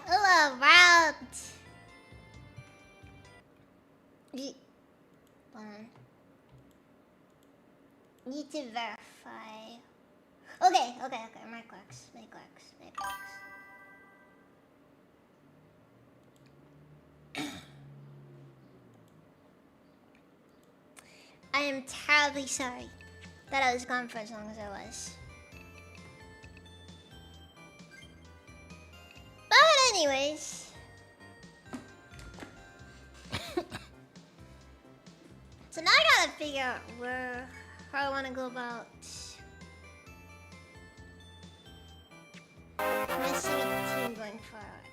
Hello, round. Hold on. Need to verify. Okay. Make clicks. I am terribly sorry that I was gone for as long as I was. But anyways. So now I gotta figure out how I wanna go about messing with the team going forward.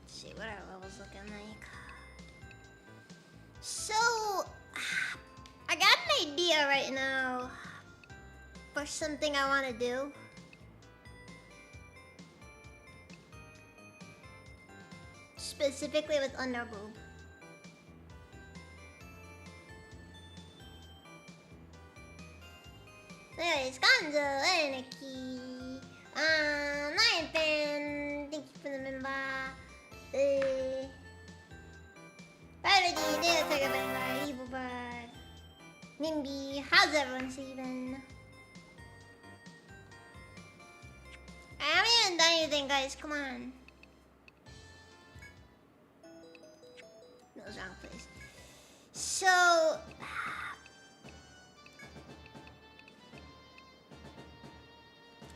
Let's see what our levels looking like. So I got an idea right now for something I wanna do. Specifically with Underboob. Anyways, Gonzo, Anarchy, Lion Fan, thank you for the member. Parody, Data Tiger Member, Evil Bird, Nimby, how's everyone sleeping? I haven't even done anything, guys, come on. That was wrong place. So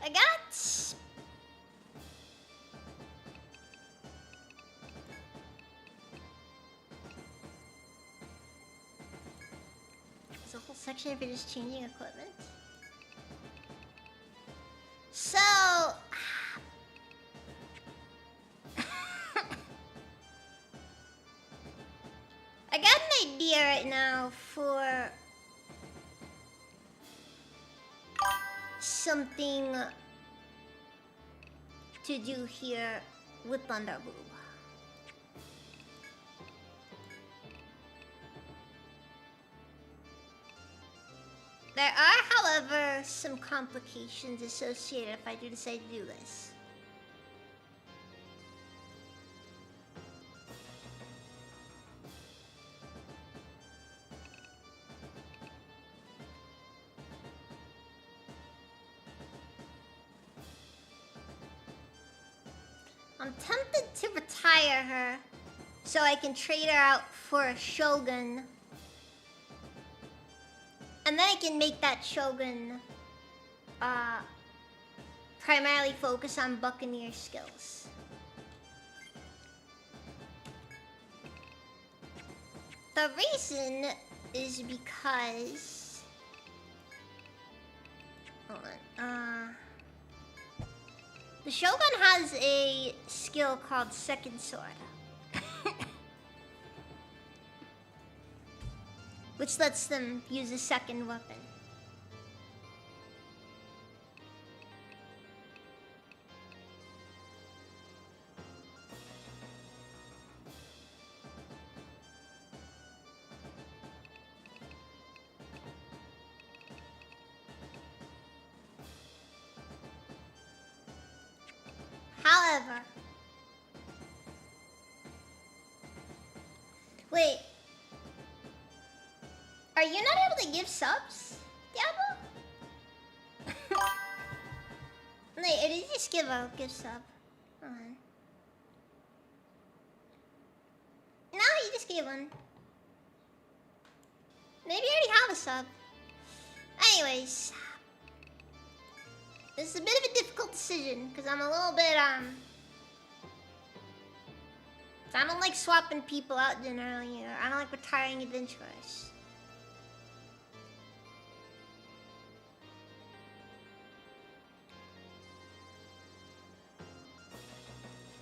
I got there's a whole section for just changing equipment. So I got an idea right now for something to do here with Thunderboob. There are, however, some complications associated if I do decide to do this. I'm tempted to retire her so I can trade her out for a Shogun And then I can make that Shogun primarily focus on Buccaneer skills. The reason is because... Hold on. The Shogun has a skill called Second Sword. Which lets them use a second weapon. However... Wait. Are you not able to give subs, Diablo? Wait, did you just give a sub? Hold on. No, you just gave one. Maybe you already have a sub. Anyways. This is a bit of a difficult decision, because I'm a little bit, I don't like swapping people out generally, or I don't like retiring adventurers.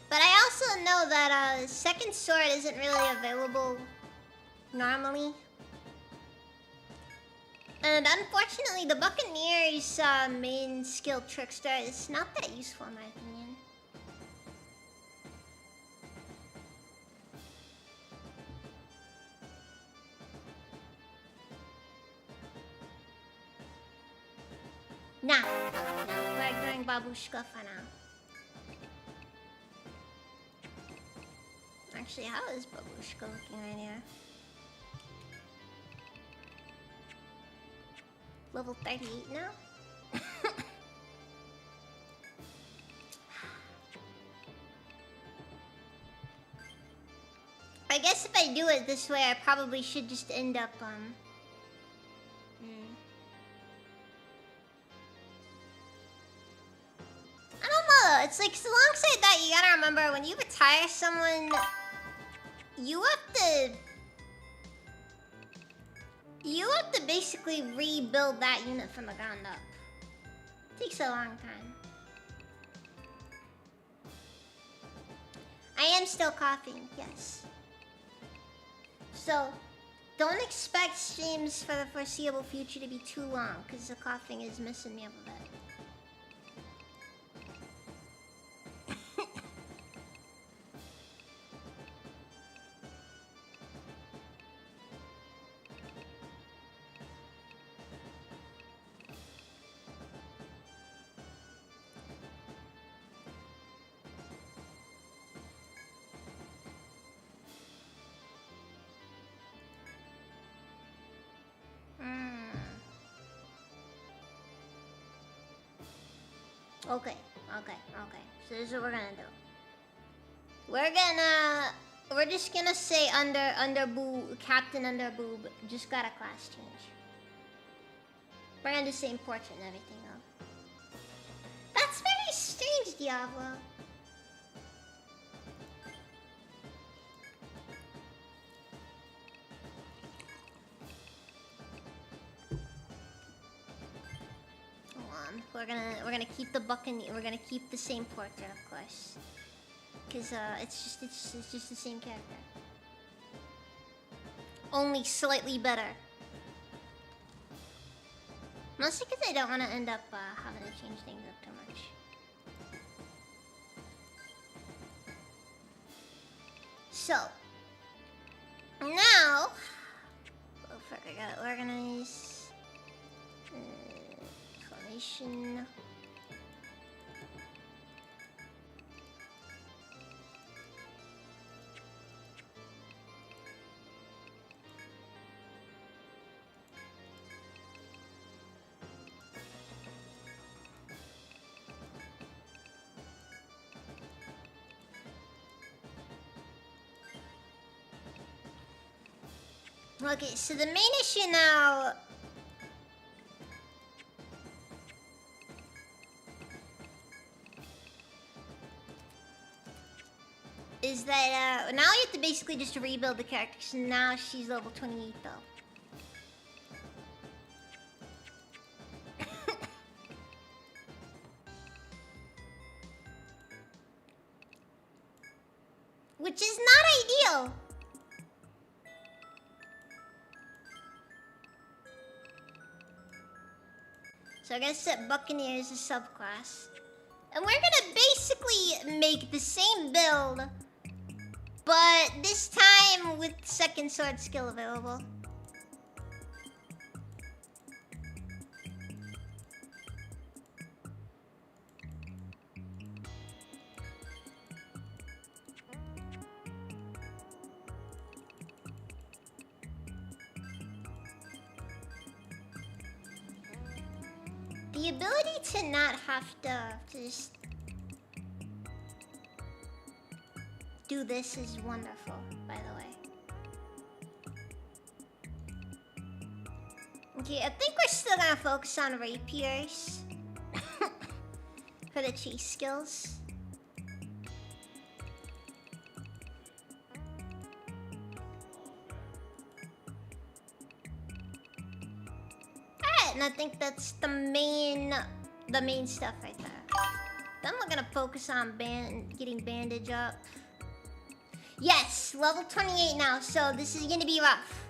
But I also know that Second Sword isn't really available normally. And unfortunately, the Buccaneer's main skill, Trickster, is not that useful in my opinion. Nah, we're ignoring Babushka for now. Actually, how is Babushka looking right here? Level 38 now? I guess if I do it this way, I probably should just end up, I don't know, it's like, so alongside that, you gotta remember, when you retire someone, you have to basically rebuild that unit from the ground up. It takes a long time. I am still coughing, yes. So, don't expect streams for the foreseeable future to be too long, because the coughing is messing me up a bit. Okay. So this is what we're gonna do. We're just gonna say Captain Underboob just got a class change. We're gonna do the same portrait and everything though. That's very strange, Diablo. We're gonna keep the Buccaneer. We're gonna keep the same portrait, of course, because it's just the same character, only slightly better. Mostly because I don't want to end up having to change things up too much. So now, oh fuck, I gotta organize. Formation. Okay, so the main issue now is that now you have to basically just rebuild the character. So now she's level 28 though. Which is not ideal. So I guess set Buccaneer as a subclass. And we're gonna basically make the same build, but this time with second sword skill available. The ability to not have to just do this is wonderful, by the way. Okay, I think we're still gonna focus on rapiers for the chase skills. And I think that's the main stuff right there. Then we're gonna focus on getting bandage up. Yes, level 28 now, so this is gonna be rough.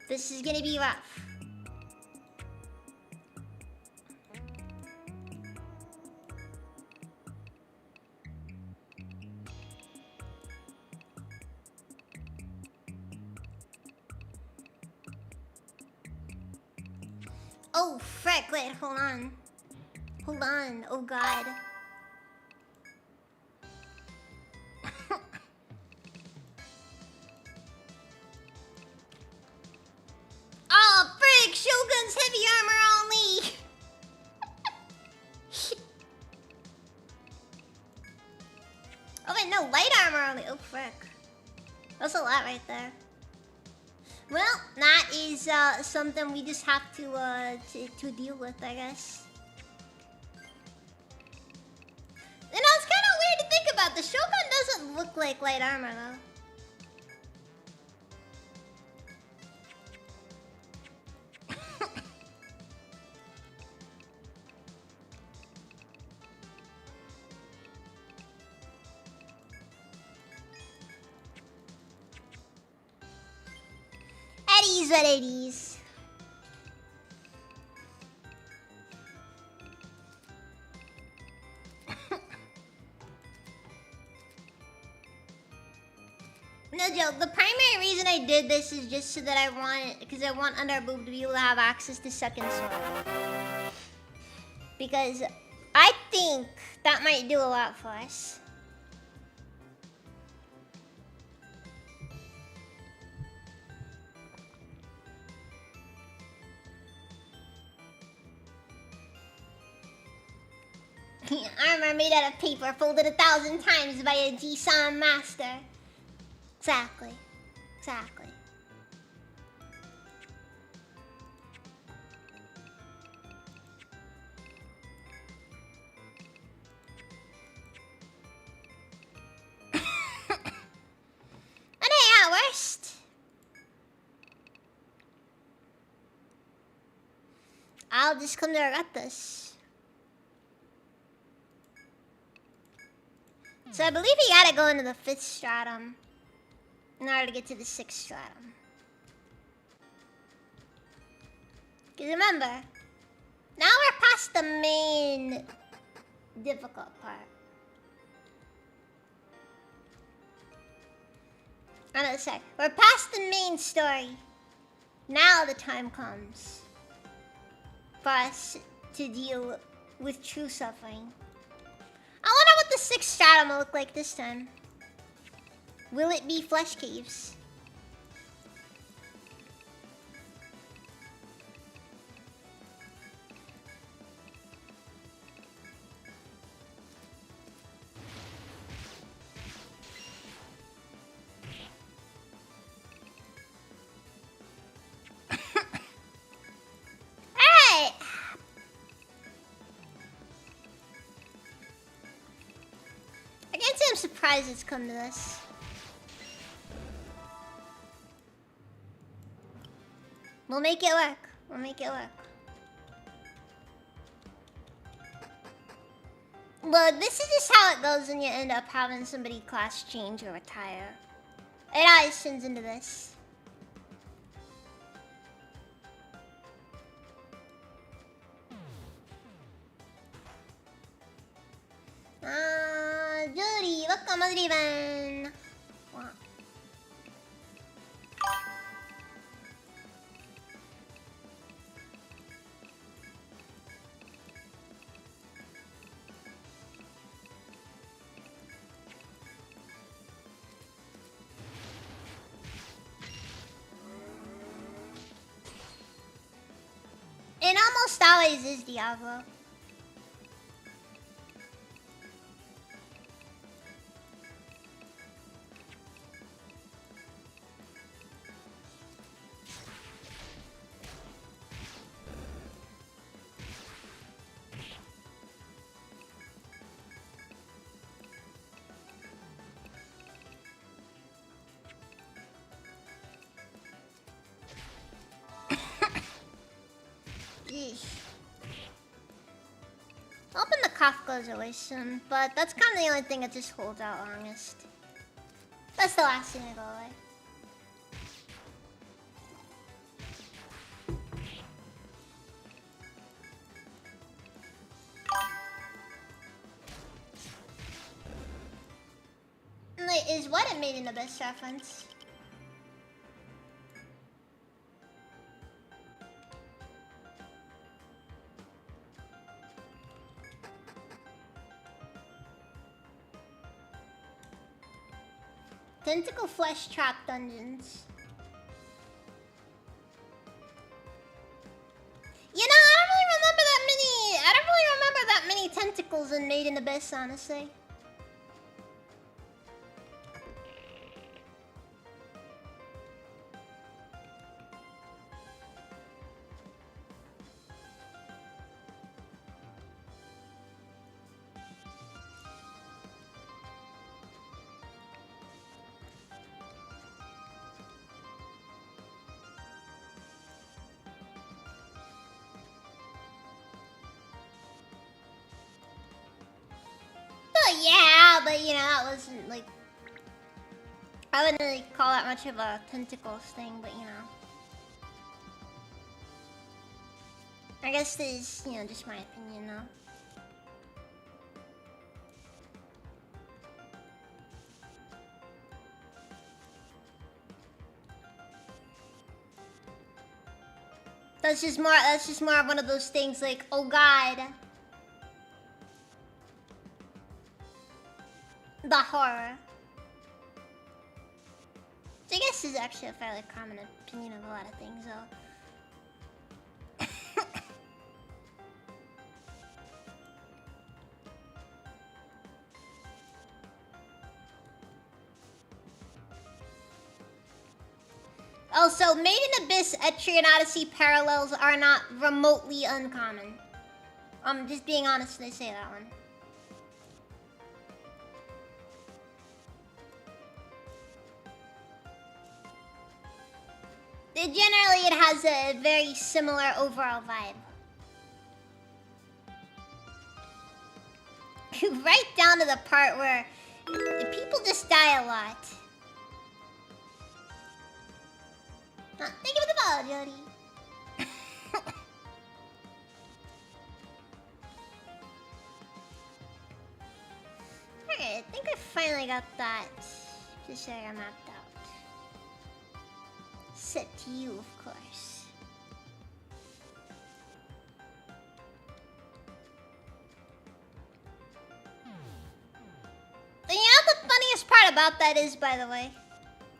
This is gonna be rough. Oh, frick, wait, hold on. Hold on, oh god. Oh, frick, Shogun's heavy armor only. Oh wait, no, light armor only. Oh, frick. That's a lot right there. Well, that is something we just have to deal with, I guess. You know, it's kind of weird to think about. The Shogun doesn't look like light armor, though. It is what it is. No joke, the primary reason I did this is just so that I want Underboob to be able to have access to second sword. Because I think that might do a lot for us. Armor made out of paper, folded 1,000 times by a G-San master. Exactly. Exactly. And hey, at worst, I'll just come to Arathas. So I believe he gotta go into the 5th stratum in order to get to the 6th stratum. Because remember, now we're past the main difficult part. Another sec. We're past the main story. Now the time comes for us to deal with true suffering. I wonder what the 6th stratum will look like this time. Will it be flesh caves? Alright! I can't say I'm surprised surprised it's come to this. We'll make it work. We'll make it work. Look, this is just how it goes when you end up having somebody class change or retire. It always turns into this. Judy, welcome, Adrivan. Wow. It almost always is Diablo. Hoping the cough goes away soon, but that's kind of the only thing that just holds out longest. That's the last thing to go away. Wait, is what it made in the best reference? Tentacle flesh trap dungeons. You know, I don't really remember that many tentacles in Made in Abyss, honestly. Yeah, but you know, that wasn't like... I wouldn't really call that much of a tentacles thing, but you know. I guess this is, you know, just my opinion though. That's just more of one of those things like, oh god. The horror. Which I guess is actually a fairly common opinion of a lot of things, though. Also, Made in Abyss, Etrian Odyssey parallels are not remotely uncommon. Just being honest when I say that one. Generally, it has a very similar overall vibe. Right down to the part where the people just die a lot. Thank you for the follow, Jody. Okay, I think I finally got that just area mapped out. Set to you, of course. And you know the funniest part about that is, by the way,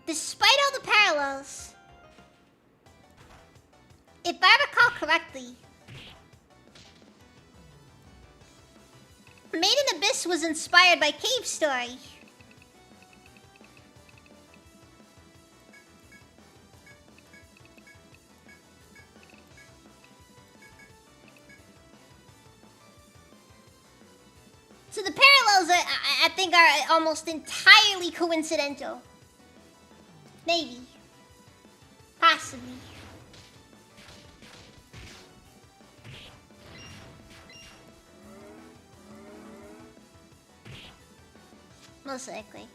despite all the parallels, if I recall correctly, Made in Abyss was inspired by Cave Story. So the parallels, I think are almost entirely coincidental. Maybe. Possibly. Most likely.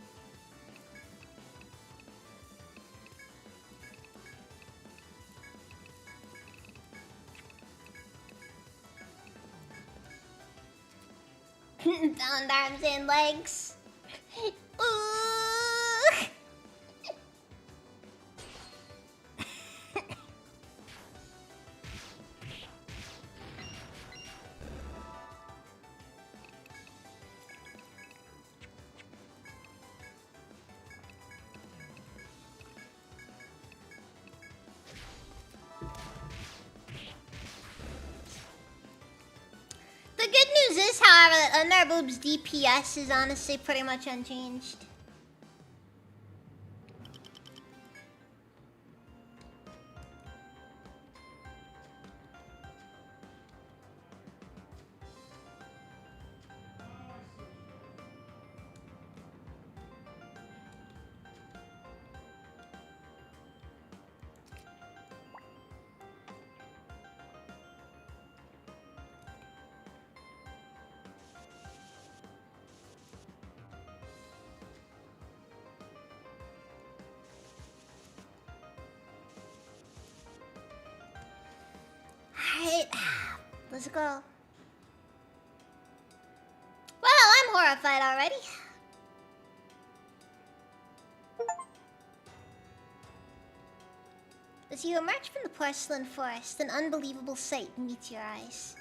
Bound arms and legs. Ooh. The good news is, however, that Underboob's DPS is honestly pretty much unchanged. Alright, let's go. Well, I'm horrified already. As you emerge from the porcelain forest, an unbelievable sight meets your eyes.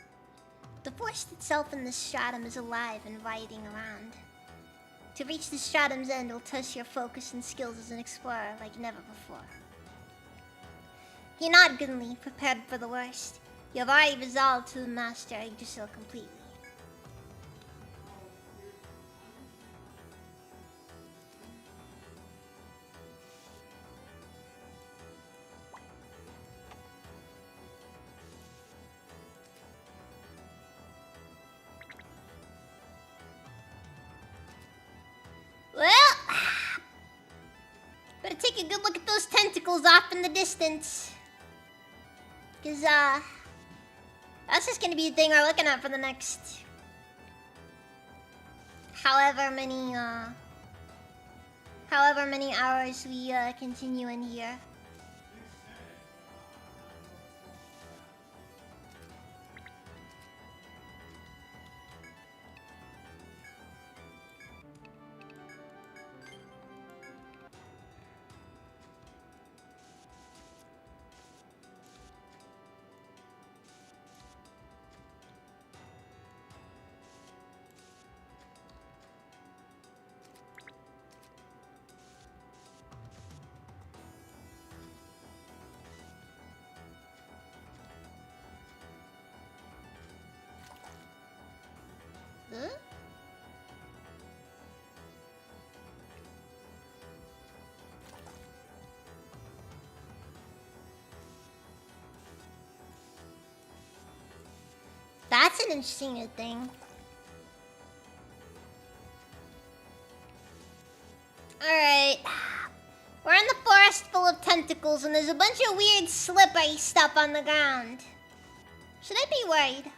The forest itself in this stratum is alive and writhing around. To reach the stratum's end will test your focus and skills as an explorer like never before. You're not Gunly, prepared for the worst. You have already resolved to master Yggdrasil completely. Well, better take a good look at those tentacles off in the distance. Cause, that's just gonna be the thing we're looking at for the next... however many hours we, continue in here. Huh? That's an interesting new thing. Alright. We're in the forest full of tentacles and there's a bunch of weird slippery stuff on the ground. Should I be worried?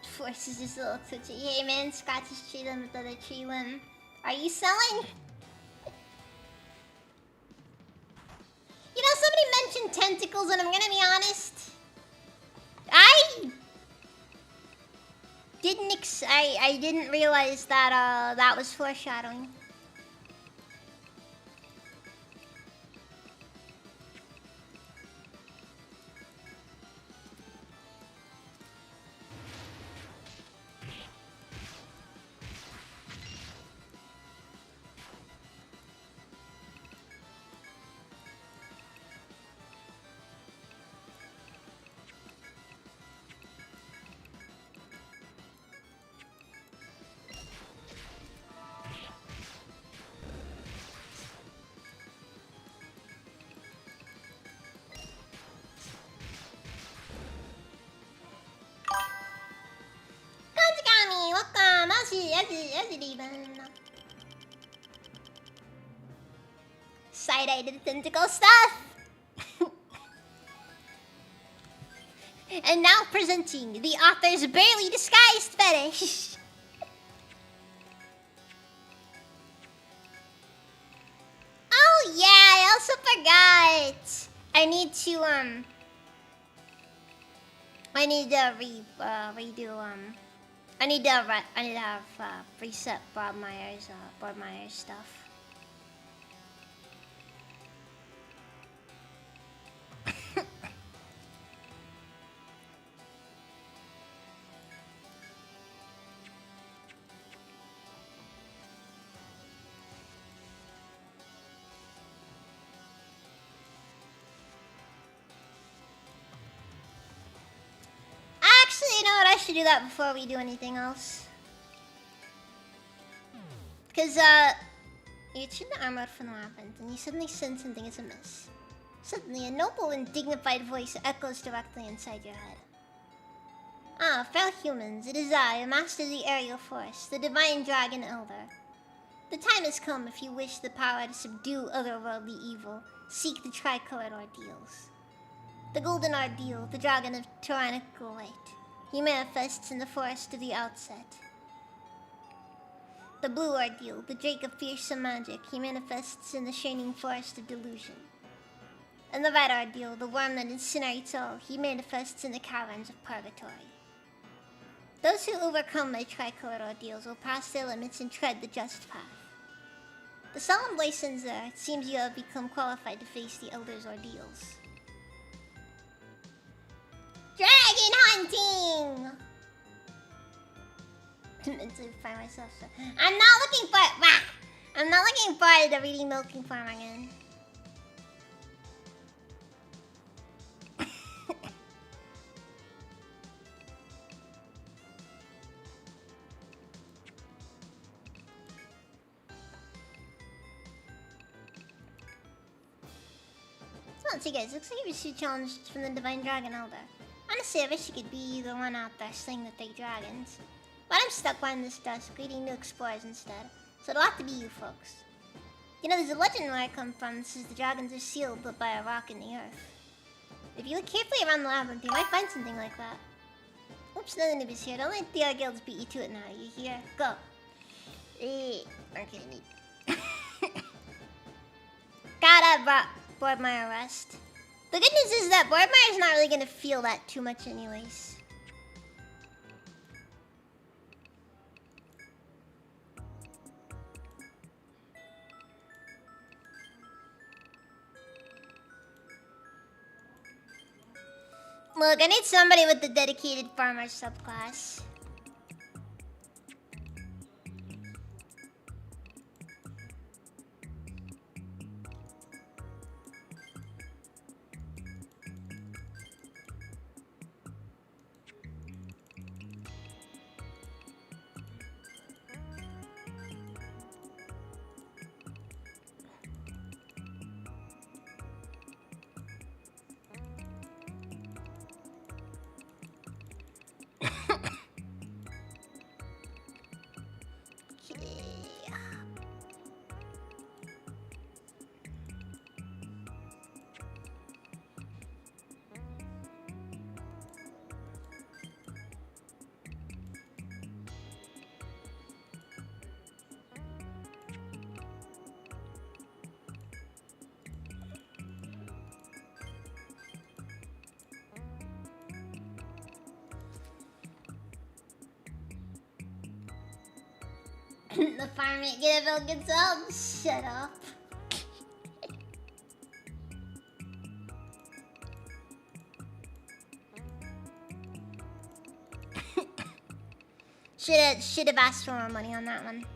Force is just a little twitchy. Hey man, Scratch is tree limb with other tree limb. Are you selling? You know, somebody mentioned tentacles and I'm gonna be honest. I didn't realize that that was foreshadowing. Is it even? Side-eye to the tentacle stuff! And now presenting the author's barely disguised fetish. Oh yeah, I also forgot. I need to redo I need to have preset Bob Myers stuff. Actually, you know what? I should do that before we do anything else. Because, you tune the armor from the weapons, and you suddenly sense something is amiss. Suddenly, a noble and dignified voice echoes directly inside your head. Ah, fellow humans, it is I, a master of the aerial force, the divine dragon elder. The time has come if you wish the power to subdue otherworldly evil. Seek the tricolored ordeals. The golden ordeal, the dragon of tyrannical light. He manifests in the forest of the outset. The blue ordeal, the drake of fearsome magic. He manifests in the shining forest of delusion. And the red ordeal, the worm that incinerates all. He manifests in the caverns of purgatory. Those who overcome my tricolored ordeals will pass their limits and tread the just path. The solemn voice ends there. It seems you have become qualified to face the Elder's ordeals. Dragon hunting! To find myself. I'm not looking forward to reading Milking Farm again. Let's see, guys. Looks like you received challenged from the Divine Dragon Elder. Honestly, I wish you could be the one out there slaying the fake dragons. But I'm stuck behind this desk, reading new explorers instead. So it'll have to be you folks. You know, there's a legend where I come from that says the dragons are sealed but by a rock in the earth. If you look carefully around the labyrinth, you might find something like that. Oops, another noob is here. Don't let the other guilds beat you to it now. You hear? Go. Okay, neat. Gotta board my arrest. The good news is that Boardmeyer's not really gonna feel that too much anyways. Look, I need somebody with the dedicated farmer subclass. The farm ain't gonna build good subs. Shut up. Should have asked for more money on that one.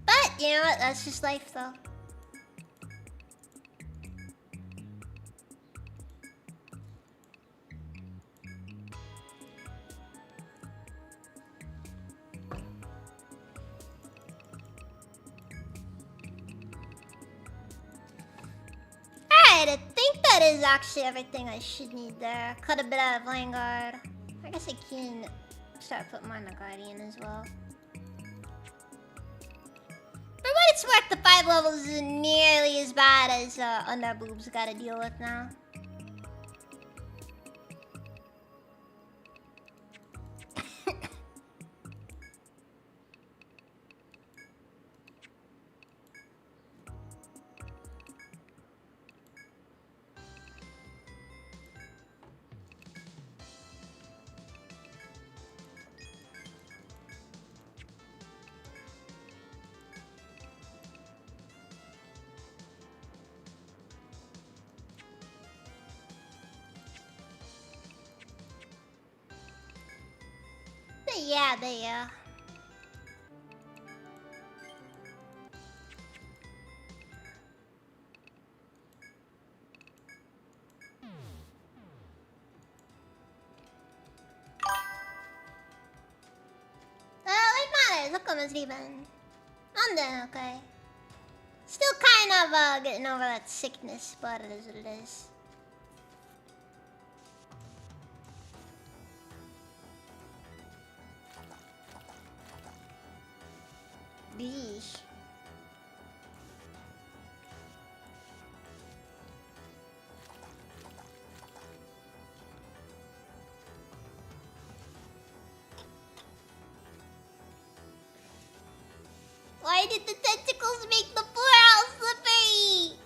But you know what? That's just life, though. I think that is actually everything I should need there. Cut a bit out of Vanguard. I guess I can start putting mine on Guardian as well. For what it's worth, the 5 levels isn't nearly as bad as Underboob's gotta deal with now. Yeah, they like matters. Look at Miss Steven. I'm doing okay. Still kind of getting over that sickness, but it is what it is. Yeesh. Why did the tentacles make the poorhouse slippery?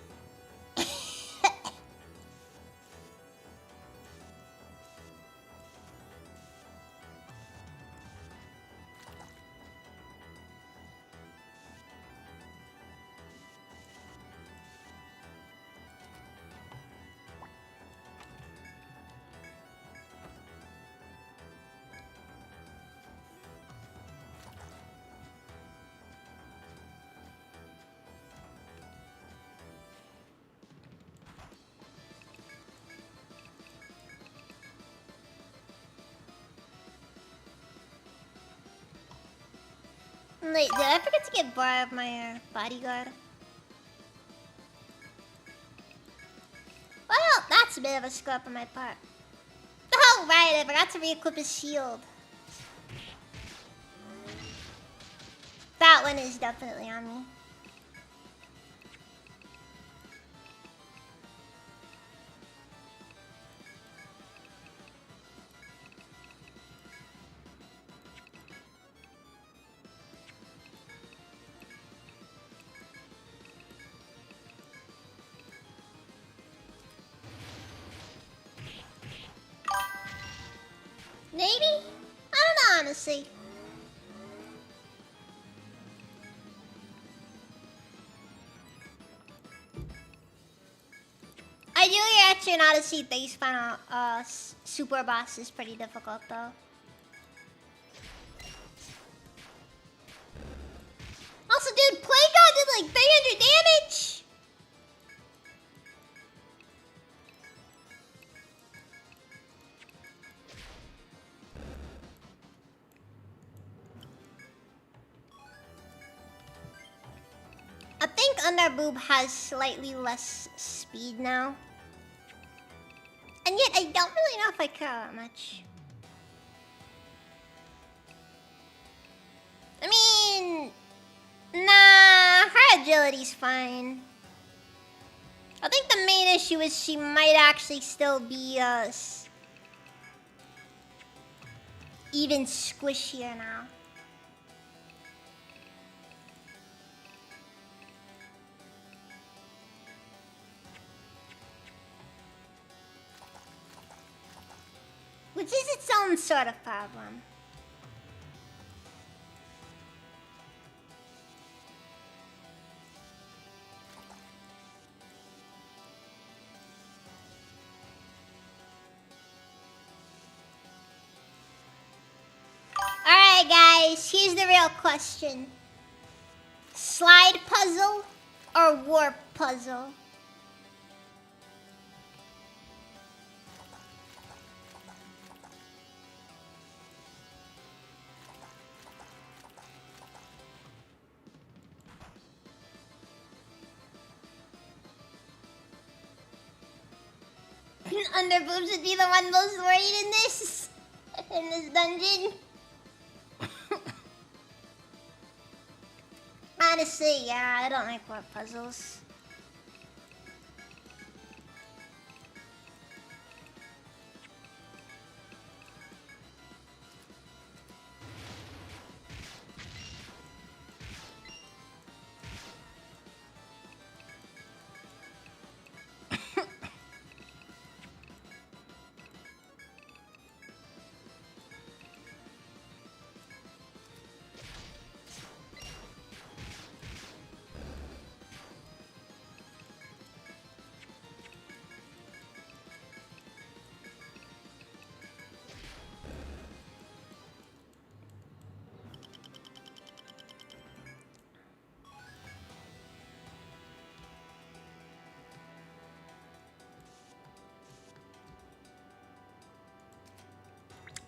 Wait, did I forget to get bar of my bodyguard? Well, that's a bit of a screw up on my part. Oh, right, I forgot to re-equip his shield. That one is definitely on me. Maybe? I don't know, honestly. I do hear actually in Odyssey, These final super boss is pretty difficult though. Also, dude, Plague God did like 300 damage! I think Underboob has slightly less speed now. And yet, I don't really know if I care that much. I mean... Nah, her agility's fine. I think the main issue is she might actually still be, even squishier now. Which is its own sort of problem. Alright guys, here's the real question. Slide puzzle or warp puzzle? Underboobs would be the one most worried in this dungeon. Honestly, yeah, I don't like warp puzzles.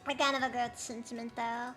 I kind of agree with the sentiment though.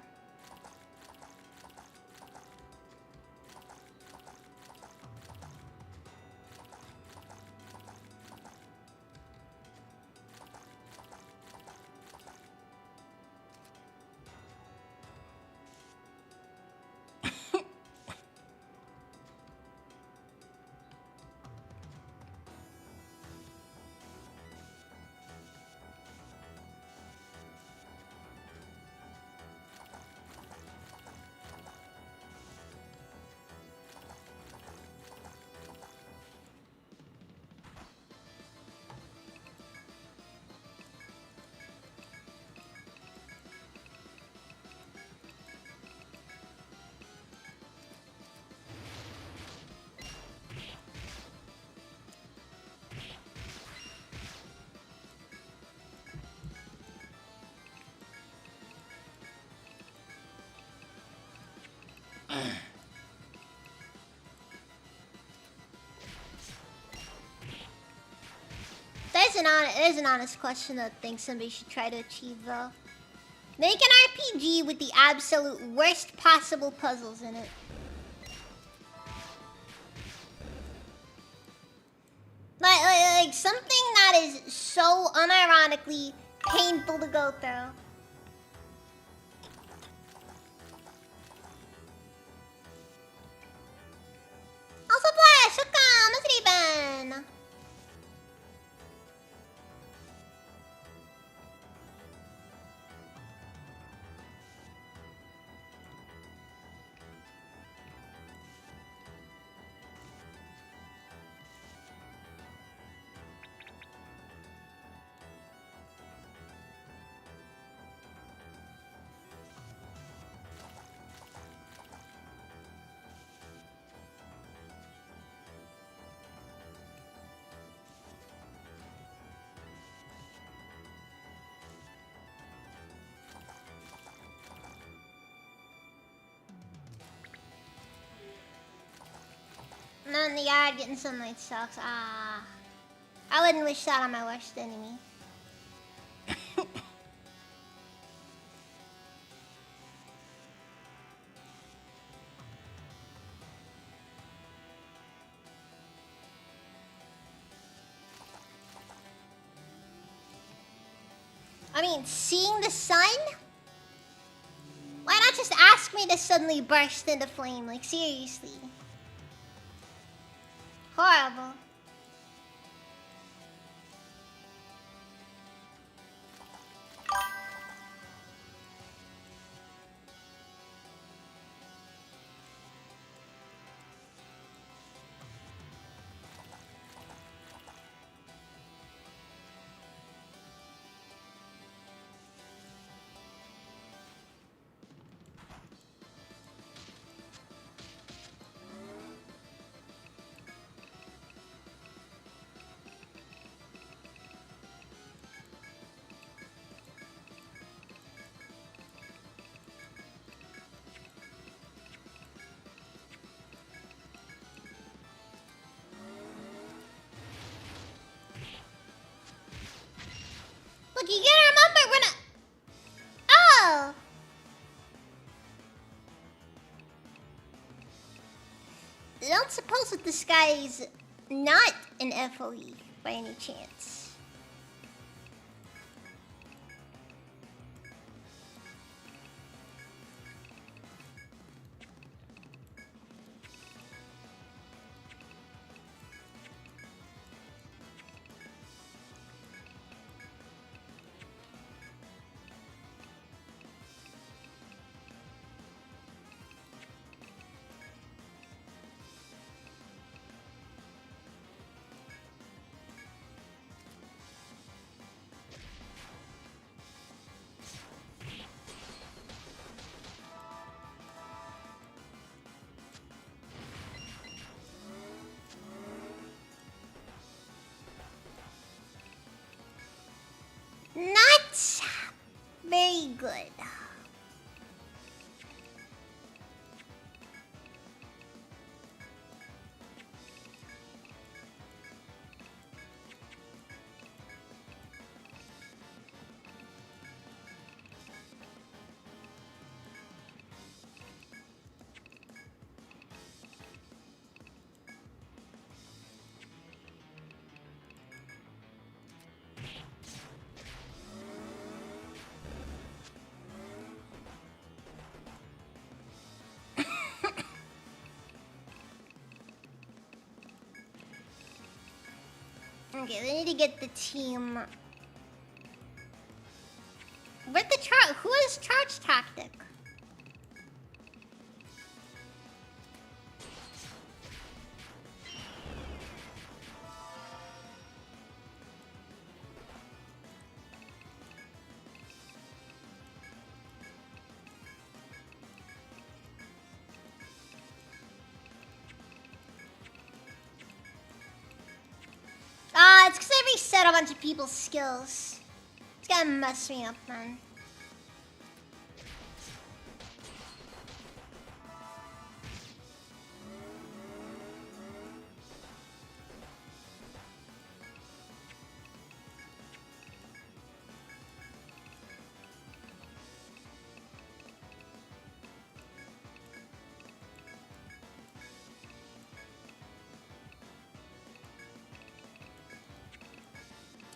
There's an honest question that I think somebody should try to achieve though. Make an RPG with the absolute worst possible puzzles in it. Like something that is so unironically painful to go through. Also Flash, welcome, it's Ribbon. Not in the yard getting sunlight sucks. Ah. I wouldn't wish that on my worst enemy. I mean, seeing the sun? Why not just ask me to suddenly burst into flame? Like, seriously. Horrible. Look, you gotta remember we're not. Oh! I don't suppose that this guy is not an FOE by any chance. good. Okay, we need to get the team. Where'd the charge? Who is charge tactic? It's because I reset a bunch of people's skills. It's gonna mess me up, man.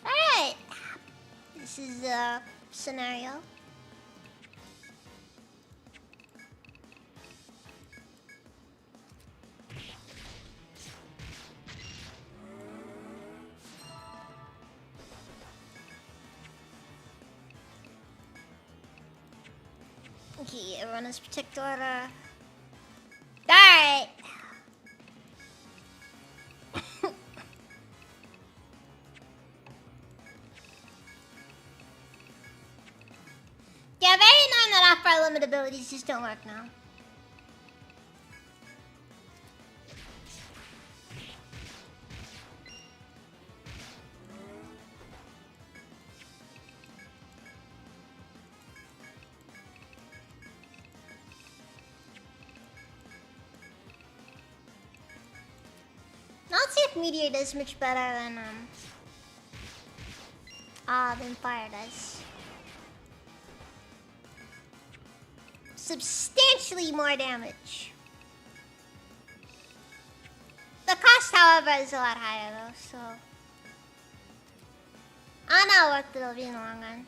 Alright. This is a scenario. Okay, everyone has protect order. Alright. Yeah, very annoying that off-bar limit abilities just don't work now. Now let's see if Meteor does much better than Fire does. Substantially more damage. The cost, however, is a lot higher though, so I don't know how worth it'll be in the long run.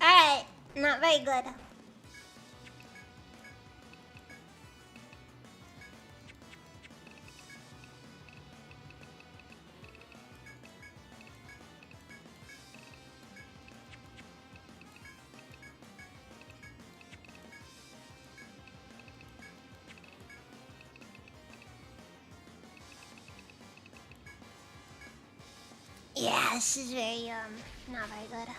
Alright, not very good. Yeah, this is very, not very good.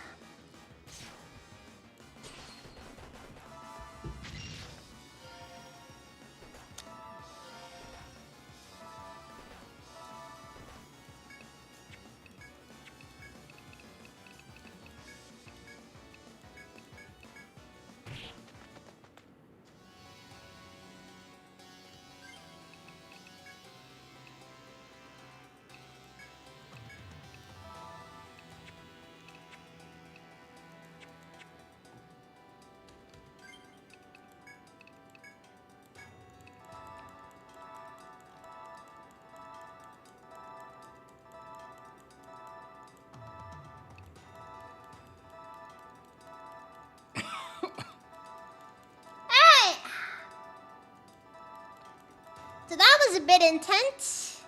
So that was a bit intense.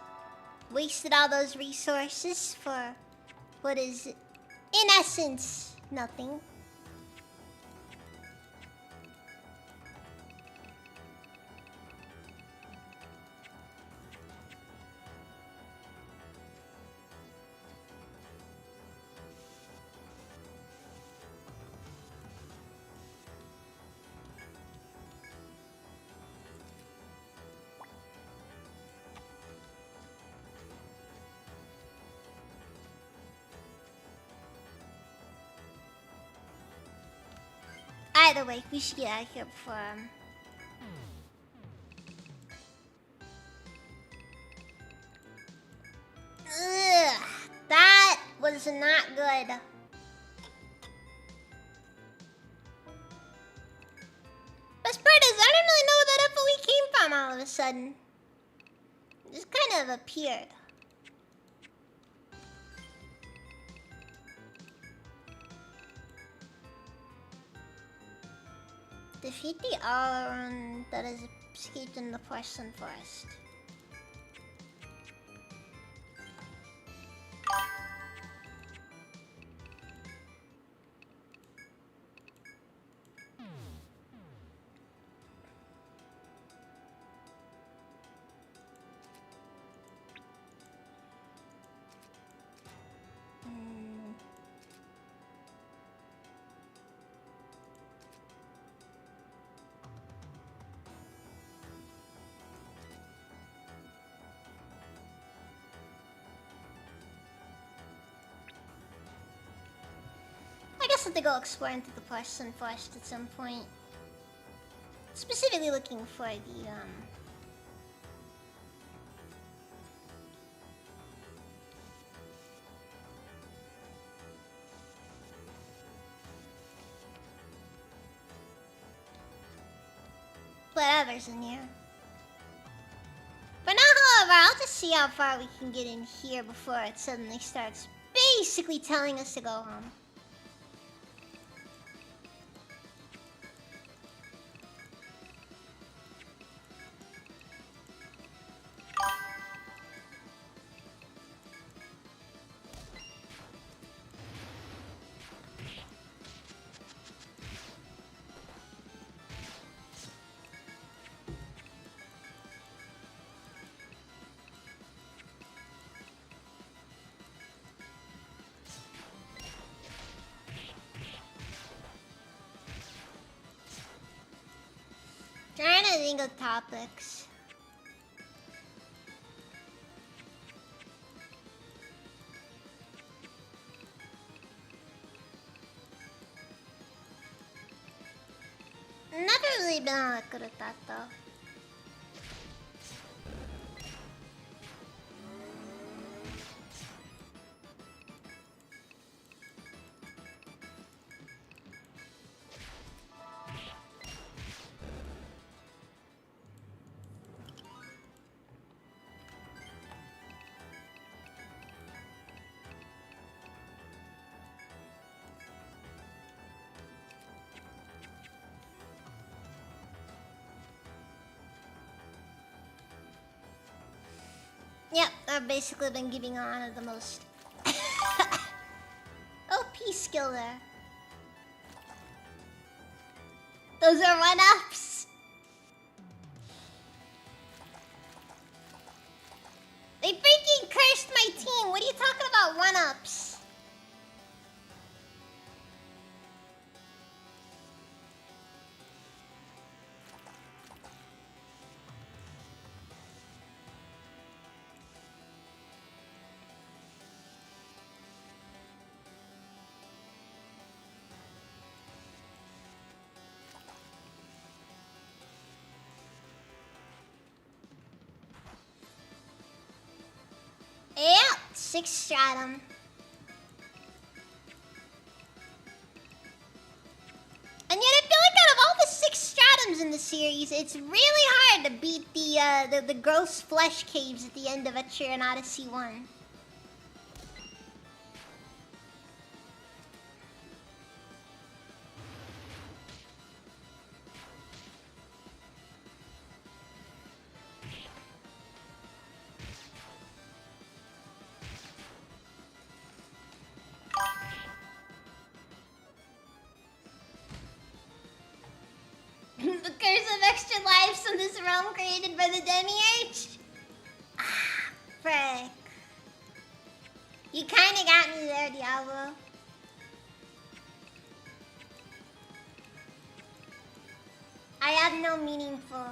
Wasted all those resources for what is, in essence, nothing. Either way, we should get out of here before Ugh, that was not good. Best part is I didn't really know where that FOE came from all of a sudden. It just kind of appeared. Defeat the Auron that has escaped in the Porcelain Forest. I guess I'll have to go explore into the Porcelain Forest at some point. Specifically looking for the, whatever's in here. For now, however, I'll just see how far we can get in here before it suddenly starts basically telling us to go home. Trying to think of topics. Never really been all that good at that though. Yep, I've basically been giving Anna the most OP skill there. Those are one-ups. They freaking cursed my team. What are you talking about one-ups? Yep, 6 stratum. And yet I feel like out of all the 6 stratums in the series, it's really hard to beat the gross flesh caves at the end of Etrian Odyssey 1. The curse of extra lives from this realm created by the Demiurge? Ah, frick. You kinda got me there, Diablo. I have no meaningful...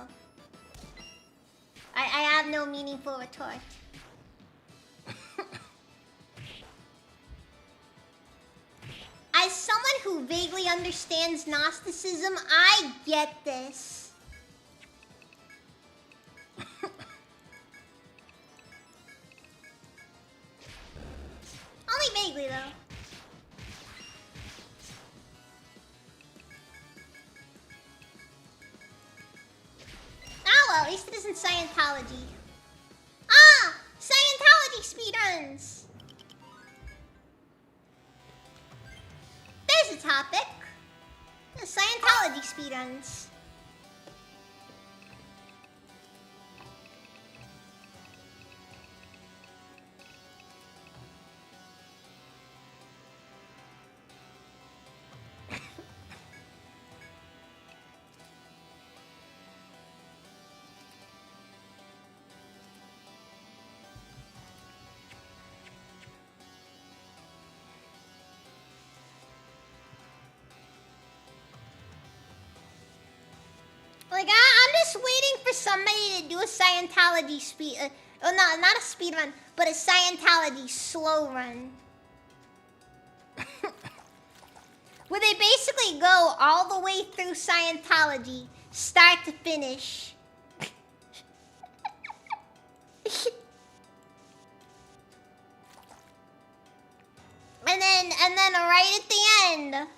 I have no meaningful retort. As someone who vaguely understands Gnosticism, I get this. Only vaguely, though. Ah, well, at least it isn't Scientology. Ah! Scientology speedruns! There's a topic. Scientology speedruns. Like, I'm just waiting for somebody to do a Scientology speed... oh, no, not a speed run, but a Scientology slow run. Where they basically go all the way through Scientology, start to finish. and then right at the end...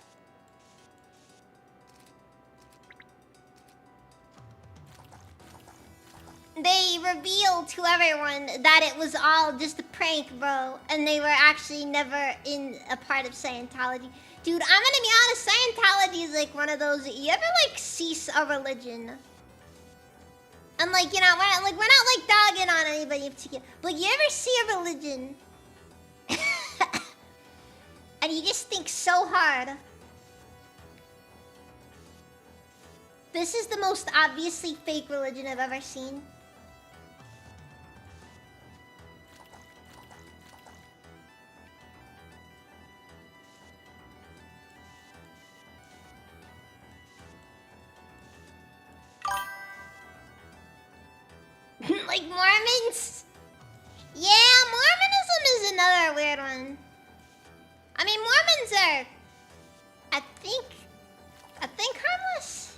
they revealed to everyone that it was all just a prank, bro. And they were actually never in a part of Scientology. Dude, I'm gonna be honest, Scientology is like one of those... You ever like cease a religion? And like, you know, we're not like dogging on anybody in particular. But you ever see a religion? and you just think so hard. This is the most obviously fake religion I've ever seen. Like Mormons? Yeah, Mormonism is another weird one. I mean, Mormons are, I think harmless.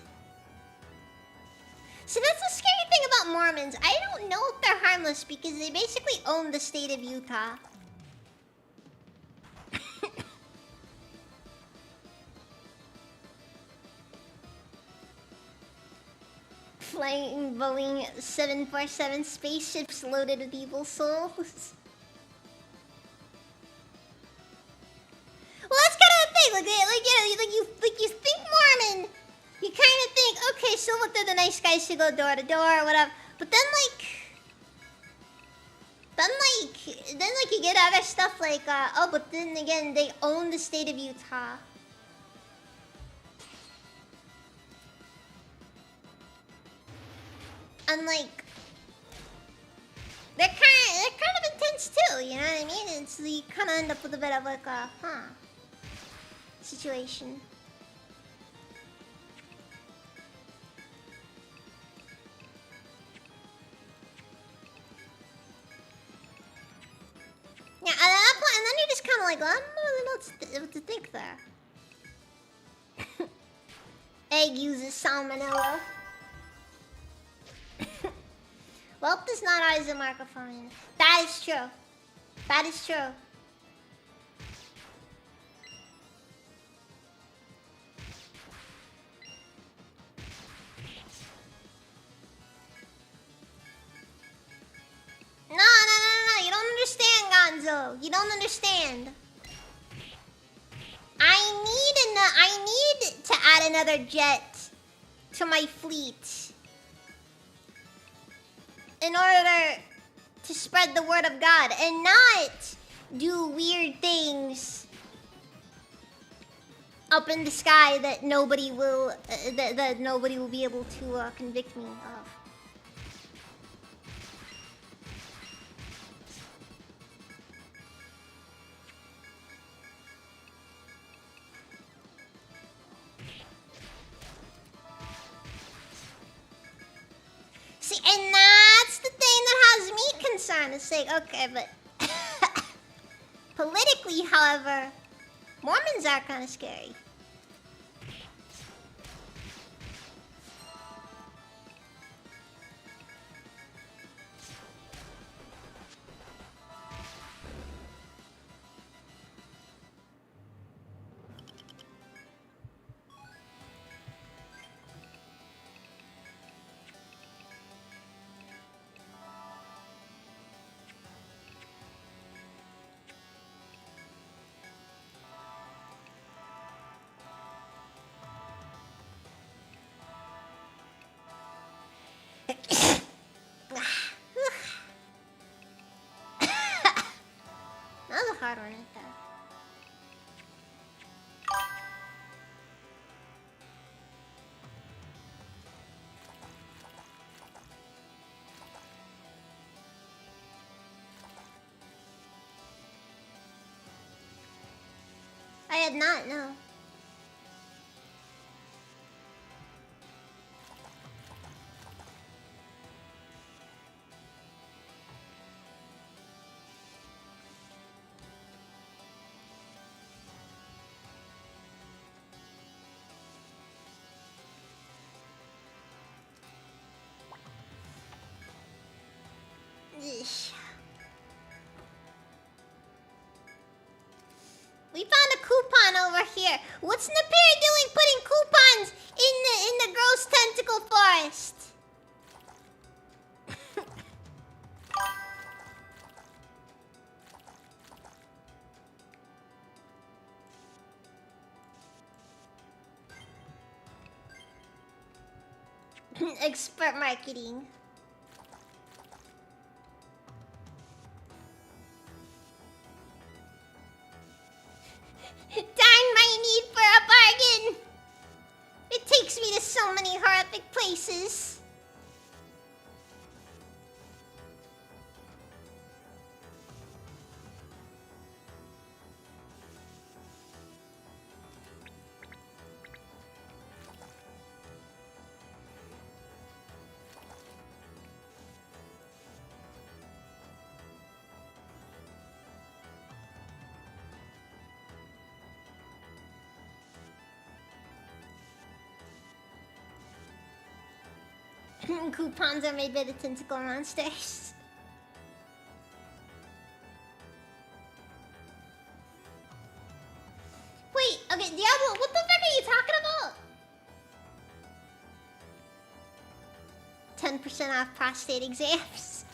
So that's the scary thing about Mormons. I don't know if they're harmless because they basically own the state of Utah. Flying Boeing 747 spaceships loaded with evil souls. Well, that's kind of the thing. Like you think Mormon, you kind of think, okay, so what? They're the nice guys who go door to door or whatever. But then you get other stuff like, oh, but then again, they own the state of Utah. And like, they're kind of intense too, you know what I mean? It's, you kind of end up with a bit of like a, situation. Yeah, at that point, and then you're just kind of like, well, I don't really know what to think there. Egg uses salmonella. Whelp does not always a microphone. That is true. That is true. No. You don't understand, Gonzo. You don't understand. I need to add another jet to my fleet in order to spread the word of God and not do weird things up in the sky that nobody will that nobody will be able to convict me of. See, and that's the thing that has me concerned. It's like, okay, but politically, however, Mormons are kind of scary. That was a hard one, right there. I had not, no. Yeesh. We found a coupon over here. What's Napier doing putting coupons in the gross tentacle forest? Expert marketing. Darn my need for a bargain! It takes me to so many horrific places. Coupons are made by the tentacle monsters. Wait, okay, Diablo, what the fuck are you talking about? 10% off prostate exams.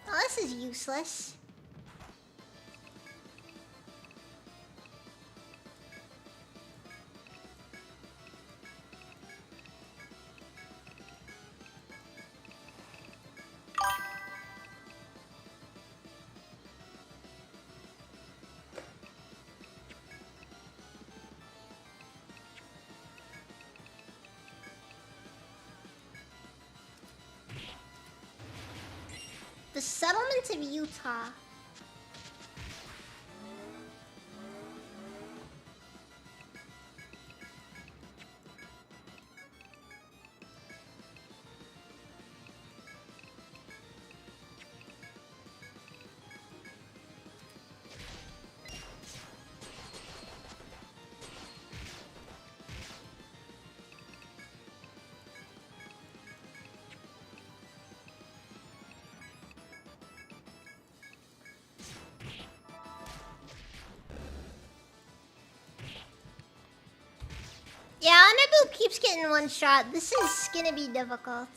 Oh, this is useless. The settlement of Utah. Yeah, Honorable keeps getting one shot. This is gonna be difficult.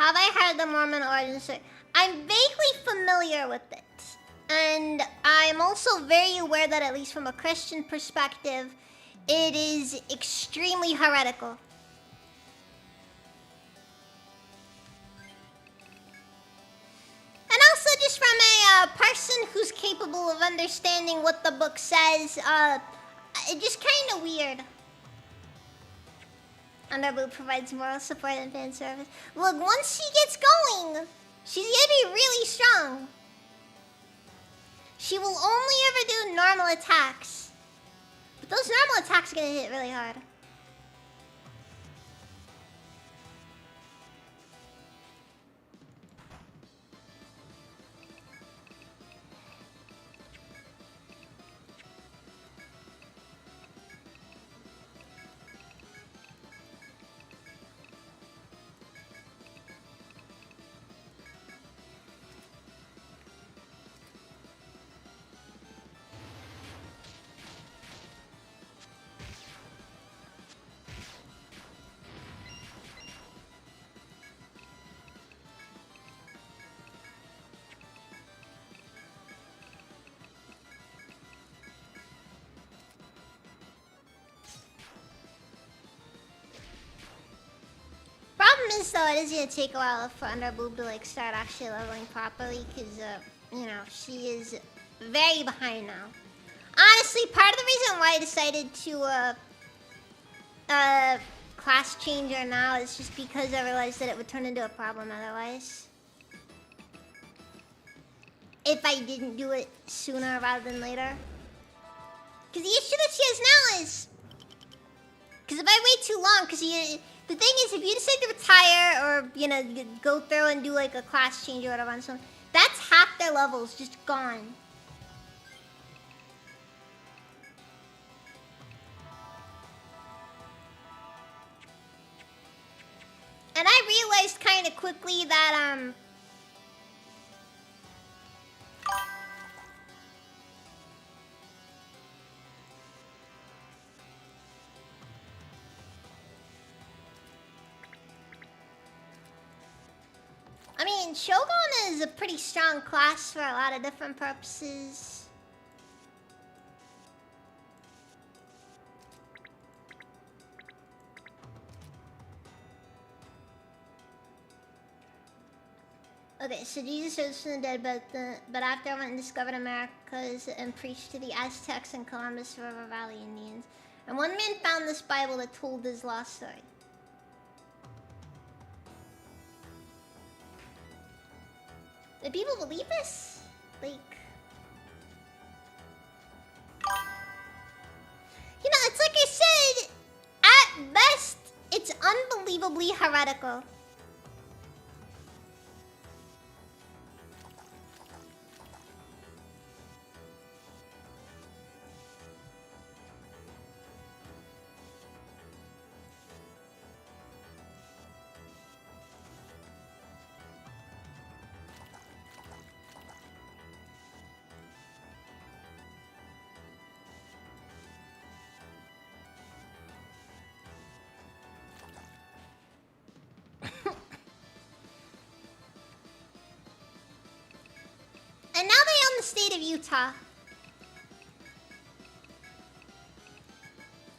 Have I heard the Mormon origin story? I'm vaguely familiar with it. And I'm also very aware that, at least from a Christian perspective, it is extremely heretical. And also, just from a person who's capable of understanding what the book says, it's just kind of weird. Underboob provides moral support and fan service. Look, once she gets going, she's gonna be really strong. She will only ever do normal attacks. But those normal attacks are gonna hit really hard. Problem is though, it is gonna take a while for Underboob to like start actually leveling properly, because you know, she is very behind now. Honestly, part of the reason why I decided to class change her now is just because I realized that it would turn into a problem otherwise. If I didn't do it sooner rather than later. Because the issue that she has now is, because if I wait too long, the thing is, if you decide to retire or, you know, go through and do like a class change or whatever on someone, that's half their levels just gone. And I realized kind of quickly that, I mean, Shogun is a pretty strong class for a lot of different purposes. Okay, so Jesus rose from the dead, but after I went and discovered Americas and preached to the Aztecs and Columbus River Valley Indians. And one man found this Bible that told his lost story. Do people believe this? Like, you know, it's like I said, at best, it's unbelievably heretical. And now they own the state of Utah.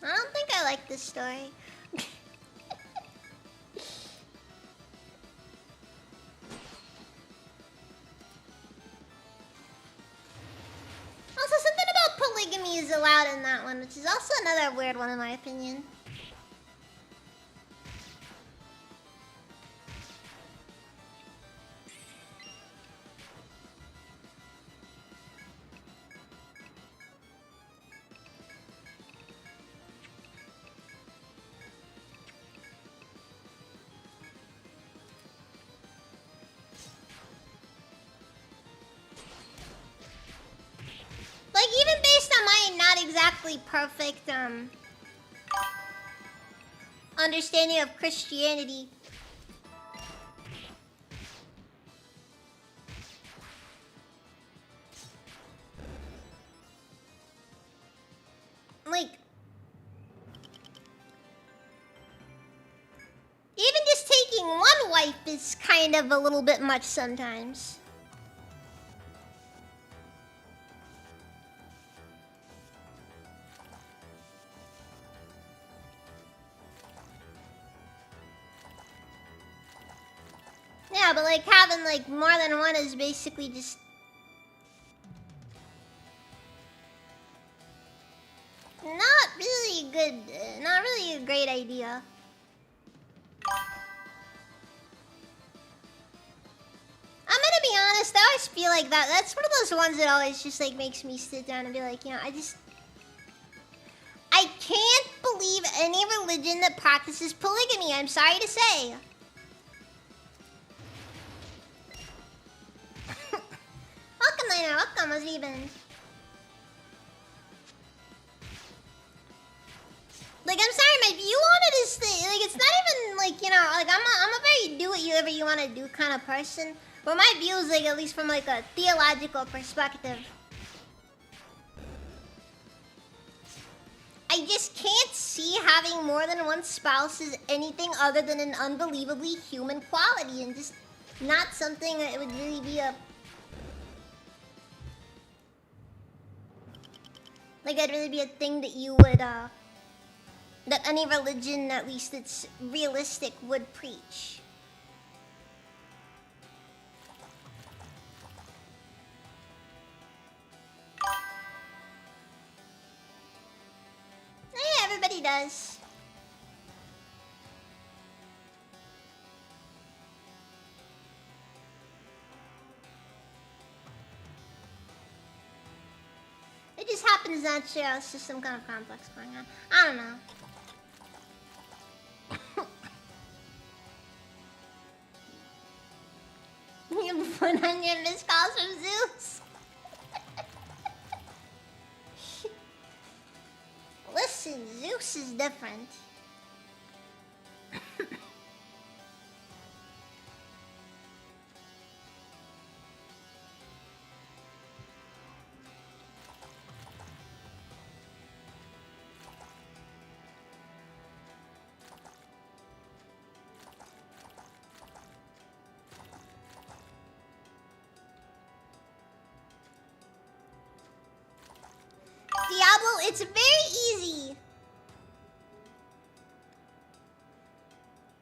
I don't think I like this story. Also, something about polygamy is allowed in that one, which is also another weird one in my opinion. Like, even based on my not exactly perfect, understanding of Christianity. Like, even just taking one wife life is kind of a little bit much sometimes. Yeah, but like having like more than one is basically just not really good, not really a great idea. I'm gonna be honest, I always feel like that. That's one of those ones that always just like makes me sit down and be like, I can't believe any religion that practices polygamy, I'm sorry to say. Welcome, Lena, welcome, how's it been? Like, I'm sorry, my view on it is, like, it's not even, like, like, I'm a very do whatever you want to do kind of person. But my view is, like, at least from, like, a theological perspective, I just can't see having more than one spouse as anything other than an unbelievably human quality and just not something that would really be a... Like, it'd really be a thing that you would, that any religion, at least it's realistic, would preach. Yeah, everybody does. It just happens naturally. It's just some kind of complex going on. I don't know. You put on your missed calls from Zeus. Listen, Zeus is different. Diablo, it's very easy.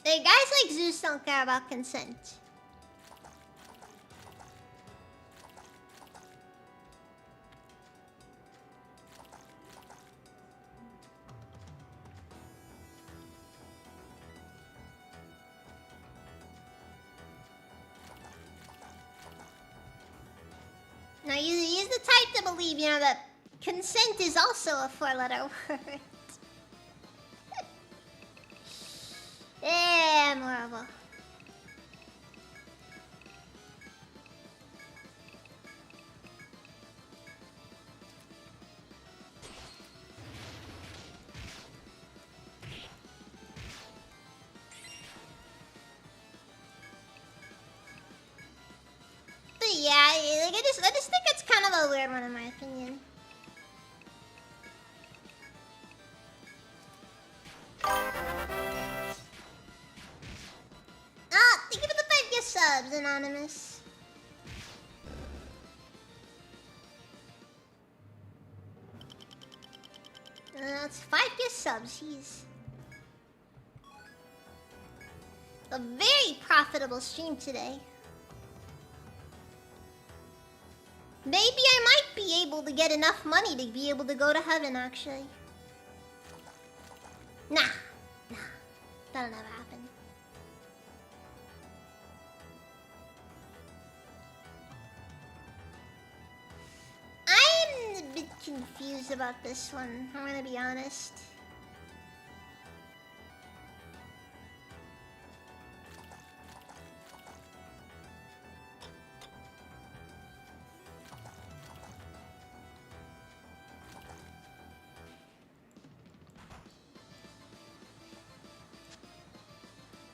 Like, guys like Zeus don't care about consent. Now, he's the type to believe, that consent is also a four-letter word. Yeah, I'm horrible. But yeah, like, I just think it's kind of a weird one in my opinion. Thank you for the 5 gift subs, Anonymous. That's 5 gift subs, jeez. A very profitable stream today. Maybe I might be able to get enough money to be able to go to heaven, actually. Nah. That'll never happen. I'm a bit confused about this one, I'm gonna be honest.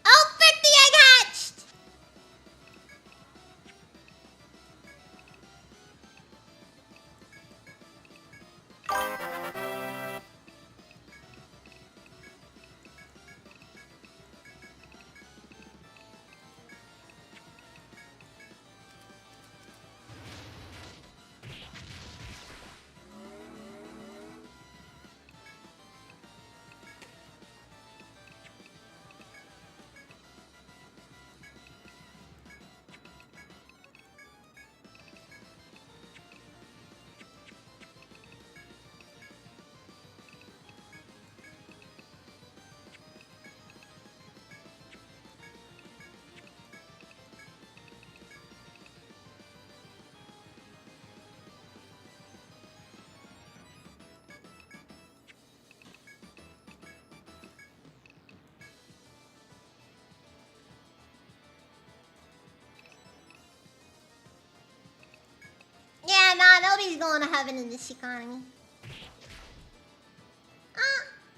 Oh, frick, the egg hatched! going to heaven in this economy.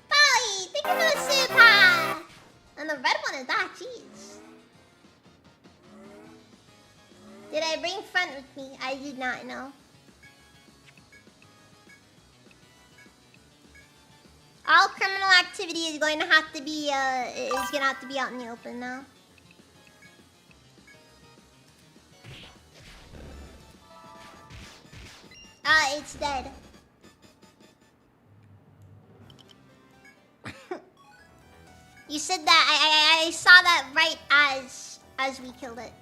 Polly, thank you for the super! And the red one is that, jeez. Did I bring front with me? I did not know. All criminal activity is going to have to be out in the open now. It's dead. You said that I saw that right as we killed it.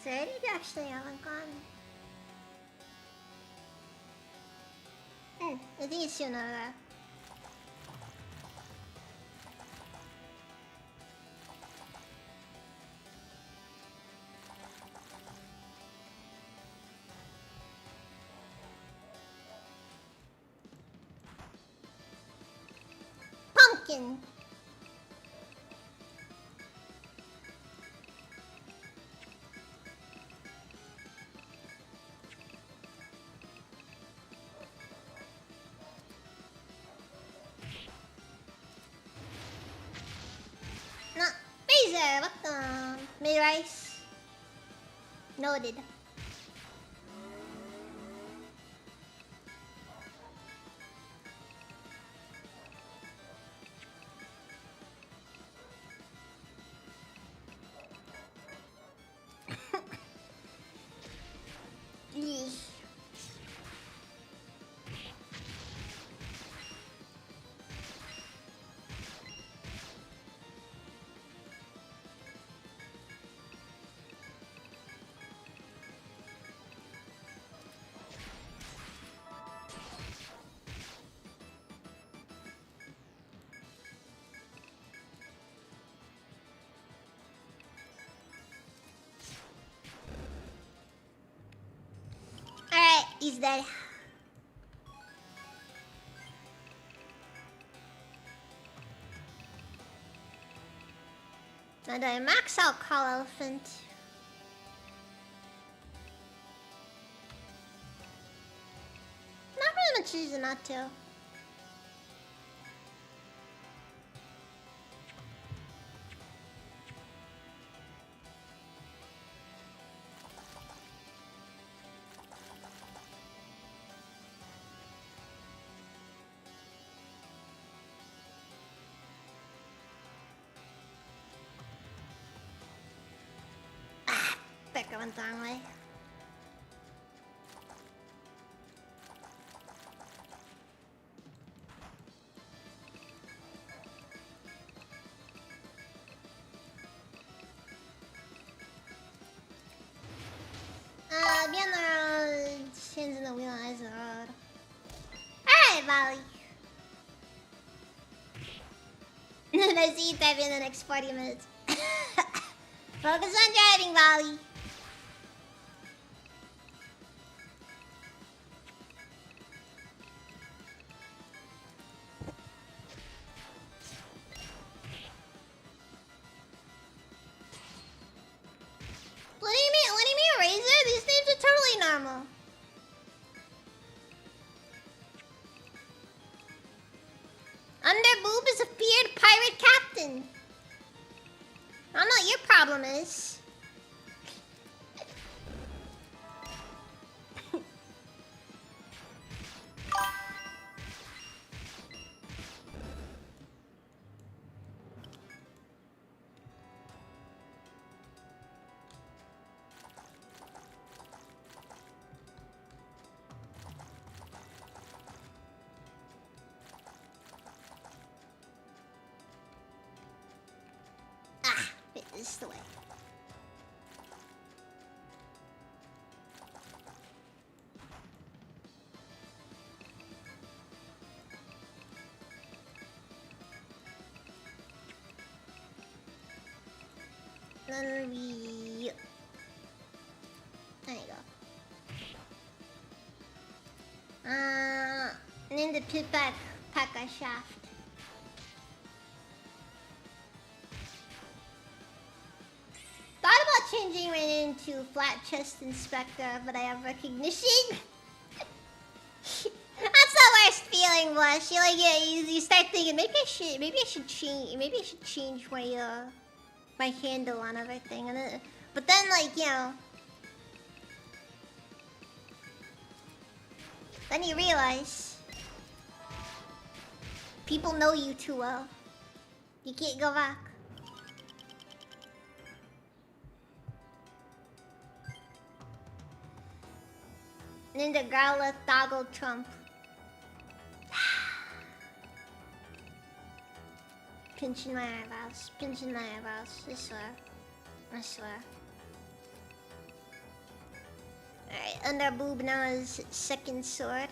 So where did you actually haven't gone? I think it's soon over. Pumpkin. No, Fraser, what the? Made rice. Noted. Yeesh. Alright, he's dead. Now do I max out Call Elephant? Not really much reason not to. Becca went the wrong way. Be on the road, hands in the wheel, eyes on the road. Alright, Valley. I see you type in the next 40 minutes. Focus on driving, Valley. What do you mean, Razor? These names are totally normal. Underboob is a feared pirate captain. I don't know what your problem is. This is the way. Then we... There you go. the Pekka shaft. Thought about changing my name to Flat Chest Inspector, but I have recognition. That's the worst feeling, Blush. You like, yeah, you start thinking maybe I should change my my handle on everything, and then, but then like then you realize people know you too well. You can't go back. And then the Growlithe Toggle Trump. Pinching my eyebrows. Pinching my eyebrows. I swear. I swear. Alright, under boob now is second sword.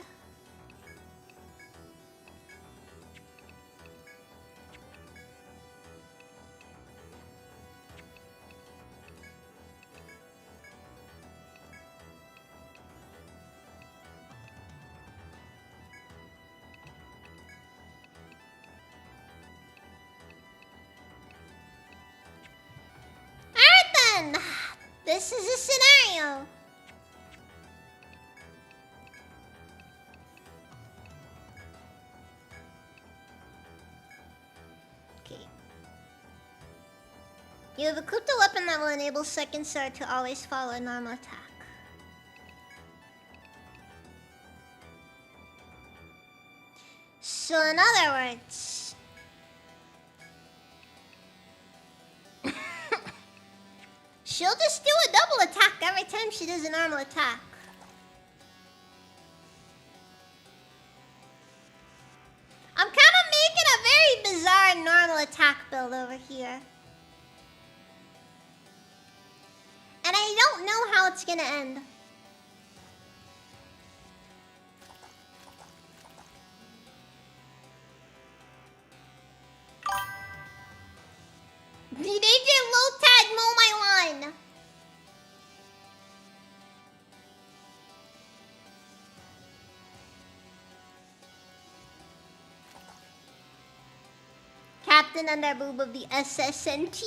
This is a scenario. Okay. You have equipped a weapon that will enable second sword to always follow a normal attack. So in other words, she'll just do a double attack every time she does a normal attack. I'm kind of making a very bizarre normal attack build over here. And I don't know how it's gonna end. DJ low tag mow my lawn. Captain Underboob of the SSNT.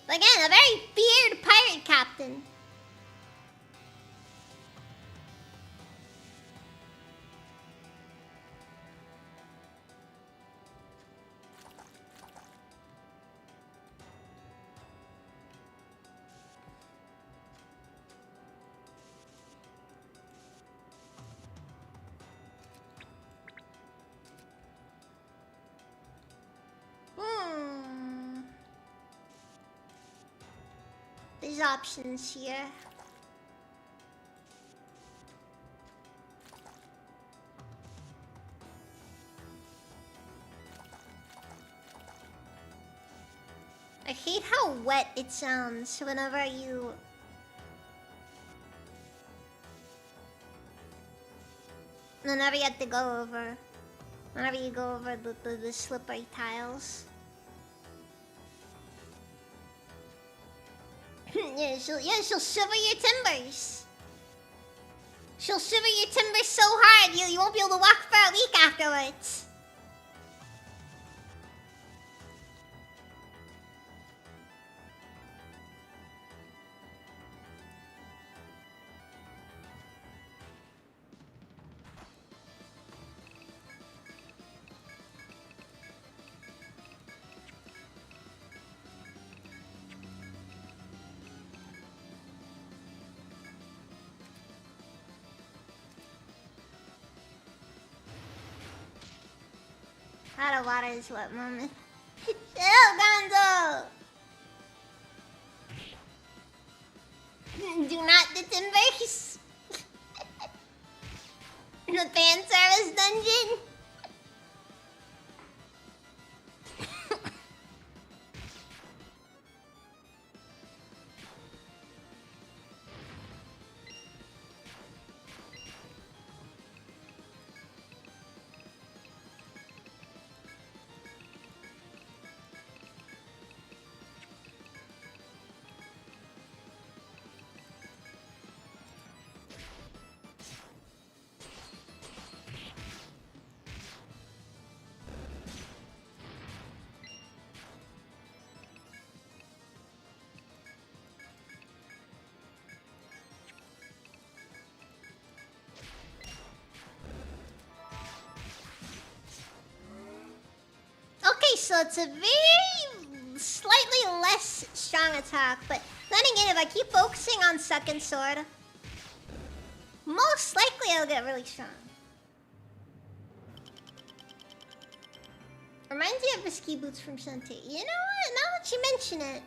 Again, a very feared pirate captain. There's options here. I hate how wet it sounds whenever you... Whenever you have to go over... Whenever you go over the slippery tiles. she'll shiver your timbers. She'll shiver your timbers so hard you won't be able to walk for a week afterwards. Out of water is wet, moment. Chill, Gonzo! Do not the timbers! The fan service dungeon! so it's a very slightly less strong attack. But then again, if I keep focusing on second sword, most likely I'll get really strong. Reminds me of the ski boots from Shantae. You know what? Now that you mention it.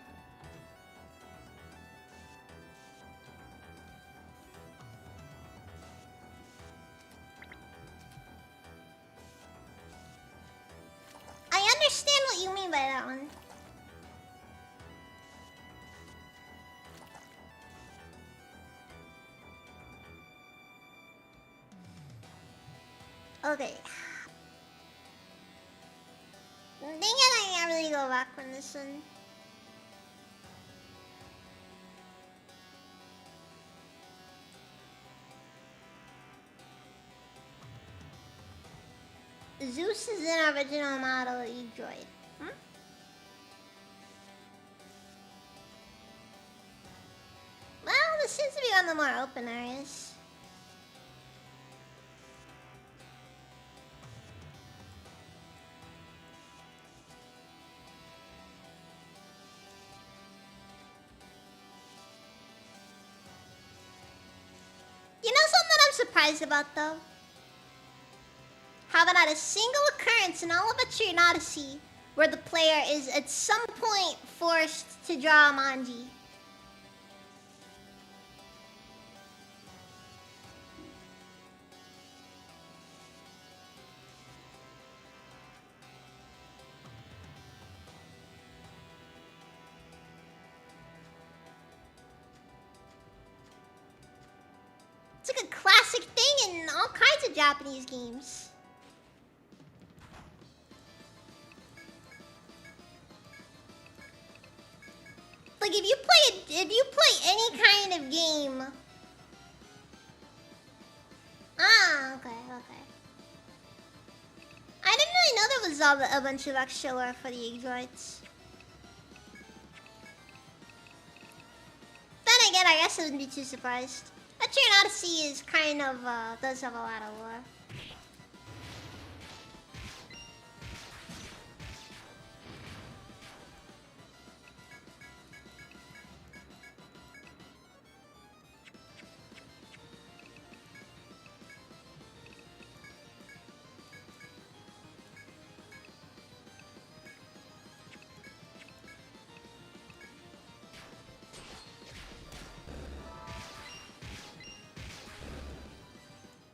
I understand what you mean by that one. Okay. Dang it, I can't really go back from this one. Zeus is an original model E-Droid. Hmm? Well, this seems to be on the more open areas. You know something I'm surprised about though? How about not a single occurrence in all of Etrian Odyssey where the player is at some point forced to draw a manji. It's like a classic thing in all kinds of Japanese games. Like if you play any kind of game. Ah, okay. I didn't really know there was a bunch of extra lore for the Egg-droids. Then again, I guess I wouldn't be too surprised. Etrian Odyssey is kind of does have a lot of lore.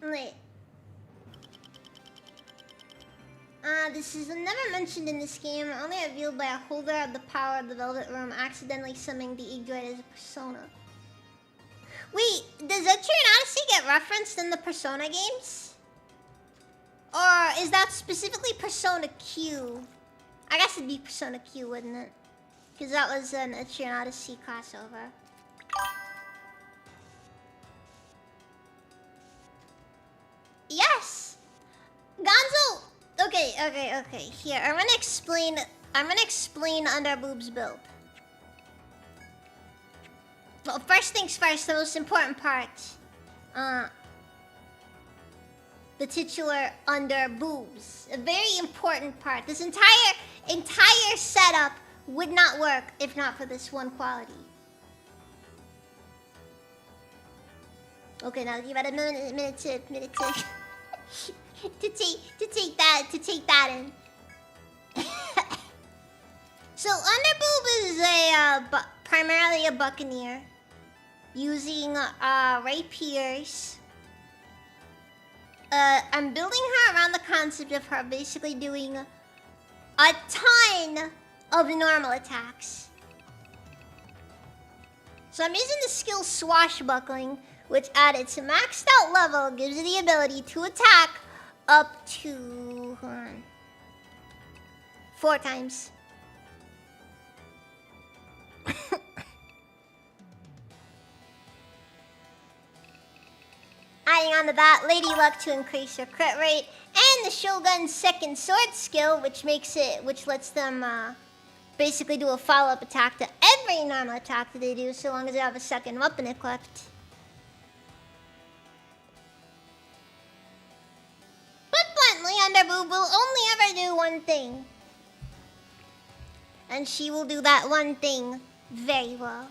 Wait. This is never mentioned in this game, only revealed by a holder of the power of the Velvet Room accidentally summoning the Egg-droid as a persona. Wait, does Etrian Odyssey get referenced in the Persona games? Or is that specifically Persona Q? I guess it'd be Persona Q, wouldn't it? Because that was an Etrian Odyssey crossover. Yes! Gonzo! Okay. Here, I'm gonna explain Underboob's build. Well, first things first, the most important part. The titular Underboobs. A very important part. This entire setup would not work if not for this one quality. Okay, now give it a minute to take that in. So Underboob is primarily a buccaneer using rapiers. I'm building her around the concept of her basically doing a ton of normal attacks. So I'm using the skill Swashbuckling, which at its maxed out level gives you the ability to attack up to 4 times. Adding on to that, Lady Luck to increase your crit rate, and the Shogun's second sword skill, which lets them basically do a follow-up attack to every normal attack that they do, so long as they have a second weapon equipped. But bluntly, Underboob will only ever do one thing. And she will do that one thing very well.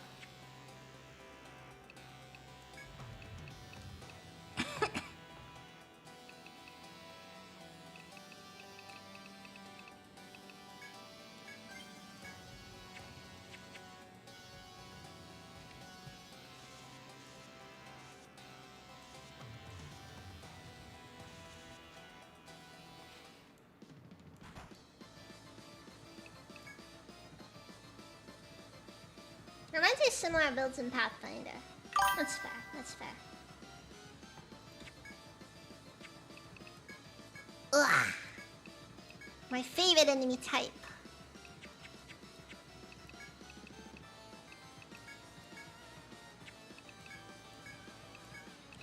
Reminds me of similar builds in Pathfinder. That's fair, that's fair. Ugh. My favorite enemy type.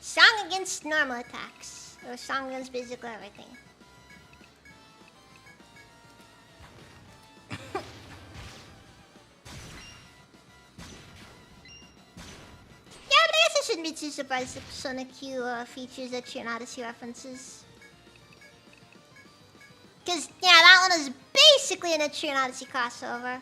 Strong against normal attacks. Or strong against basically everything. Shouldn't be too surprised if Sonic Q features the Trion Odyssey references. Cause yeah, that one is basically an Trion Odyssey crossover.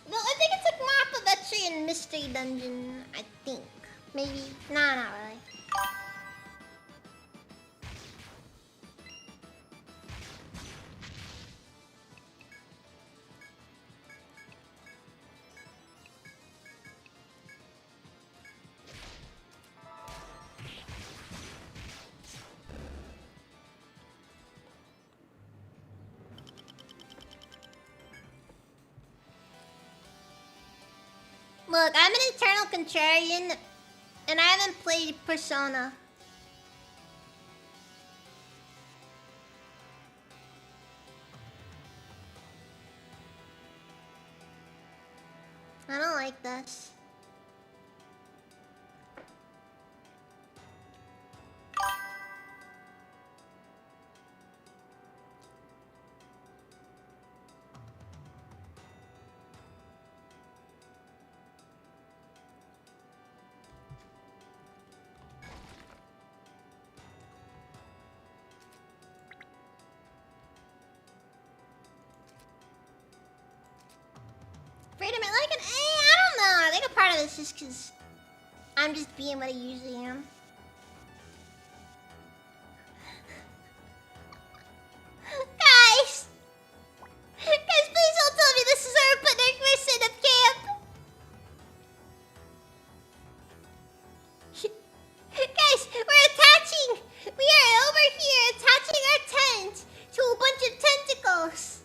No, I think it's a map of Etrian Mystery Dungeon, I think. Maybe. No, not really. Look, I'm an Eternal Contrarian, and I haven't played Persona. I don't like this. Freedom, like an A? I don't know. I think a part of this is because I'm just being what I usually am. Guys! Guys, please don't tell me this is our putting our first set of camp! Guys, we're attaching! We are over here attaching our tent to a bunch of tentacles!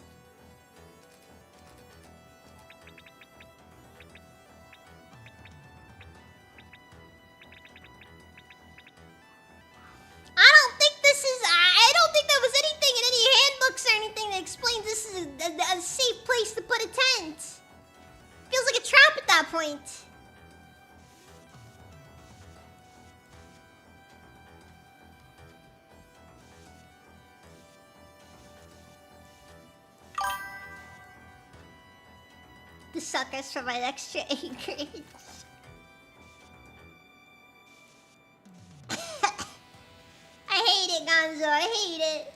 I don't think there was anything in any handbooks or anything that explains this is a safe place to put a tent. Feels like a trap at that point. The suckers provide extra A grades. I hate it, Gonzo. I hate it.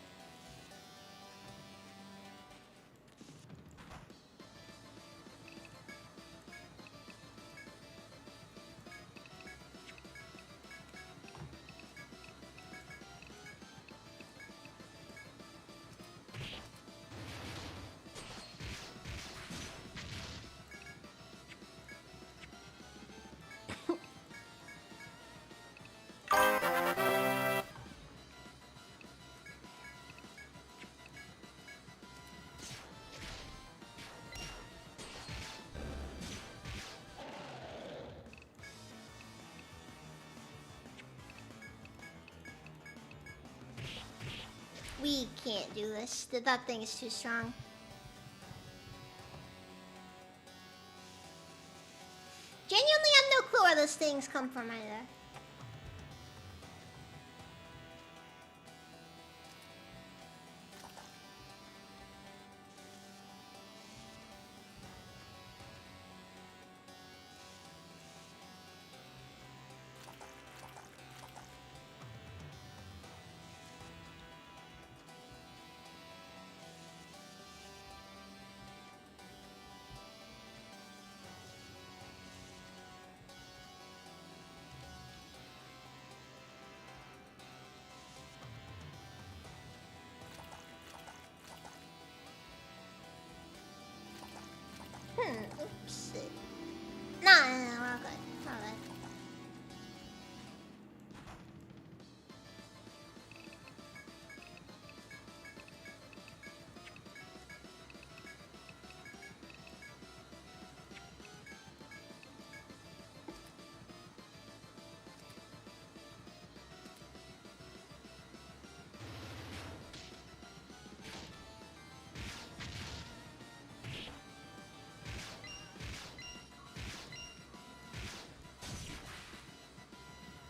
We can't do this. That thing is too strong. Genuinely have no clue where those things come from either. Sick. No, we're all good. We're all good.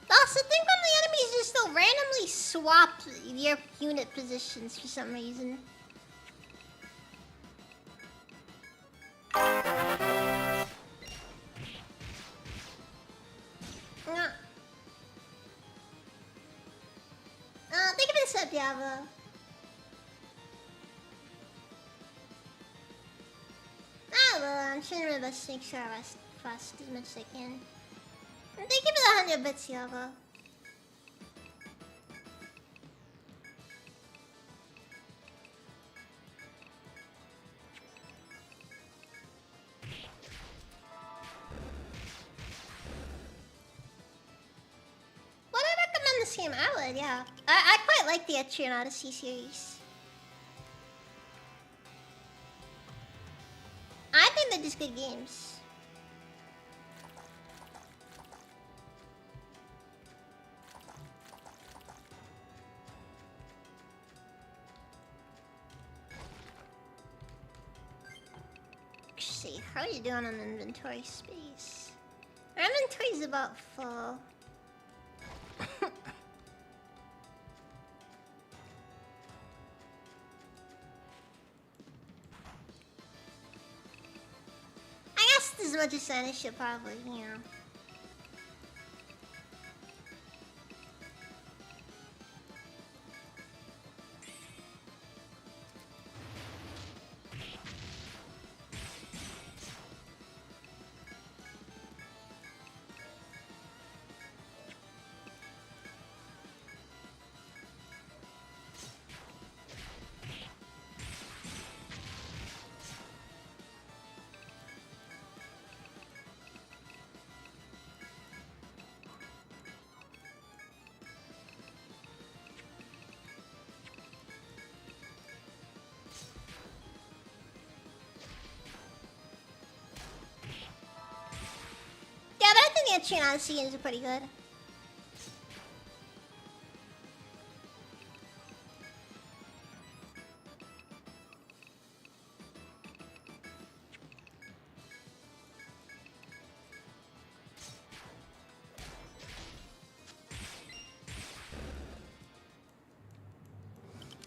Also, think when the enemies just still randomly swap your unit positions for some reason. Think of this up, Diablo. Well, I'm trying my best to make sure I rest fast as much as I can. And thank you for the 100 bits, Diablo. Would I recommend this game? I would, yeah. I quite like the Etrian Odyssey series. I think they're just good games. Let's see, how are you doing on inventory space? Our inventory's about full. As much as I should probably, you know. The Etrian Odyssey games are pretty good.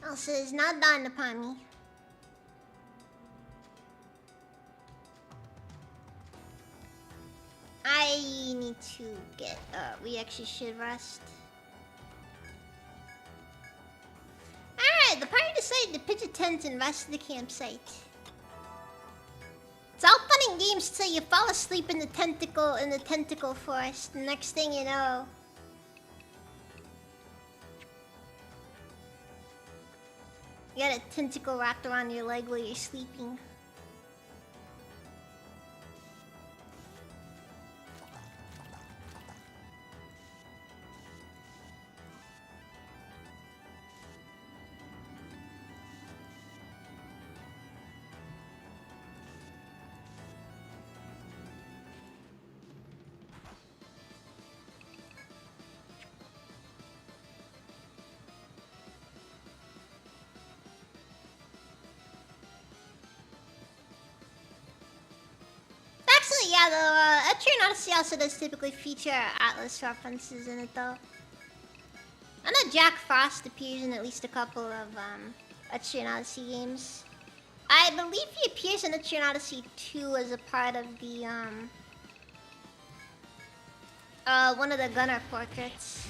Also, it's not dawned upon me. I need to get, we actually should rest. Alright, the party decided to pitch a tent and rest at the campsite. It's all fun and games till you fall asleep in the tentacle forest. The next thing you know, you got a tentacle wrapped around your leg while you're sleeping. Yeah, the Etrian Odyssey also does typically feature Atlas references in it, though. I know Jack Frost appears in at least a couple of Etrian Odyssey games. I believe he appears in Etrian Odyssey 2 as a part of the one of the gunner portraits.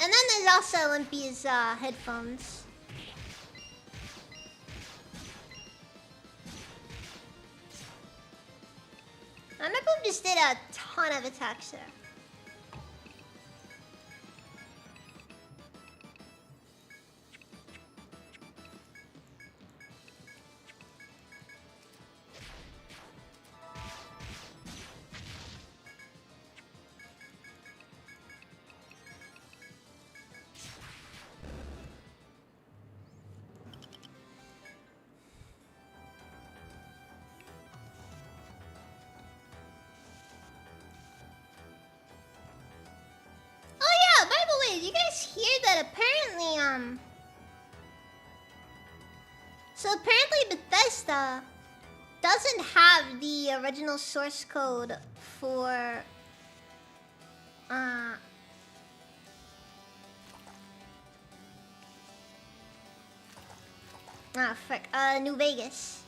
And then there's also Olympia's headphones. My Boom just did a ton of attacks there. said, apparently, so apparently Bethesda doesn't have the original source code for, New Vegas.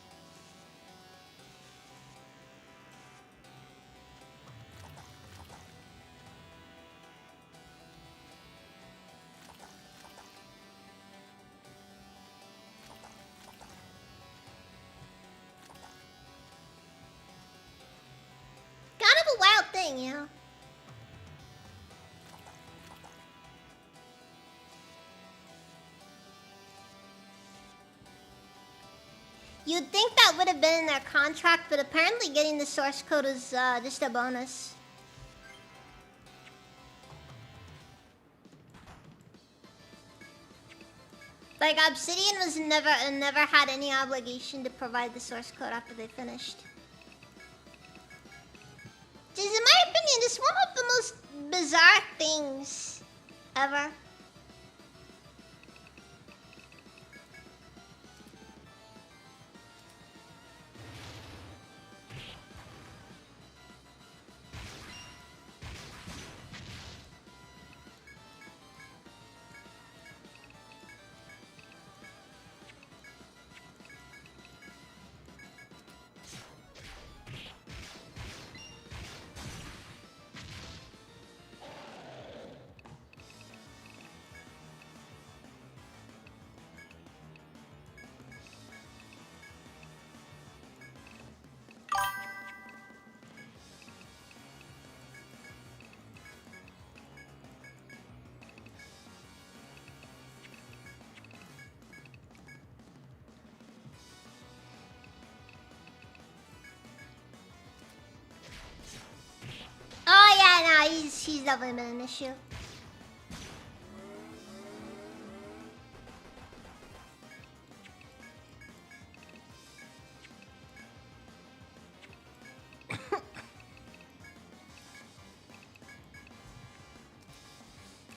Kind of a wild thing, you know? You'd think that would have been in their contract, but apparently getting the source code is just a bonus. Like Obsidian was never had any obligation to provide the source code after they finished. Which is, in my opinion, just one of the most bizarre things ever. Oh yeah, no, he's definitely been an issue.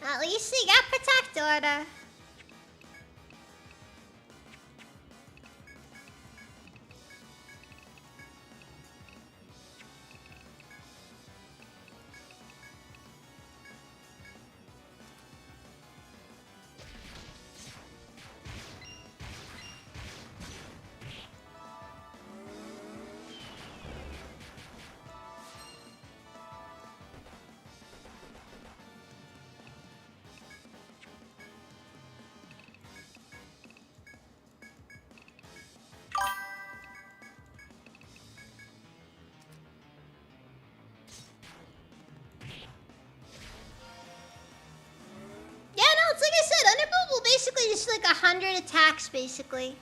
At least he got protect order. It's like I said, Underboot will basically just like 100 attacks, basically.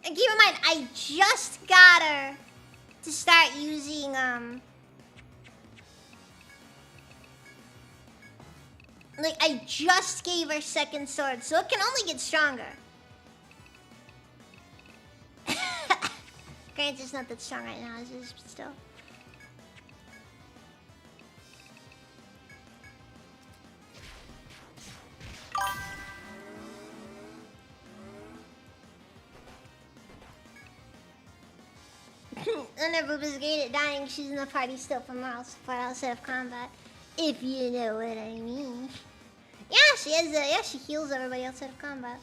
And keep in mind, I just got her to start using, like, I just gave her second sword, so it can only get stronger. Granted, it's not that strong right now, it's just still. Underboob is great at dying. She's in the party still for outside of combat. If you know what I mean. Yeah, she has. Yeah, she heals everybody outside of combat.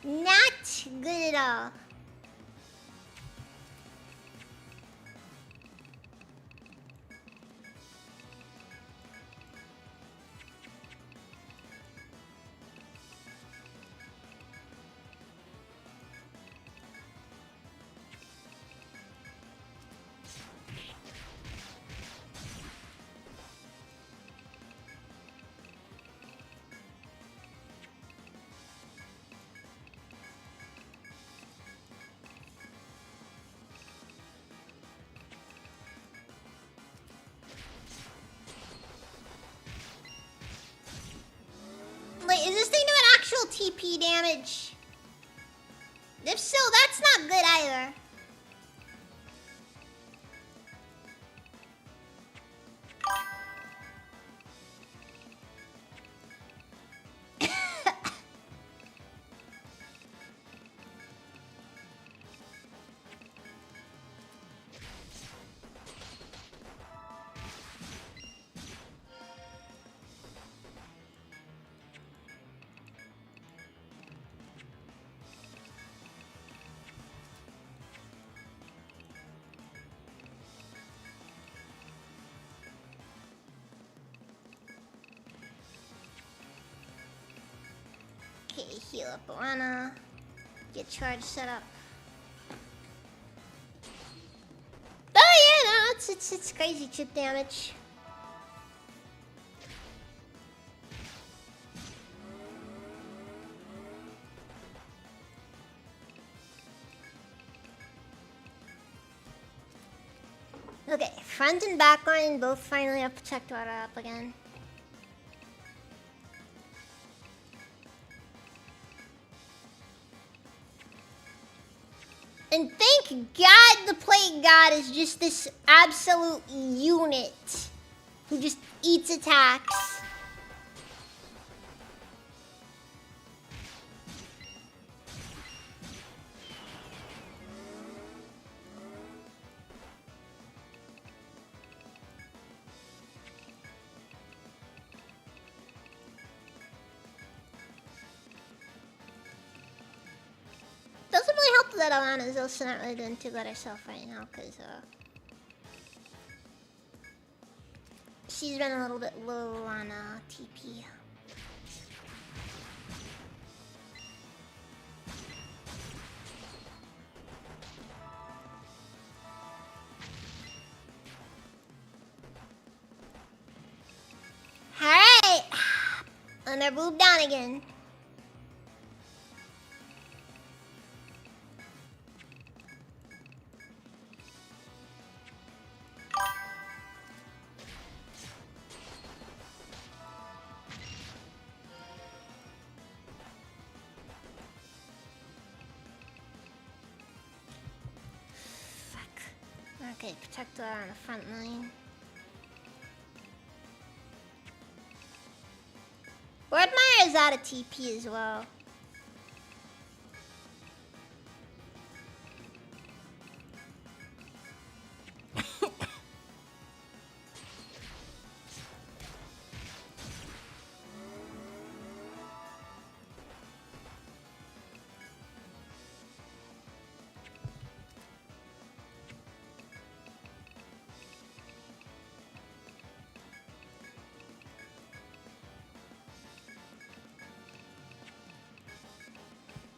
Not good at all. TP damage? If so, that's not good either. Okay, heal up Orana. Get charge set up. Oh yeah, no, it's crazy chip damage. Okay, front and back line both finally have Protect Water up again. And thank God the Plague God is just this absolute unit who just eats attacks. Doesn't really help that Alana's also not really doing too good herself right now, because she's been a little bit low on TP. Alright! And they're moved down again. Okay, protect her on the front line. Wordmeyer is out of TP as well.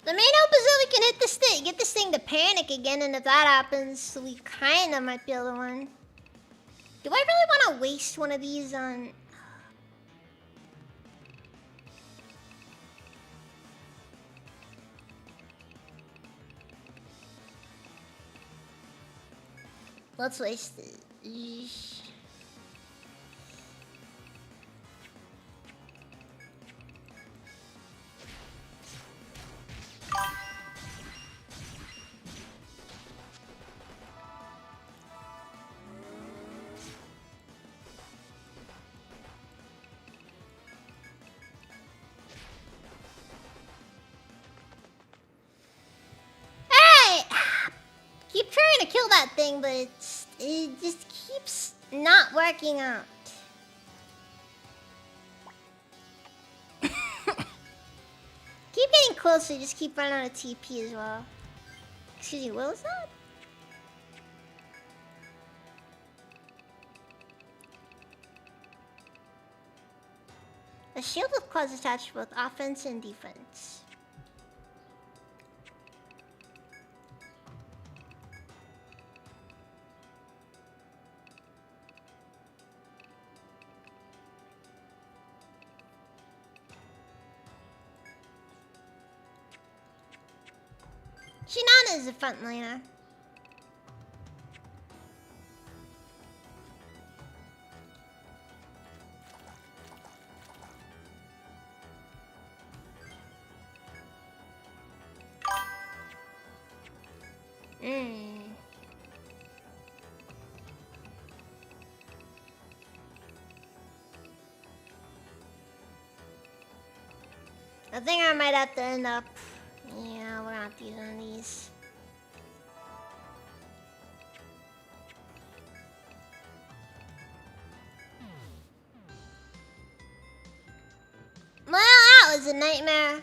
The main hope is that we can hit this thing, get this thing to panic again, and if that happens, we kinda might be able to win. Do I really want to waste one of these on... Let's waste it. Eesh. Keep trying to kill that thing, but it just keeps not working out. Keep getting closer, just keep running out of TP as well. Excuse me, what was that? A shield with claws attached to both offense and defense. Shinana is a frontliner. Hmm. I think I might have to end up. Yeah, we're not using these. Well, that was a nightmare.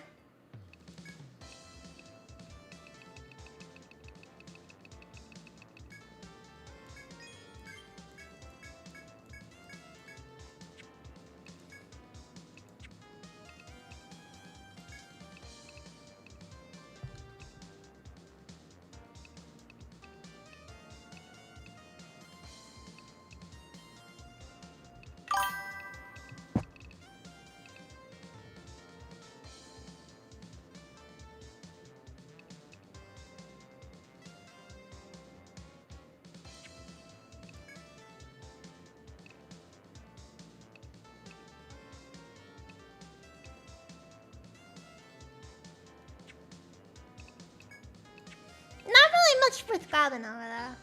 Not really much with Goblin over there.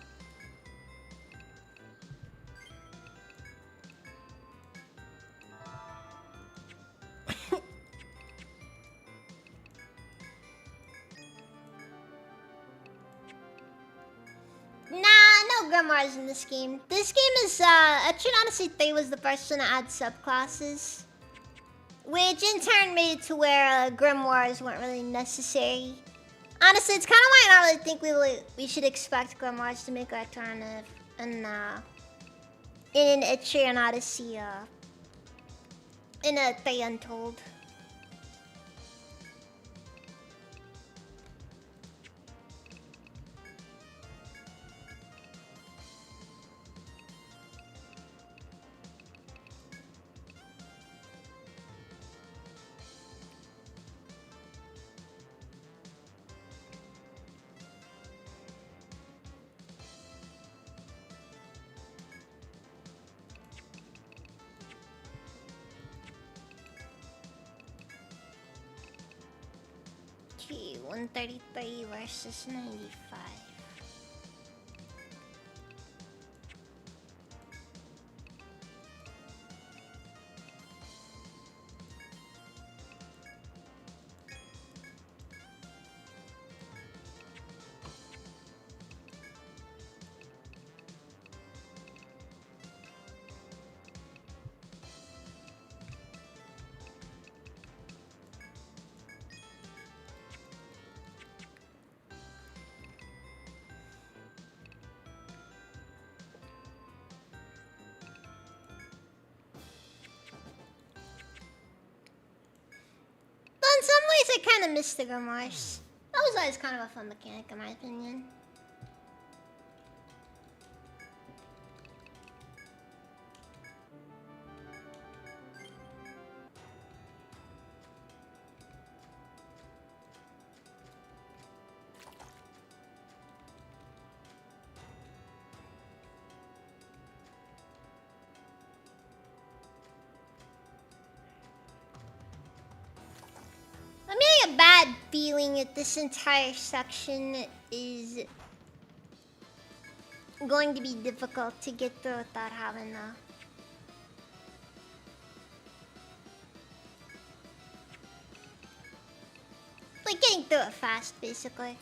Nah, no grimoires in this game. This game is, I should honestly say was the first one to add subclasses. Which in turn made it to where grimoires weren't really necessary. Honestly, it's kind of why I don't really think we should expect grimoires to make a return in an Etrian Odyssey, in a Three Untold. Okay, 133 versus 95. In some ways, I kind of miss the grimoires. That was always kind of a fun mechanic, in my opinion. I'm getting a bad feeling that this entire section is going to be difficult to get through without having like getting through it fast, basically.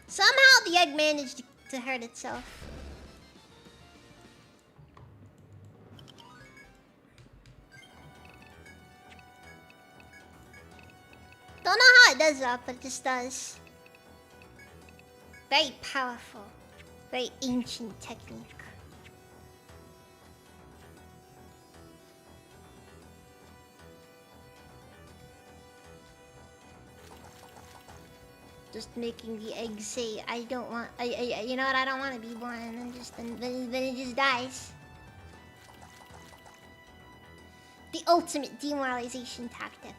Somehow the egg managed to hurt itself. Don't know how it does that, but it just does. Very powerful. Very ancient technique. Just making the egg say, I don't want, you know what, I don't want to be born, and then it just dies. The ultimate demoralization tactic.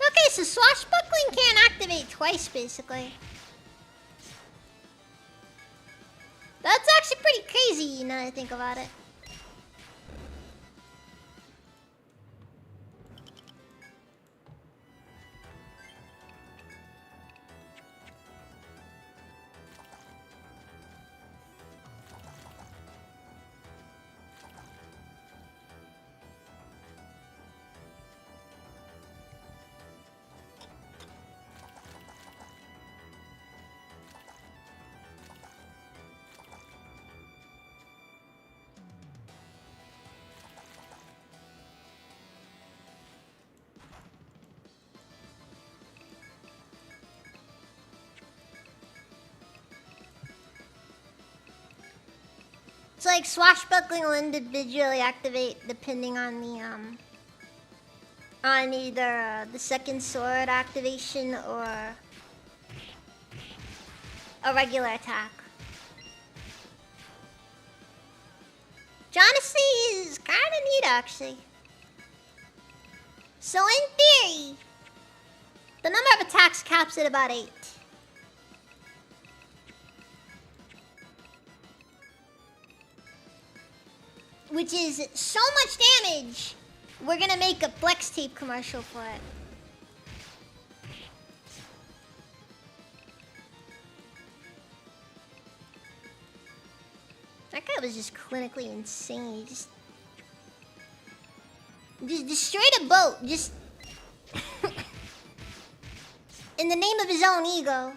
Okay, so swashbuckling can't activate twice, basically. That's actually pretty crazy now that I think about it. It's like swashbuckling will individually activate depending on the on either the second sword activation or a regular attack. Which honestly is kind of neat, actually. So in theory, the number of attacks caps at about 8. Which is so much damage, we're gonna make a flex tape commercial for it. That guy was just clinically insane. He just destroyed a boat, just in the name of his own ego.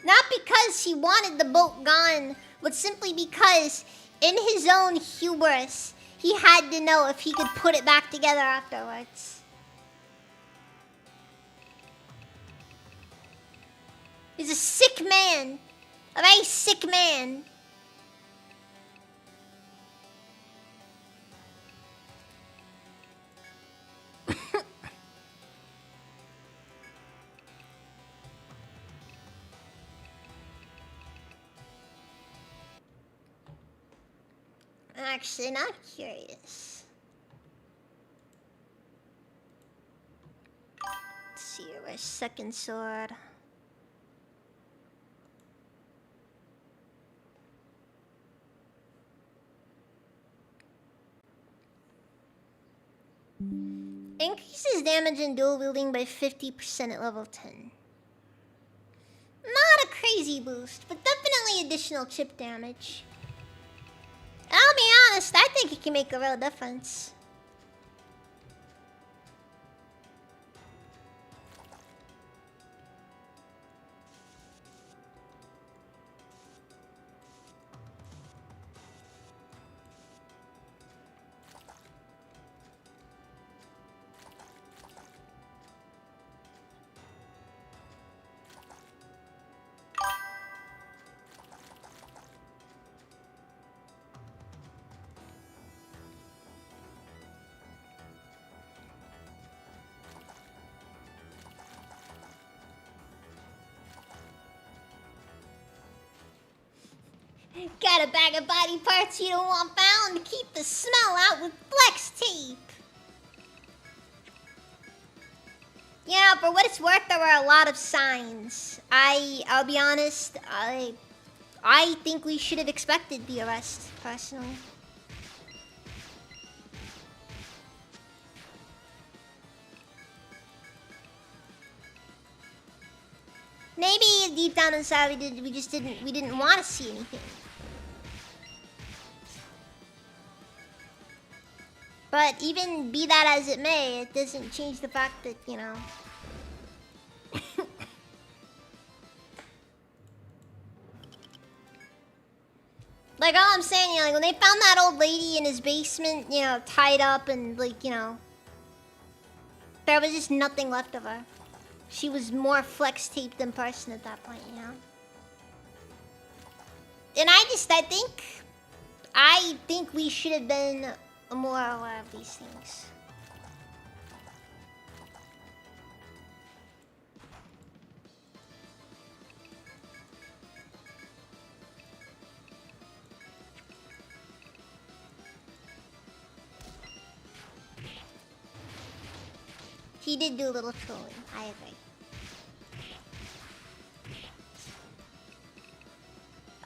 Not because he wanted the boat gone, but simply because in his own hubris, he had to know if he could put it back together afterwards. He's a sick man. A very sick man. Actually, not curious. Let's see, where's second sword? Increases damage in dual wielding by 50% at level 10. Not a crazy boost, but definitely additional chip damage. I'll be honest, I think it can make a real difference. Got a bag of body parts you don't want found to keep the smell out with flex tape. You know, for what it's worth, there were a lot of signs. I'll be honest, I think we should have expected the arrest, personally. Maybe deep down inside we didn't want to see anything. But even be that as it may, it doesn't change the fact that, you know. Like, all I'm saying, you know, like, when they found that old lady in his basement, you know, tied up and, like, you know, There was just nothing left of her. She was more flex taped in person at that point, you know? And I think we should have been more aware of these things. He did do a little trolling, I agree.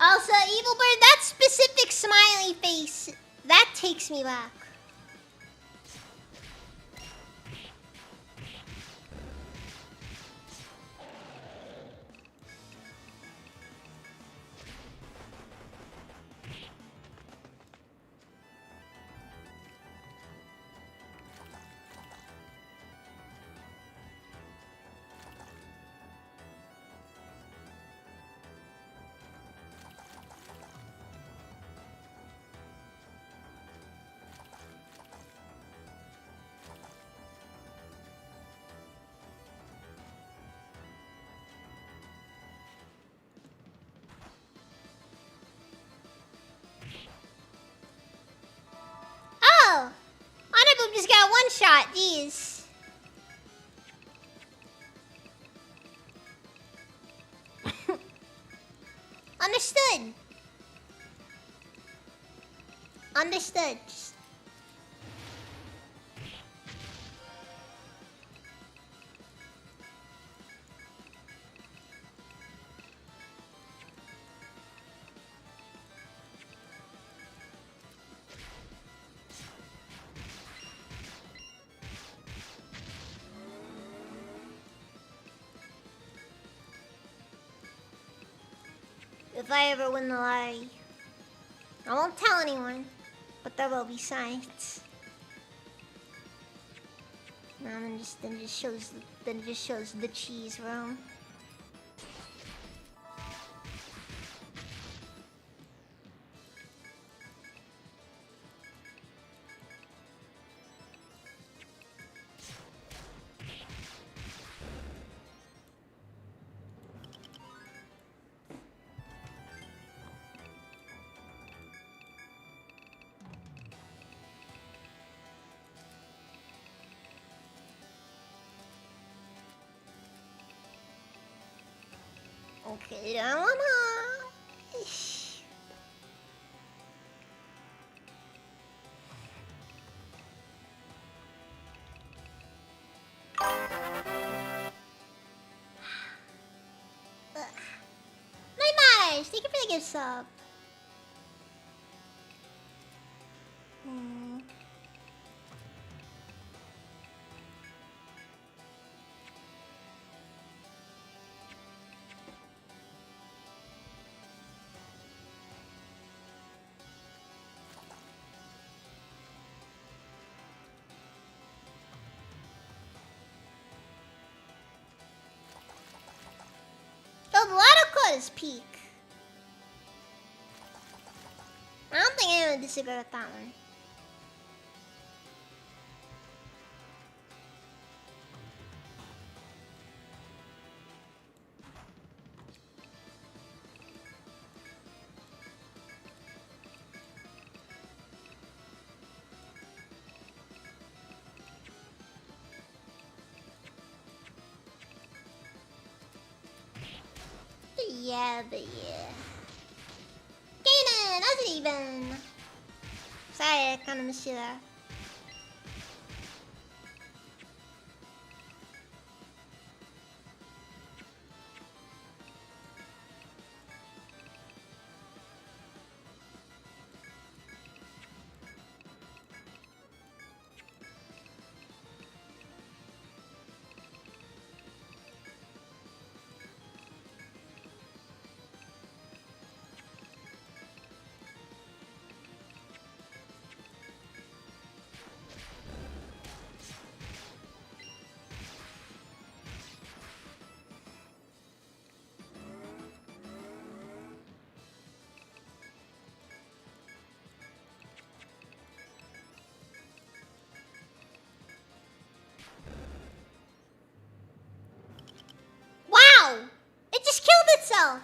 Also, Evil Bird, that specific smiley face, that takes me back. Oh! Honorboom just got one shot, jeez. Understood. Understood. If I ever win the lottery, I won't tell anyone, but there will be signs. Then it just shows the cheese room. Okay, I wanna. Night Matters, thank you for the gift sub. Oh, the Lotto code is peak. I don't think anyone would disagree with that one. Yeah, but yeah. Kanan, how's it even? Sorry, I kind of missed you there. itself.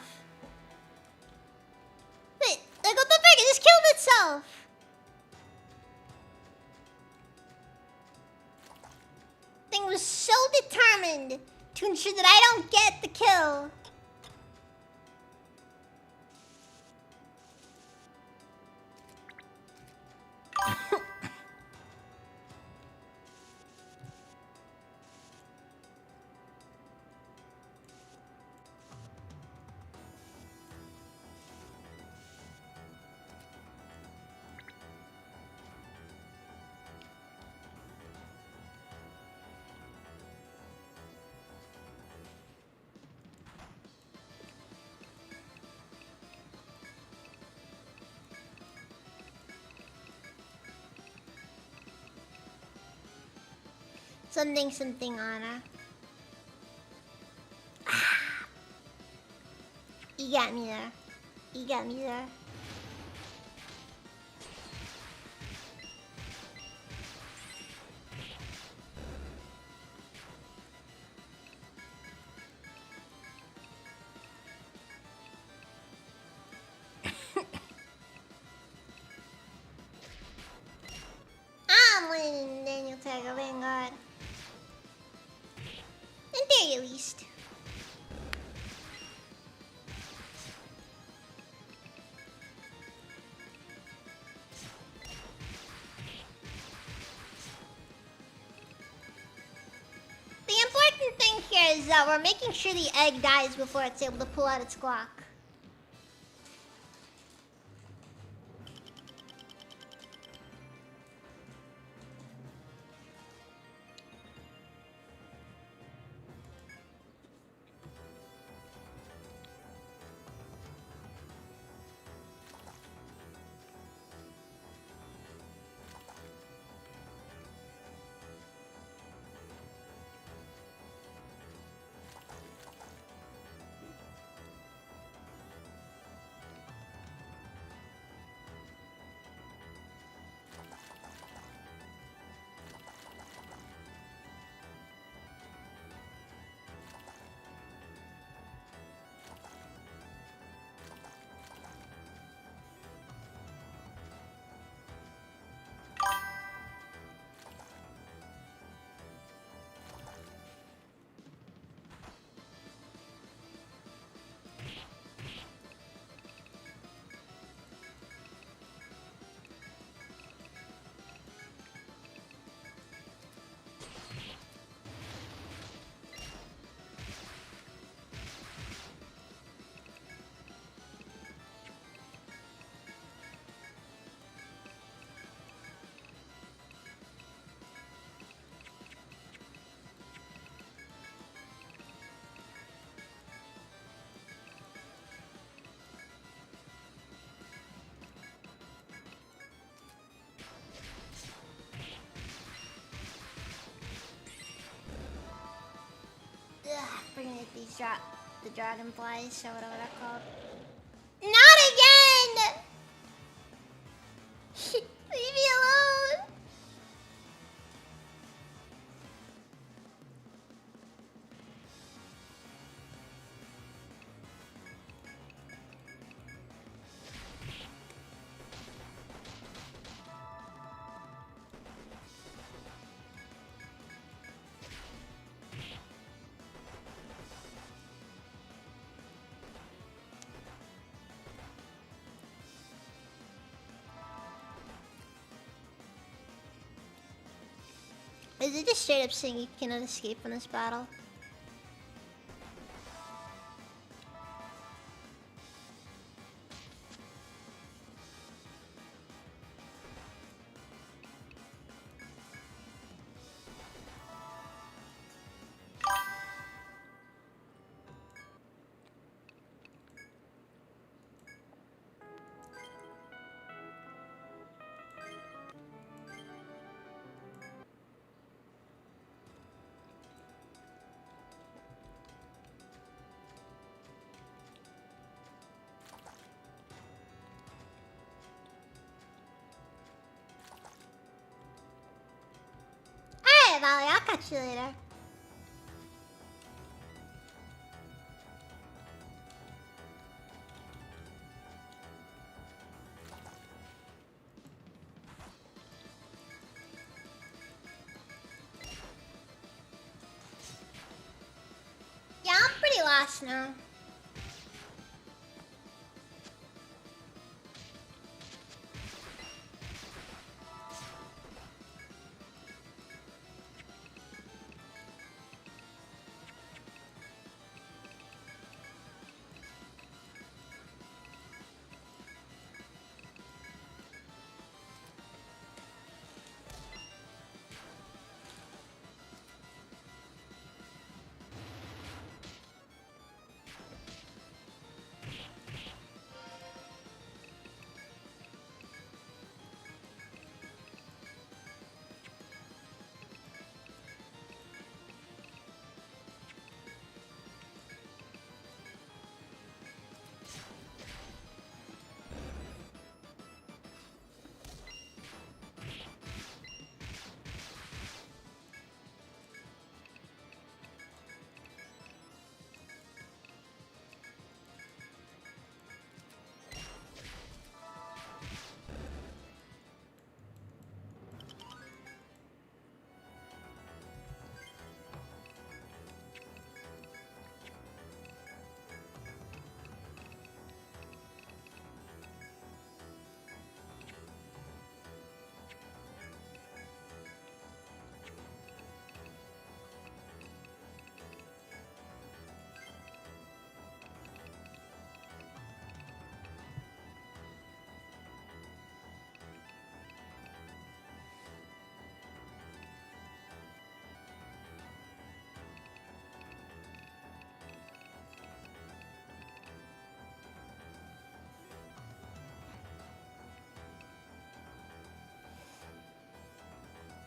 Wait, like what the frick? It just killed itself. Thing was so determined to ensure that I don't get the kill. Something, Anna. You got me there. You got me there. I'm winning, Daniel Tiger Vanguard. In theory, at least. The important thing here is that we're making sure the egg dies before it's able to pull out its Glock. Bringing it these the dragonflies or whatever they're called. Not again! Leave me alone! Is it just straight up saying you cannot escape from this battle? Alright, Valley, I'll catch you later. boss now.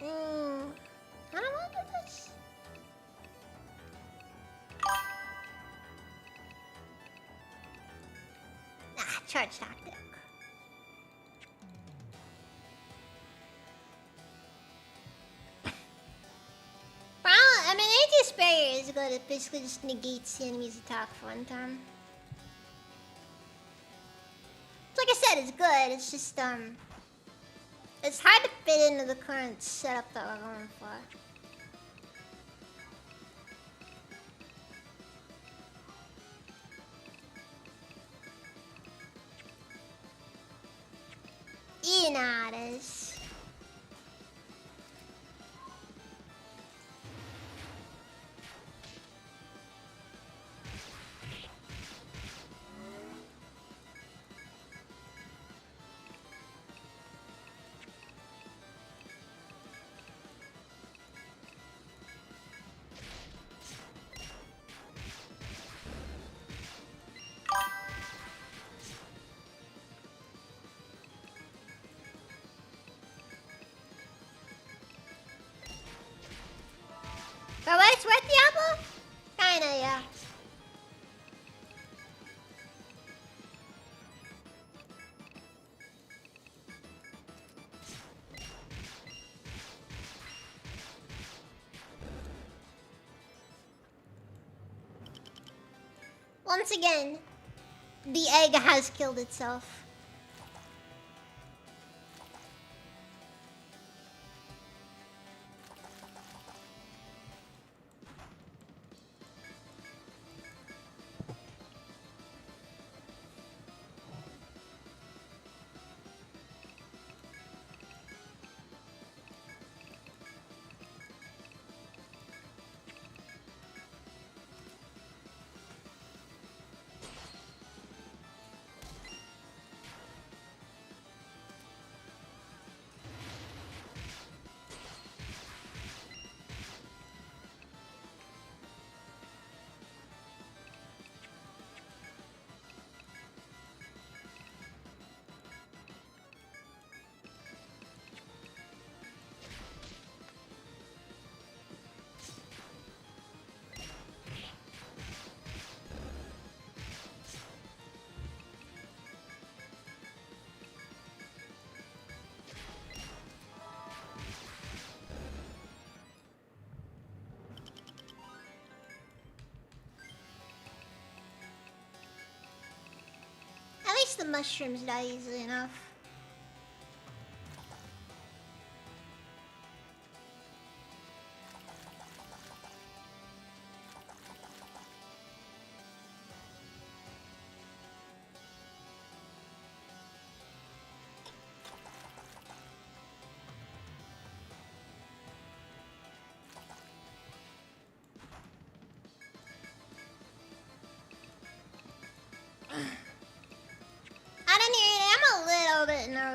I don't want to do this. Charge tactic. Well, I mean, Atheist Barrier is good. It basically just negates the enemy's attack for one time. Like I said, it's good. It's just, it's hard to fit into the current setup that we're going for. You know how it is. For what it's worth, Diablo? Kinda, yeah. Once again, the egg has killed itself. At least the mushrooms die easily enough.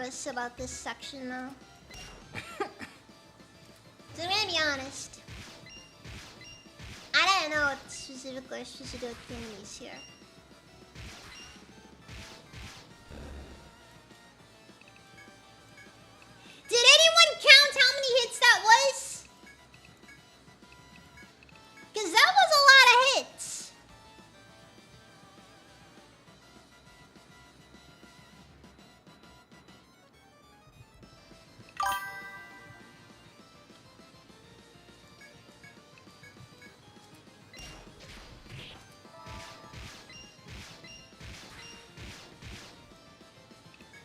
nervous about this section though. So I'm gonna be honest. I don't know what specifically we're supposed to do with the enemies here. Did anyone count how many hits that was? Because that was a lot of hits.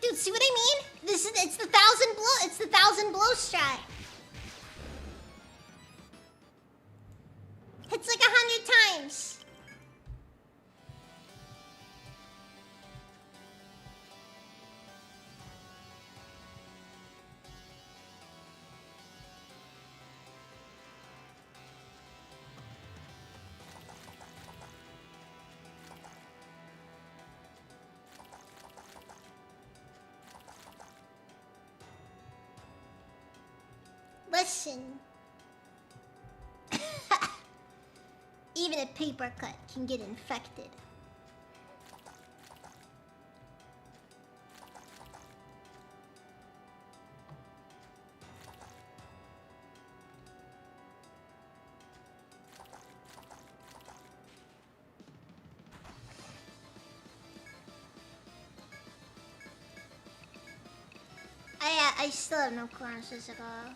Dude, see what I mean? It's the 1,000 blow strat. It's like 100 times. Listen. Even a paper cut can get infected. I still have no clearances at all.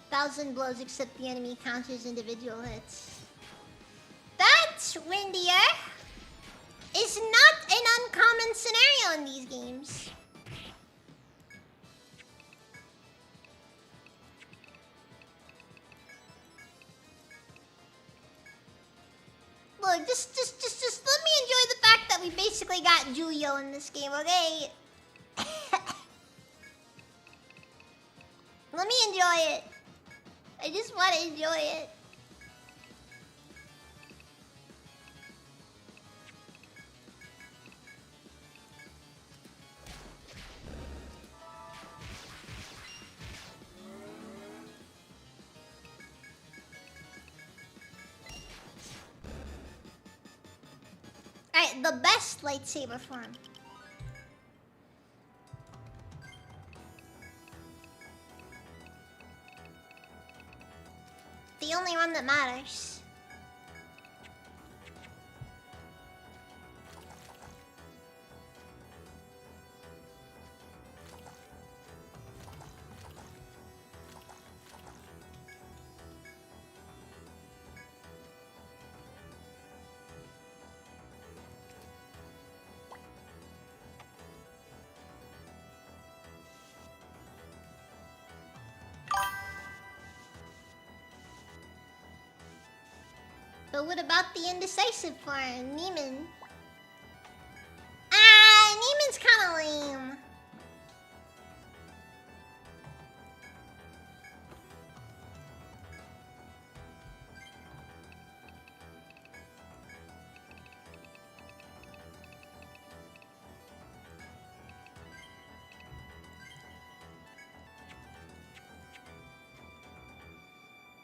Thousand blows except the enemy counters individual hits. That, Reindeer, is not an uncommon scenario in these games. Look, just let me enjoy the fact that we basically got Julio in this game, okay? Let me enjoy it. I just want to enjoy it. Alright, the best lightsaber form. The only one that matters. But what about the indecisive form, Neiman? Neiman's kinda lame.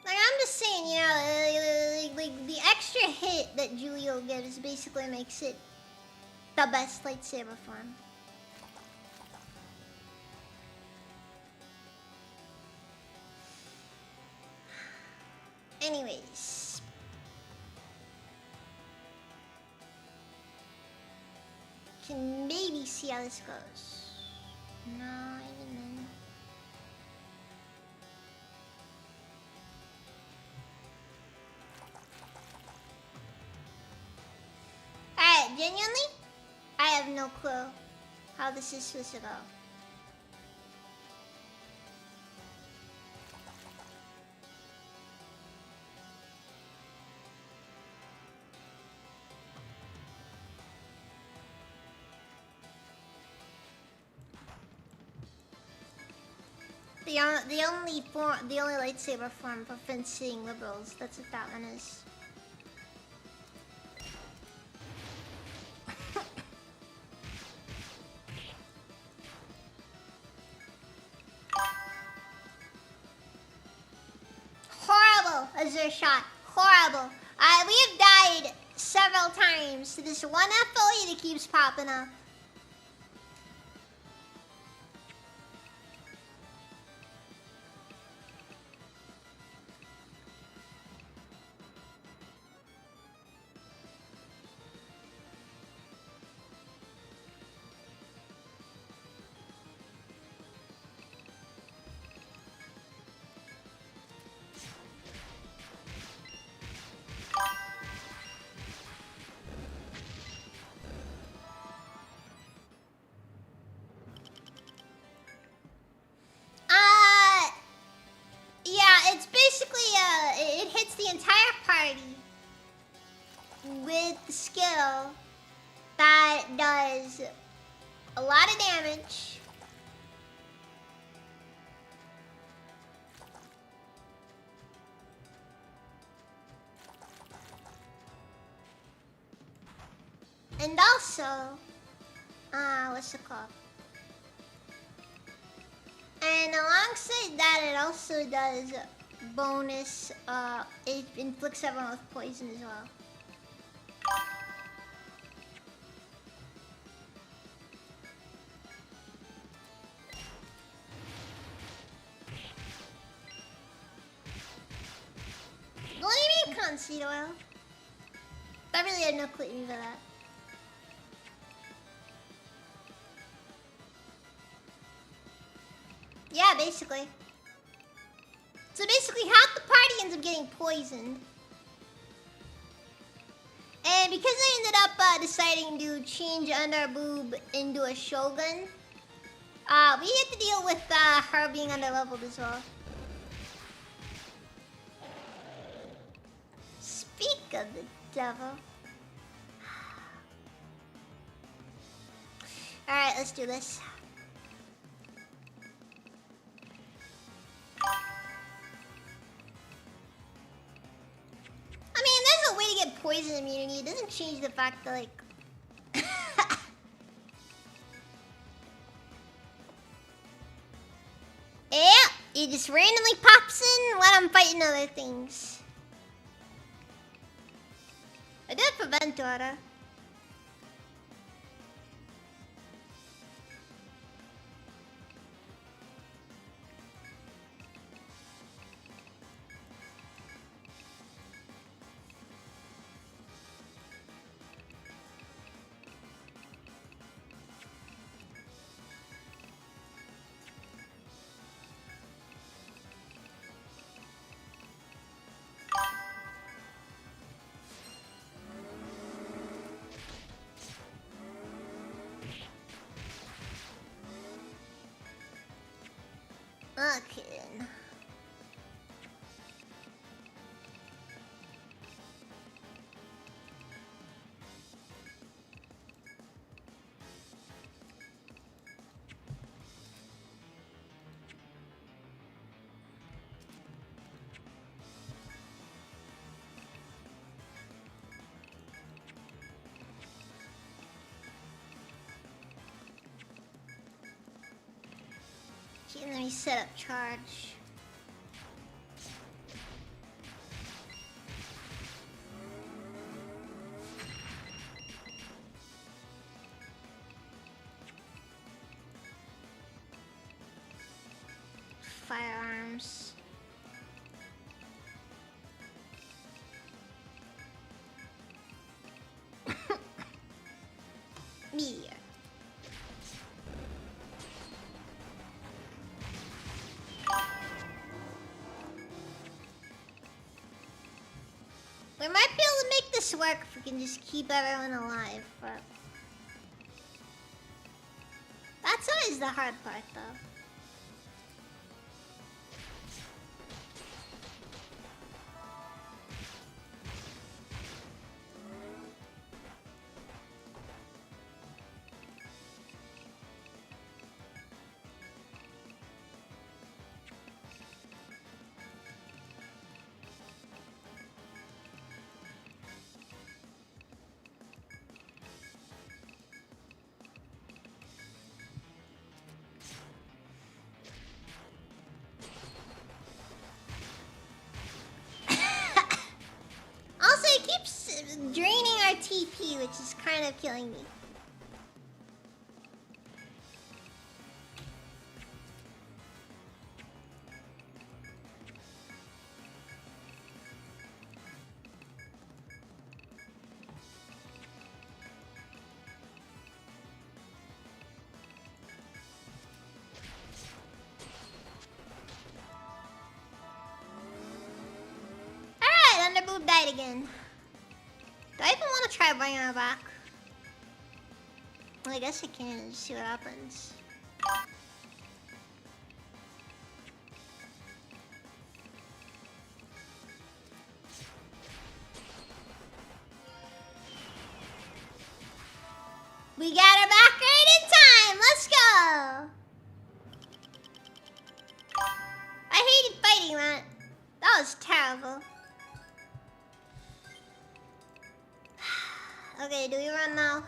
Like, I'm just saying, you know, like the extra hit that Julio gives basically makes it the best lightsaber form. Anyways. Can maybe see how this goes. No, even then. genuinely, I have no clue how this is supposed to go. The only lightsaber form for fencing liberals. That's what that one is. Horrible Azure shot. Horrible. We have died several times to this one FOE that keeps popping up. Yeah, it's basically it hits the entire party with the skill that does a lot of damage. And also, what's it called? And alongside that, it also does bonus, it inflicts everyone with poison as well. What do you mean, Conceit Oil? I really had no clue for that. Yeah, basically. So basically half the party ends up getting poisoned. And because I ended up deciding to change Underboob into a Shogun, we had to deal with her being underleveled as well. Speak of the devil. Alright, let's do this. I mean, there's a way to get poison immunity. It doesn't change the fact that, like... Yeah, it just randomly pops in when I'm fighting other things. I did prevent Dora. Okay then. Okay, let me set up charge. Firearms. Meteor. We might be able to make this this work if we can just keep everyone alive, but... That's always the hard part, though. Also, it keeps draining our TP, which is kind of killing me. Alright, Underboob died again. Do I even want to try bringing her back? Well, I guess I can and just see what happens. We got her back right in time! Let's go! I hated fighting that. That was terrible. Okay, do we run now?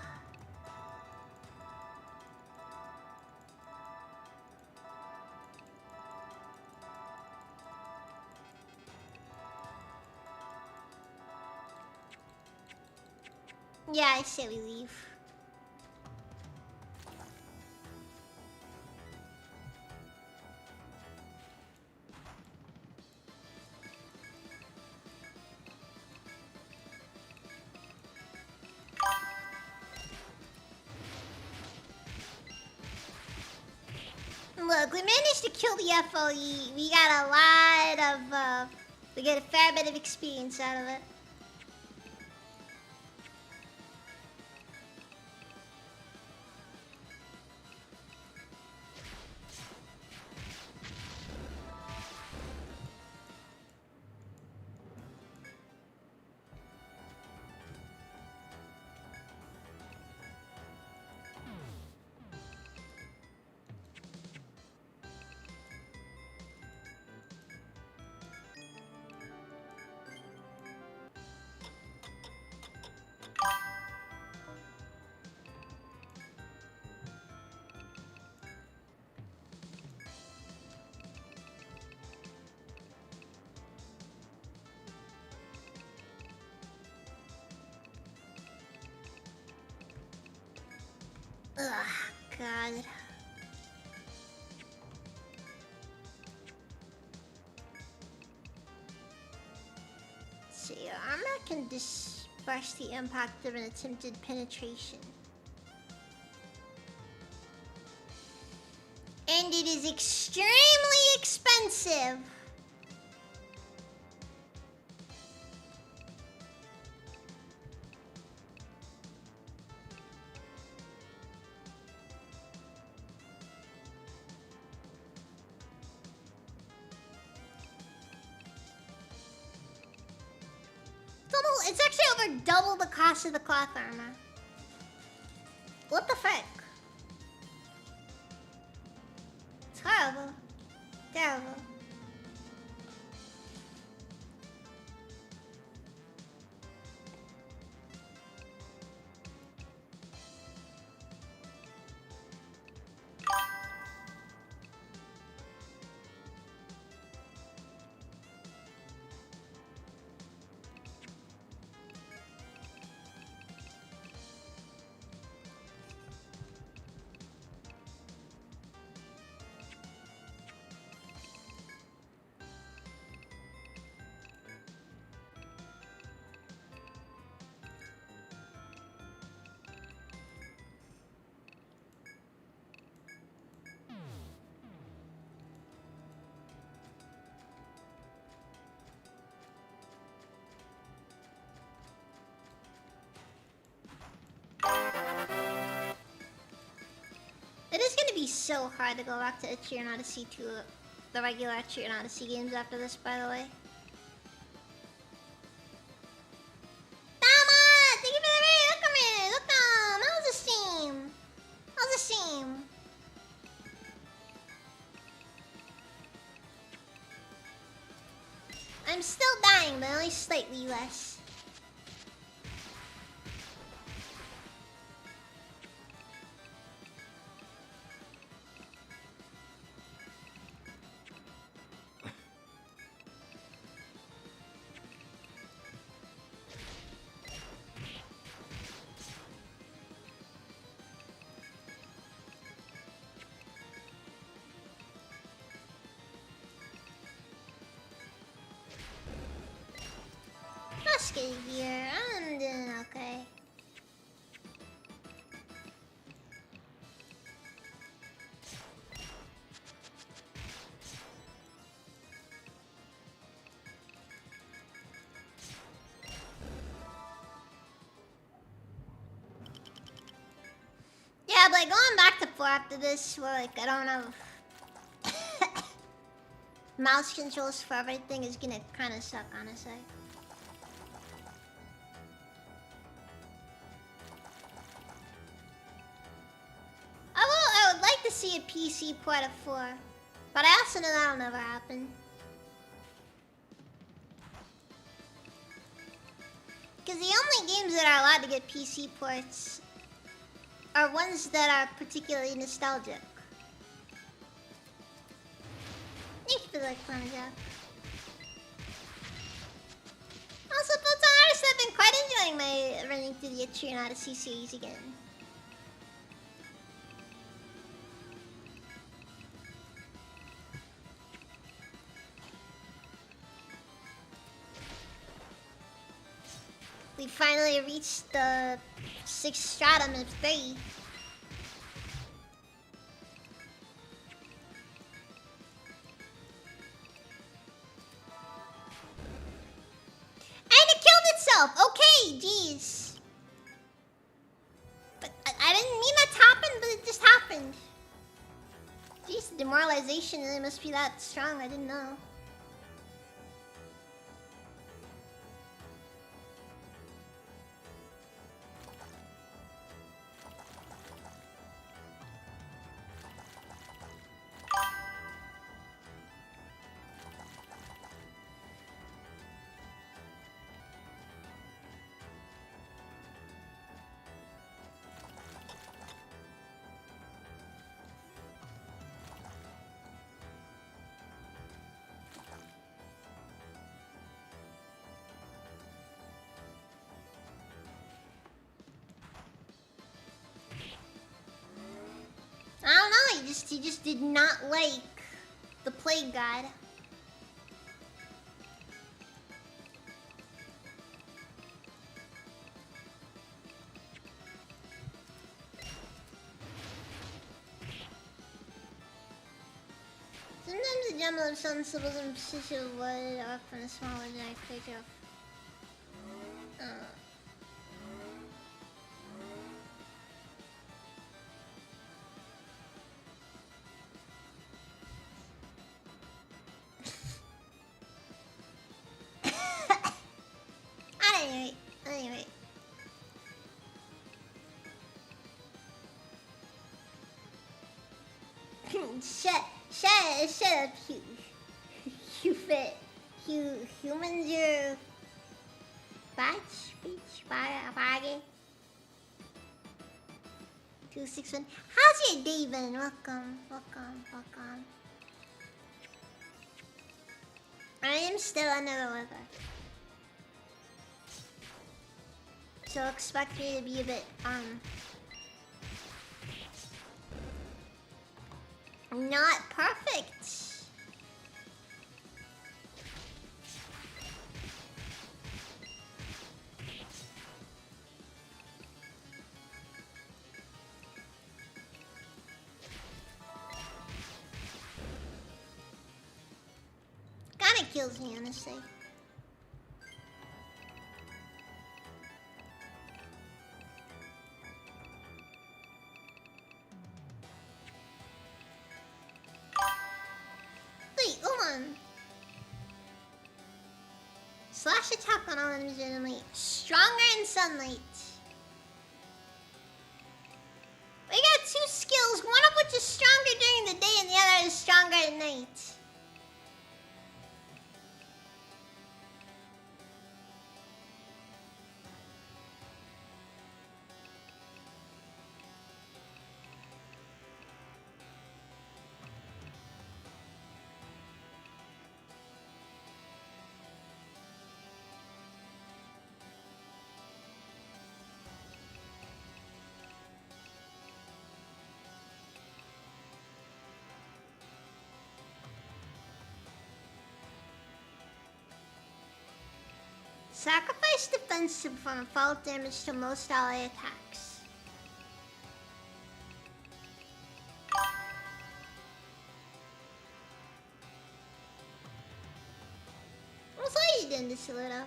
Yeah, I say we leave. Look, we managed to kill the FOE. We got a lot of, we get a fair bit of experience out of it. Ugh, God. Let's see, your armor can disperse the impact of an attempted penetration. And it is extremely expensive. It's actually over double the cost of the cloth armor. What the frick? It's horrible. Terrible. be so hard to go back to Etrian Odyssey 2, the regular Etrian Odyssey games after this, by the way. Dama! Thank you for the raid! Welcome in! Welcome! How's the stream? How's the stream? I'm still dying, but only slightly less. Let's get here. I'm doing okay. Yeah, but like going back to 4 after this, where like I don't have mouse controls for everything is gonna kind of suck, honestly. I would like to see a PC port of 4, but I also know that'll never happen. Because the only games that are allowed to get PC ports are ones that are particularly nostalgic. Thanks for the thumbs up. Also, Photon Artist, I've been quite enjoying my running through the Etrian Odyssey series again. We finally reached the 6th stratum of 3. And it killed itself! Okay, jeez. But I didn't mean that to happen, but it just happened. Jeez, the demoralization really must be that strong, I didn't know. I don't know, he just did not like the Plague God. Sometimes the gem of some symbols and position of wood are from a smaller giant creature. Anyway. Shut up, you fit. Humans are baggy. 261. How's your day been? Welcome. I am still under the weather. So expect me to be a bit, not perfect. Kinda kills me, honestly. attack on all enemies in sunlight. Stronger in sunlight. We got two skills, one of which is stronger during the day and the other is stronger at night. Sacrifice defense to perform fall damage to most ally attacks. I thought you did this a little.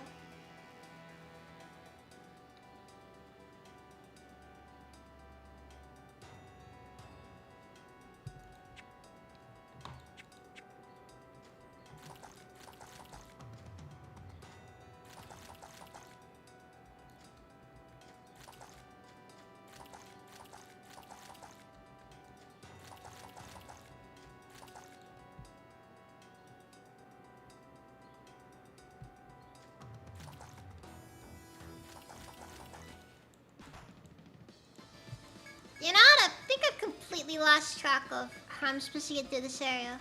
You know what? I think I completely lost track of how I'm supposed to get through this area.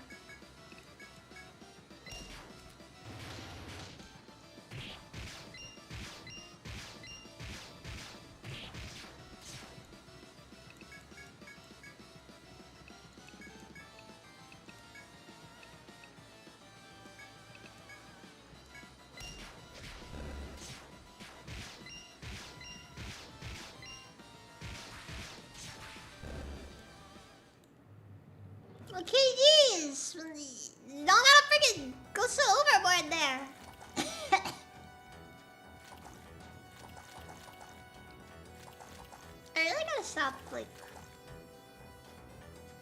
Okay, geez. Don't gotta freaking go so overboard there. I really gotta stop, like,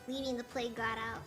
leading the plague god out.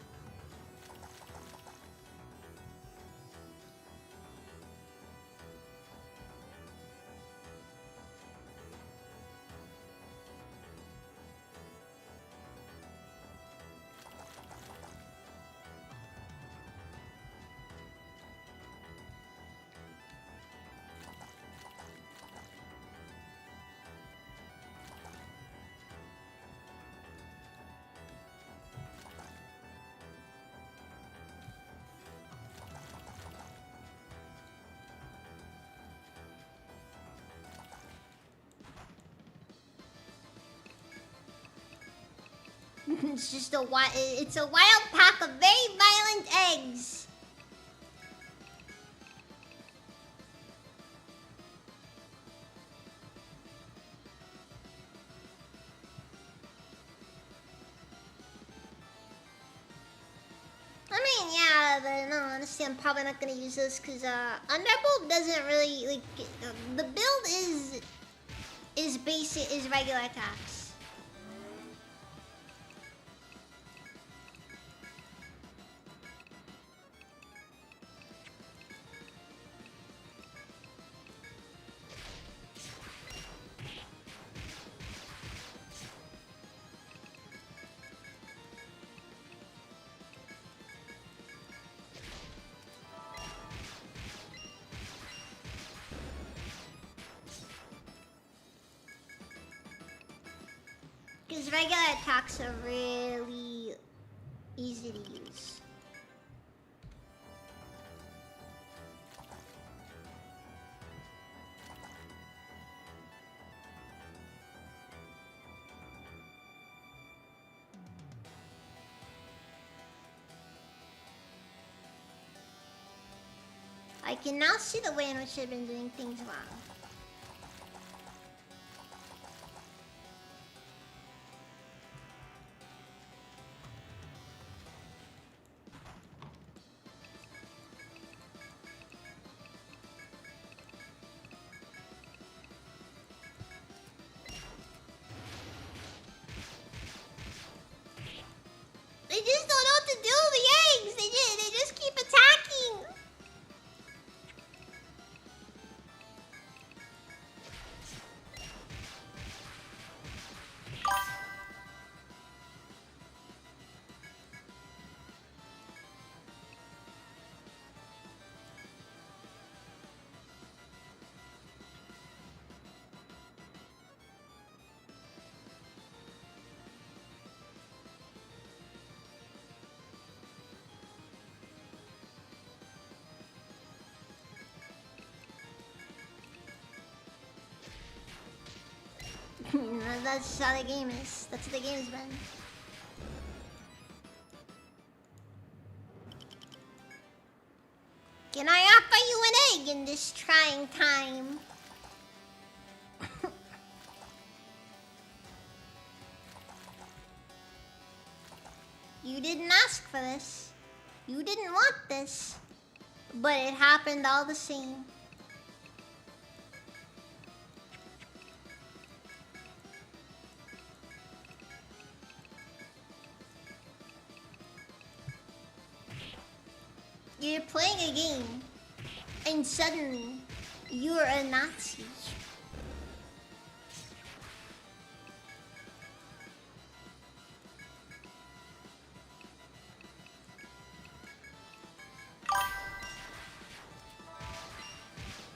It's just it's a wild pack of very violent eggs. I mean, yeah, but no, honestly, I'm probably not gonna use this because Underbulb doesn't really like the build is basic, is regular attacks. Because regular attacks are really easy to use. I can now see the way in which I've been doing things wrong. They just don't know what to do with the eggs. They just keep attacking. That's how the game is. That's what the game's been. Can I offer you an egg in this trying time? You didn't ask for this. You didn't want this. But it happened all the same. You're playing a game, and suddenly, you're a Nazi.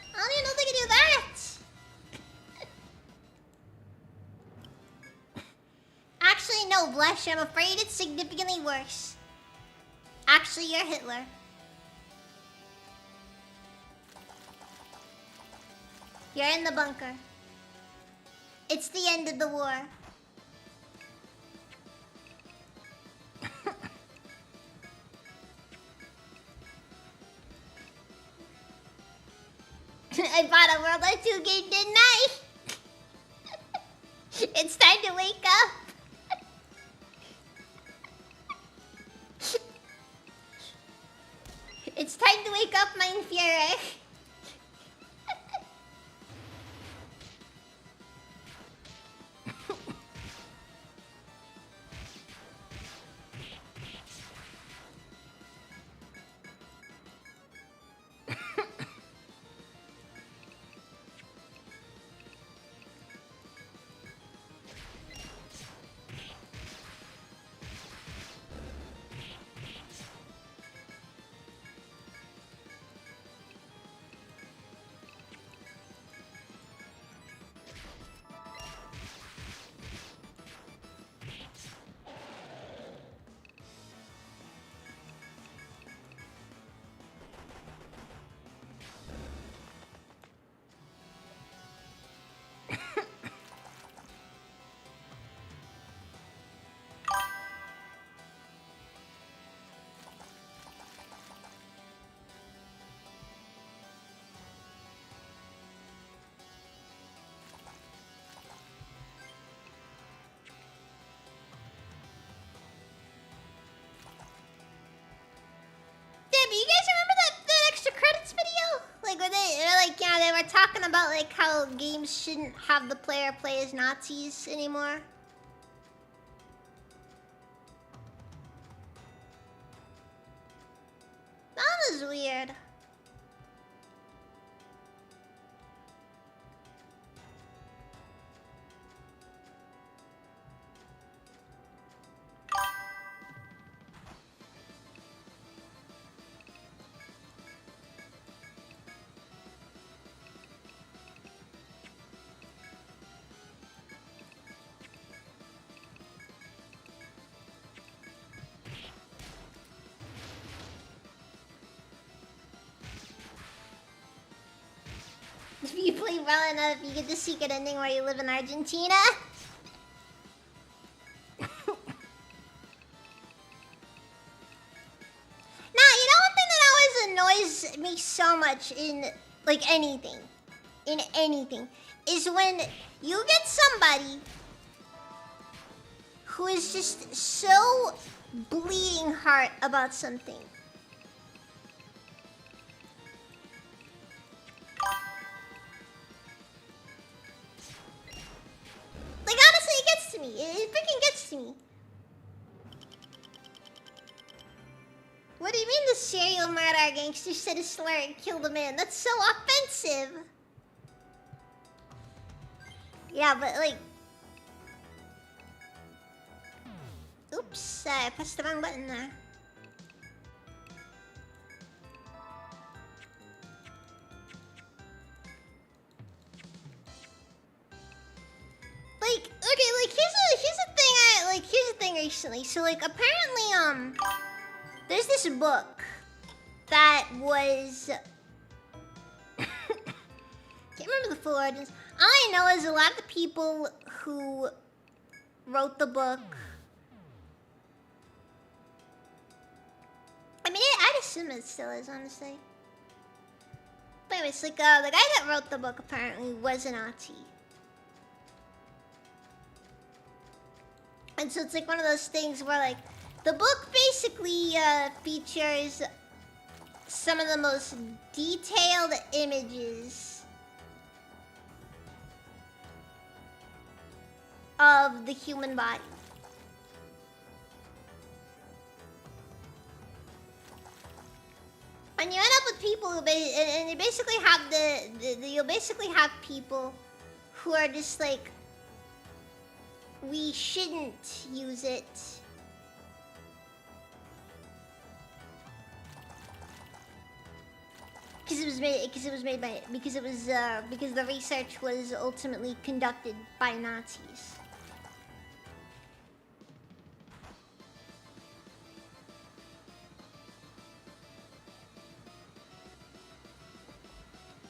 I don't even know if they can do that! Actually, no, Blush, I'm afraid it's significantly worse. Actually, you're Hitler. You're in the bunker. It's the end of the war. I bought a World War II game, didn't I? It's time to wake up. It's time to wake up, mein Führer. You guys remember that extra credits video? Like where they were talking about like how games shouldn't have the player play as Nazis anymore. That was weird. If you play well enough, you get the secret ending where you live in Argentina. Now, you know one thing that always annoys me so much in, like, anything, is when you get somebody who is just so bleeding heart about something. Like, honestly, it gets to me. It freaking gets to me. What do you mean the serial murder gangster said a slur and killed a man? That's so offensive. Yeah, but like... Oops, I pressed the wrong button there. Like, okay, like here's the thing recently. So like apparently there's this book that was can't remember the full origins. All I know is a lot of the people who wrote the book. I mean, I'd assume it still is, honestly. But anyways, like, the guy that wrote the book apparently was a Nazi. And so it's like one of those things where, like, the book basically features some of the most detailed images of the human body. And you end up with people who and you basically have you'll basically have people who are just like, we shouldn't use it. Because the research was ultimately conducted by Nazis.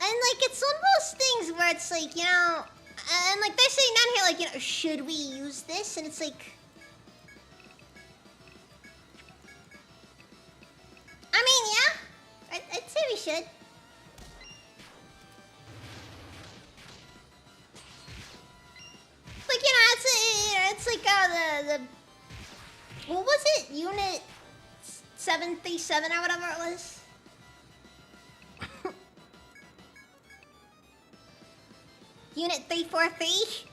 And like, it's one of those things where it's like, you know, and like they're saying down here, like, you know, should we use this? And it's like, I mean, yeah, I'd say we should. Like, you know, it's like the what was it? Unit 737 or whatever it was. Unit 343.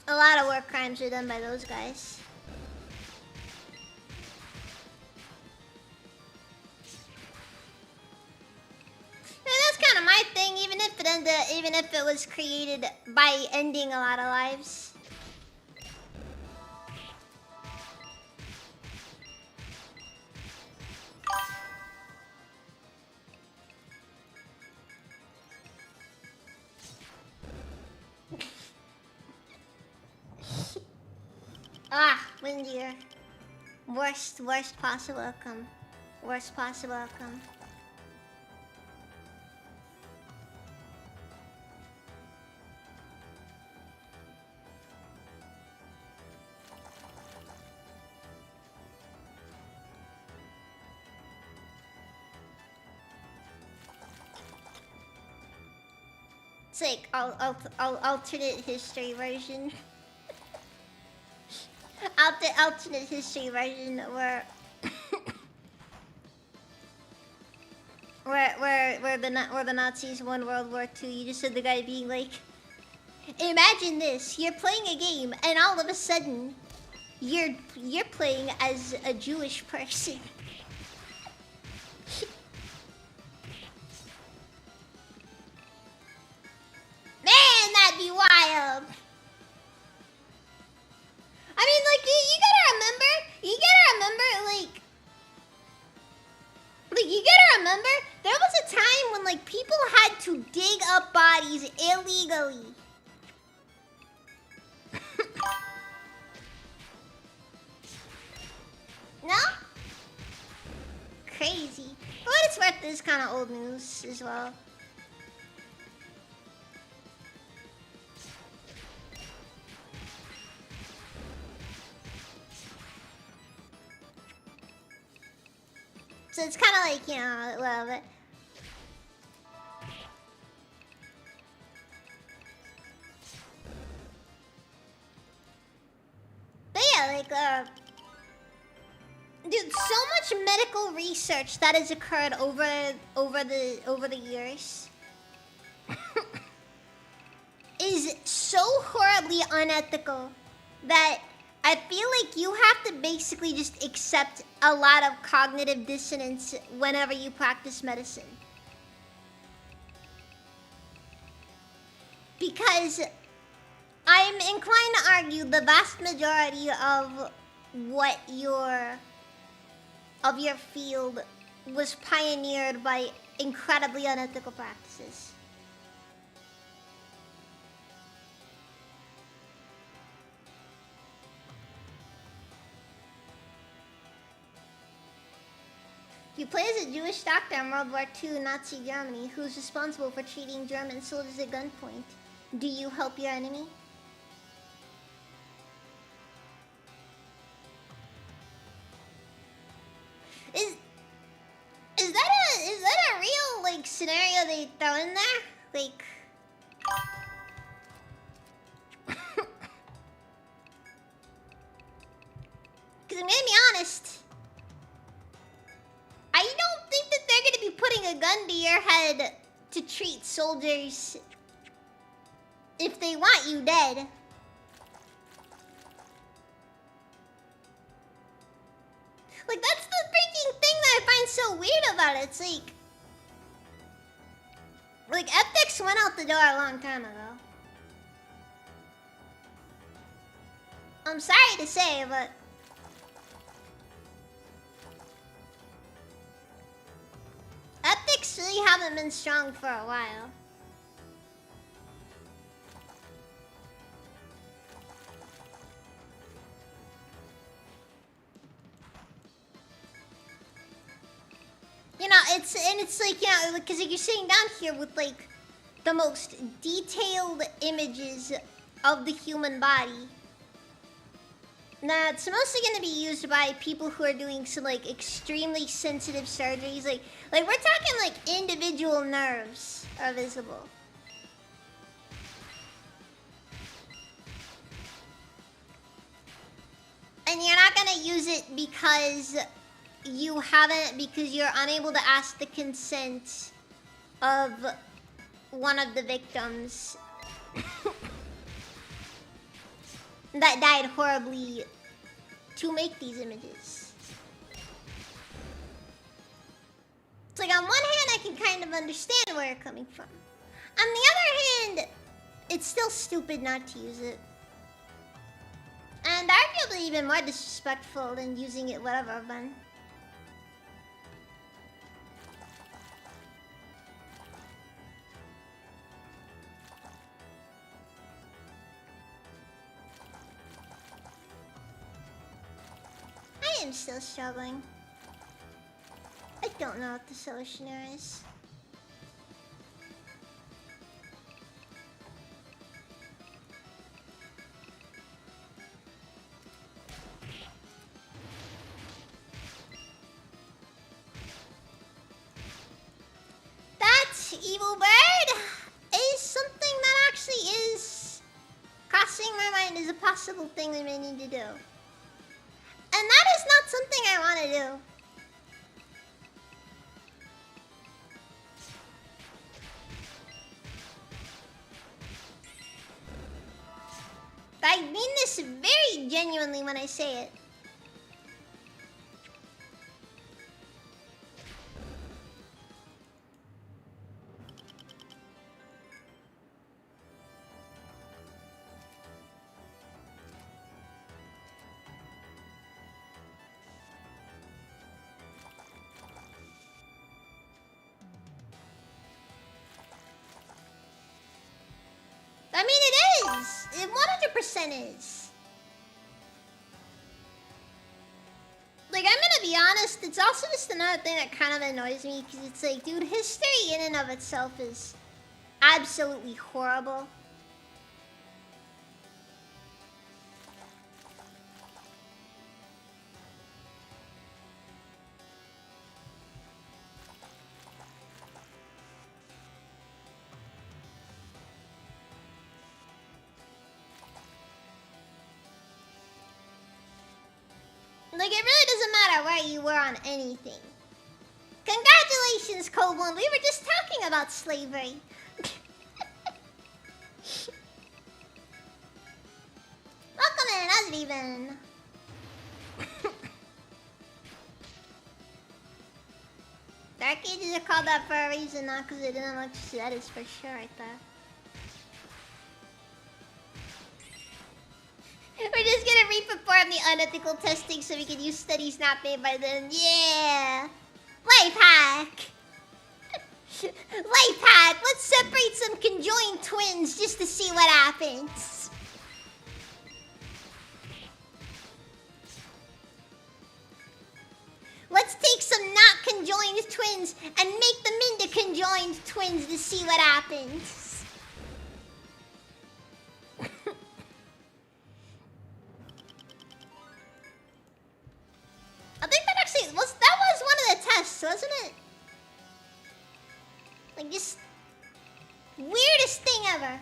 A lot of war crimes were done by those guys. And that's kind of my thing, even if it was created by ending a lot of lives. Windier. Worst possible outcome. Worst possible outcome. It's like alternate history version. Alternate history version where where the Nazis won World War II. You just said the guy being like, imagine this: you're playing a game, and all of a sudden, you're playing as a Jewish person. Man, that'd be wild. I mean, like, you gotta remember, there was a time when, like, people had to dig up bodies illegally. No? Crazy. For what it's worth, this is kind of old news as well. So it's kind of like, you know, a little bit. But yeah, like, dude, so much medical research that has occurred over the years is so horribly unethical that I feel like you have to basically just accept a lot of cognitive dissonance whenever you practice medicine. Because I'm inclined to argue the vast majority of what of your field was pioneered by incredibly unethical practices. You play as a Jewish doctor in World War II Nazi Germany who's responsible for treating German soldiers at gunpoint. Do you help your enemy? Is that a real like scenario they throw in there? Like because I'm gonna be honest, I don't think that they're gonna be putting a gun to your head to treat soldiers if they want you dead. Like, that's the freaking thing that I find so weird about it. It's like ethics went out the door a long time ago. I'm sorry to say, but ethics really haven't been strong for a while. You know, it's like, you know, because like you're sitting down here with like the most detailed images of the human body. That's mostly going to be used by people who are doing some like extremely sensitive surgeries. Like we're talking like individual nerves are visible. And you're not going to use it because you're unable to ask the consent of one of the victims that died horribly to make these images. It's like on one hand I can kind of understand where you're coming from. On the other hand, it's still stupid not to use it. And arguably even more disrespectful than using it would have been. I am still struggling. I don't know what the solution here is. That evil bird is something that actually is crossing my mind as a possible thing we may need to do. And that is not something I want to do. I mean this very genuinely when I say it. I mean, it is. It 100% is. Like, I'm gonna be honest, it's also just another thing that kind of annoys me, because it's like, dude, history in and of itself is absolutely horrible. Like, it really doesn't matter where you were on anything. Congratulations, Coblin. We were just talking about slavery. Welcome in, how's it even? Dark Ages are called that for a reason, not because they didn't like to see. That is for sure right there. We're just gonna re-perform the unethical testing so we can use studies not made by them. Yeah! Life hack! Life hack! Let's separate some conjoined twins just to see what happens. Let's take some not conjoined twins and make them into conjoined twins to see what happens. I think that actually was one of the tests, wasn't it? Like, just weirdest thing ever.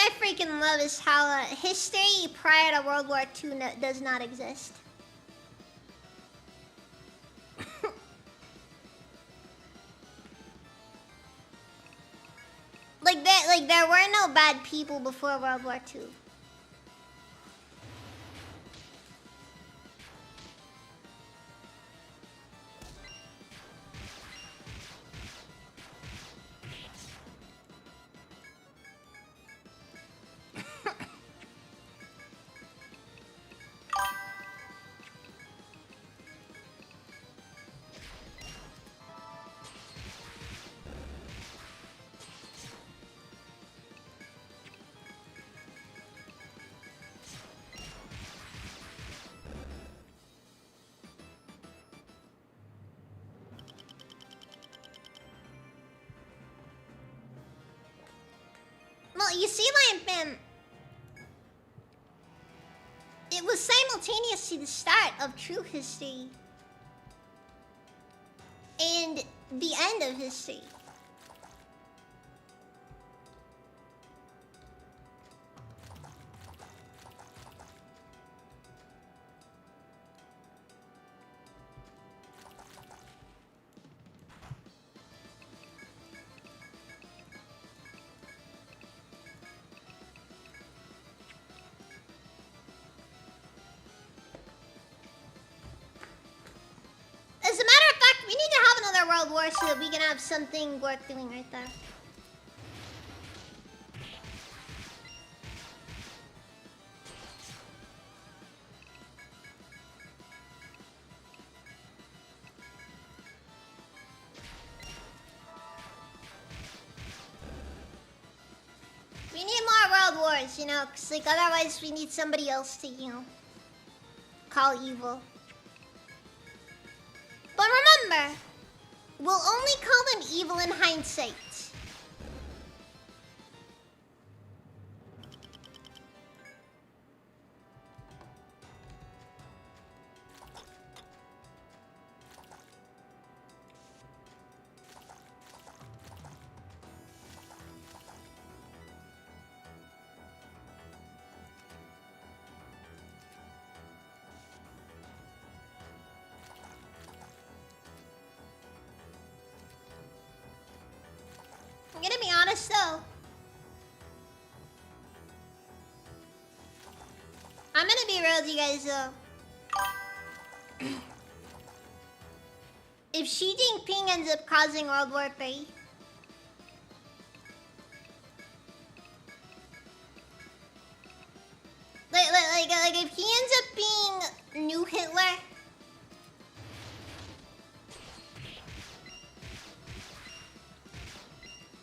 I freaking love is how history prior to World War II does not exist. like there were no bad people before World War II. Well, you see, Lion Fam, it was simultaneously the start of true history and the end of history. World War so that we can have something worth doing right there. We need more World Wars, you know, because like otherwise we need somebody else to, you know, call evil. But remember, we'll only call them evil in hindsight. I'm gonna be honest though. I'm gonna be real with you guys though. If Xi Jinping ends up causing World War III, like if he ends up being new Hitler,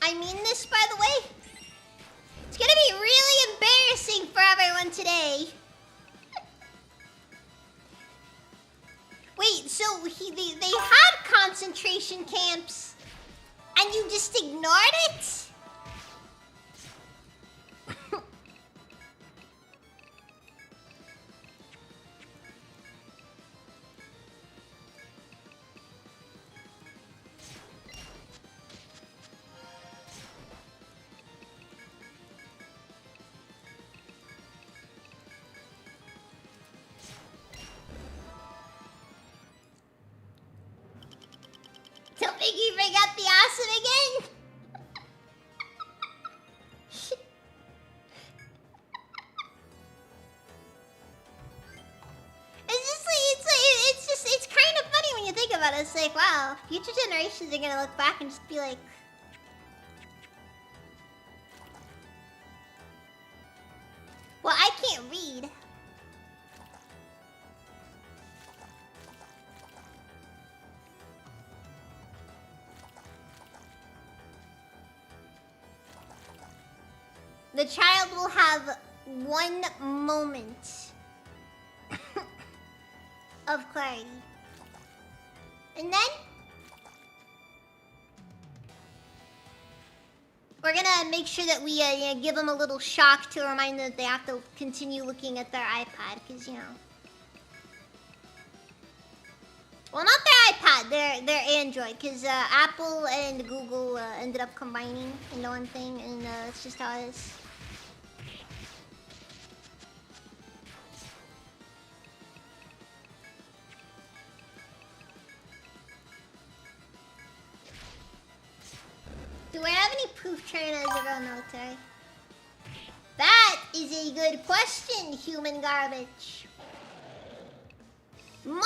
I mean this, by the way. It's gonna be really embarrassing for everyone today. Wait, so they had concentration camps, and you just ignored it? Don't make you bring up the awesome again. It's kind of funny when you think about it. It's like, wow, future generations are gonna look back and just be like, The child will have 1 moment of clarity. And then we're gonna make sure that we give them a little shock to remind them that they have to continue looking at their iPad, because, well, not their iPad, their Android, because Apple and Google ended up combining into one thing, and that's just how it is. Do I have any proof China is a real military? That is a good question, human garbage. Mona!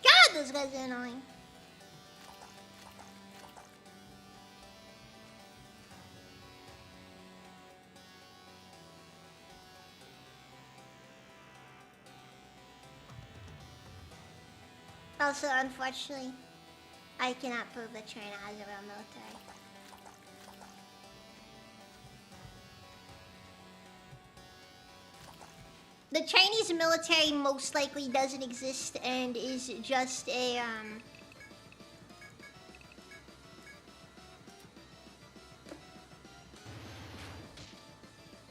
God, those guys are annoying. Also, unfortunately, I cannot prove that China has a real military. The Chinese military most likely doesn't exist and is just a,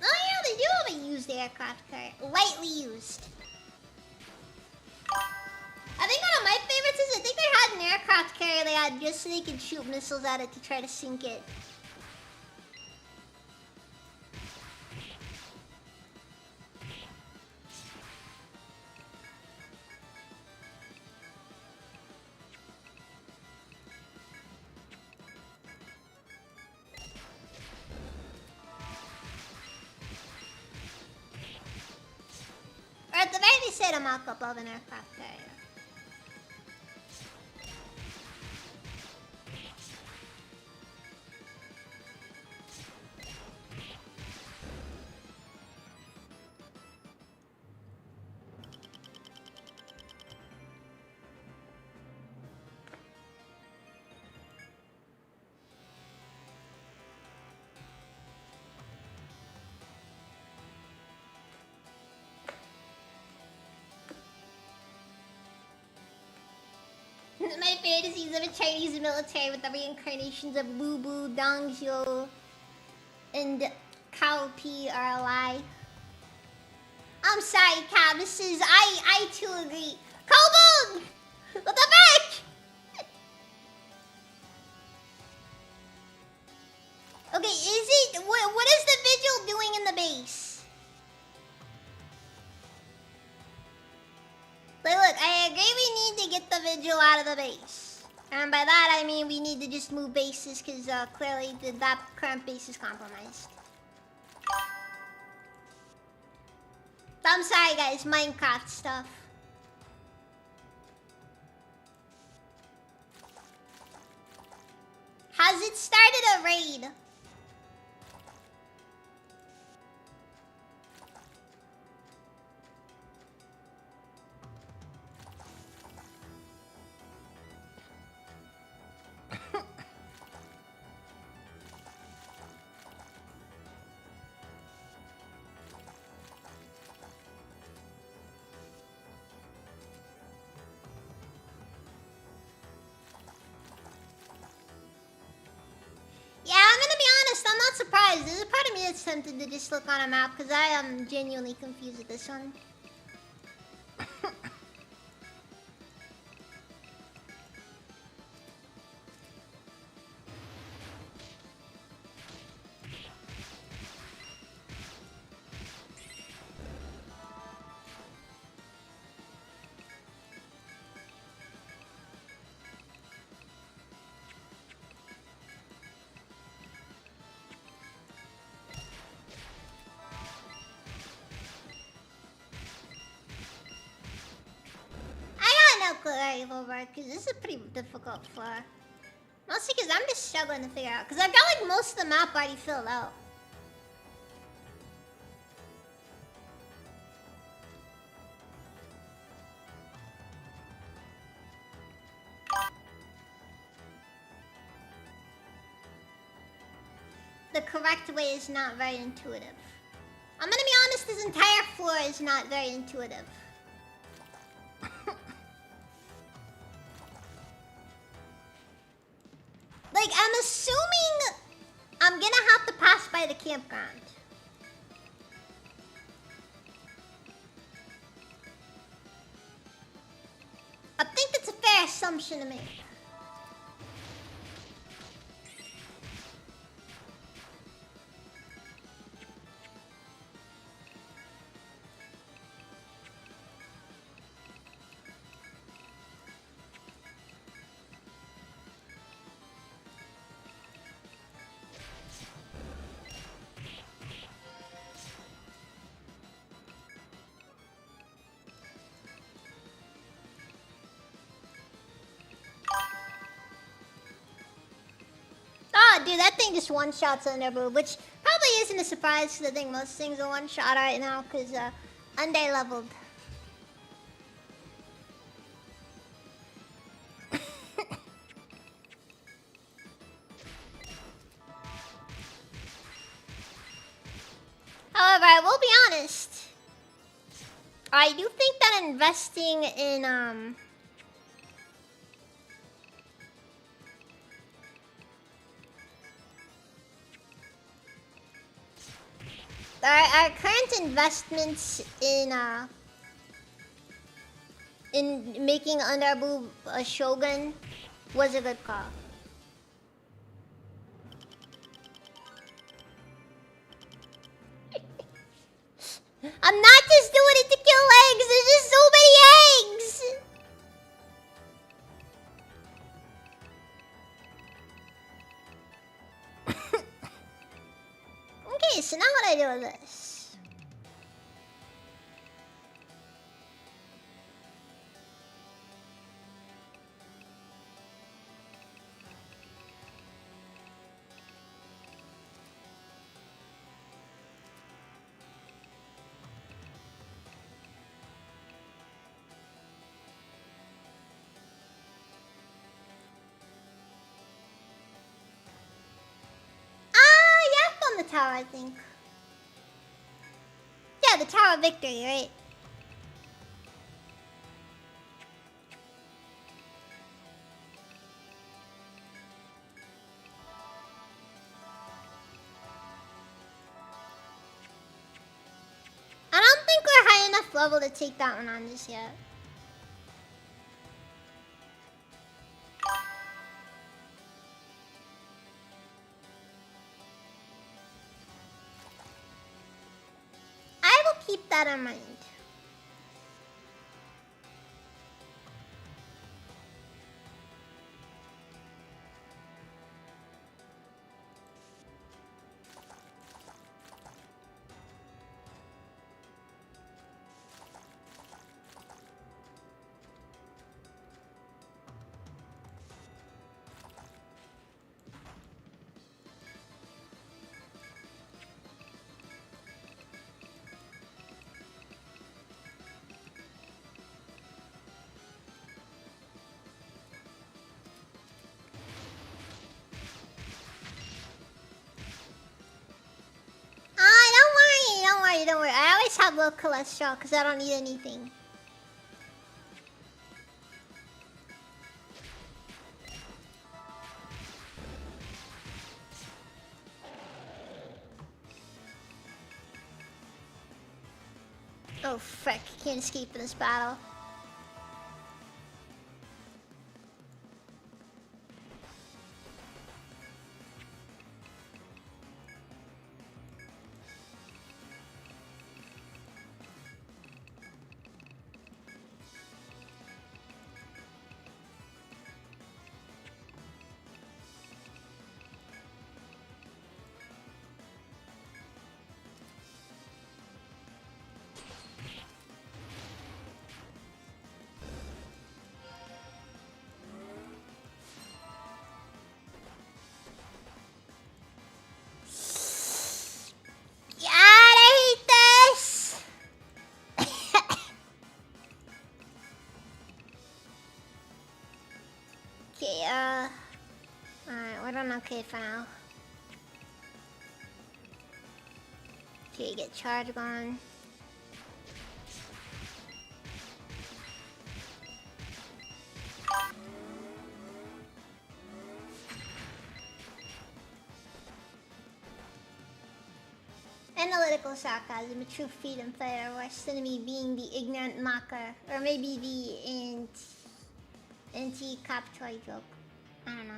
Oh yeah, they do have a used aircraft carrier. Lightly used. I think one of my favorites is I think they had an aircraft carrier they had just so they could shoot missiles at it to try to sink it. Or at the very least, they had a mock-up of an aircraft carrier. My fantasies of a Chinese military with the reincarnations of Wu Bu, Dong Zhuo, and Cao Pi are a lie. I'm sorry, Cab. This is I too agree. Kobun! What the fuck? Okay, is it what is the vigil doing in the base? Like, look, I agree we need to get the vigil out of the base. And by that, I mean we need to just move bases, because clearly that current base is compromised. I'm sorry, guys. Minecraft stuff. Has it started a raid? I'm not surprised. There's a part of me that's tempted to just look on a map because I am genuinely confused with this one. Over because this is a pretty difficult floor. Mostly because I'm just struggling to figure out. Because I've got like most of the map already filled out. the correct way is not very intuitive. I'm gonna be honest, this entire floor is not very intuitive. Like, I'm assuming I'm gonna have to pass by the campground. I think that's a fair assumption to make. Oh, dude, that thing just one-shots Underboob, which probably isn't a surprise because I think most things are one-shot right now because under-leveled. However, I will be honest. I do think that investing in our current investments in making Underboob a shogun was a good call. I'm not just doing it to kill eggs. There's just so many eggs. Okay, so now what do I do with this? The tower, I think. Yeah, the Tower of Victory, right? I don't think we're high enough level to take that one on just yet. Keep that in mind. Don't worry. I always have low cholesterol because I don't eat anything. Oh frick, can't escape in this battle. Okay, alright, we're done okay for now. Okay, get charge on. Analytical sarcasm, a true freedom fighter, worse enemy being the ignorant mocker, or maybe the anti-cop toy joke. I don't know.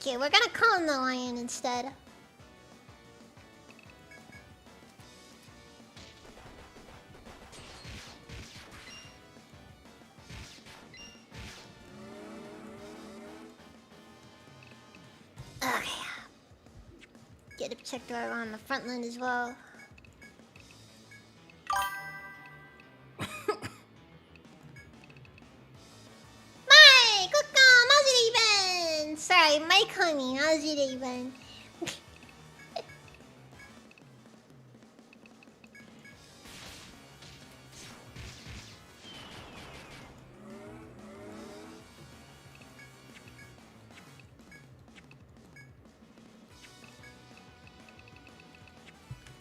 Okay, we're gonna calm the lion instead. Okay. Get a protector on the front line as well. Mike, welcome. How's it even? Sorry, Mike honey. How's it even?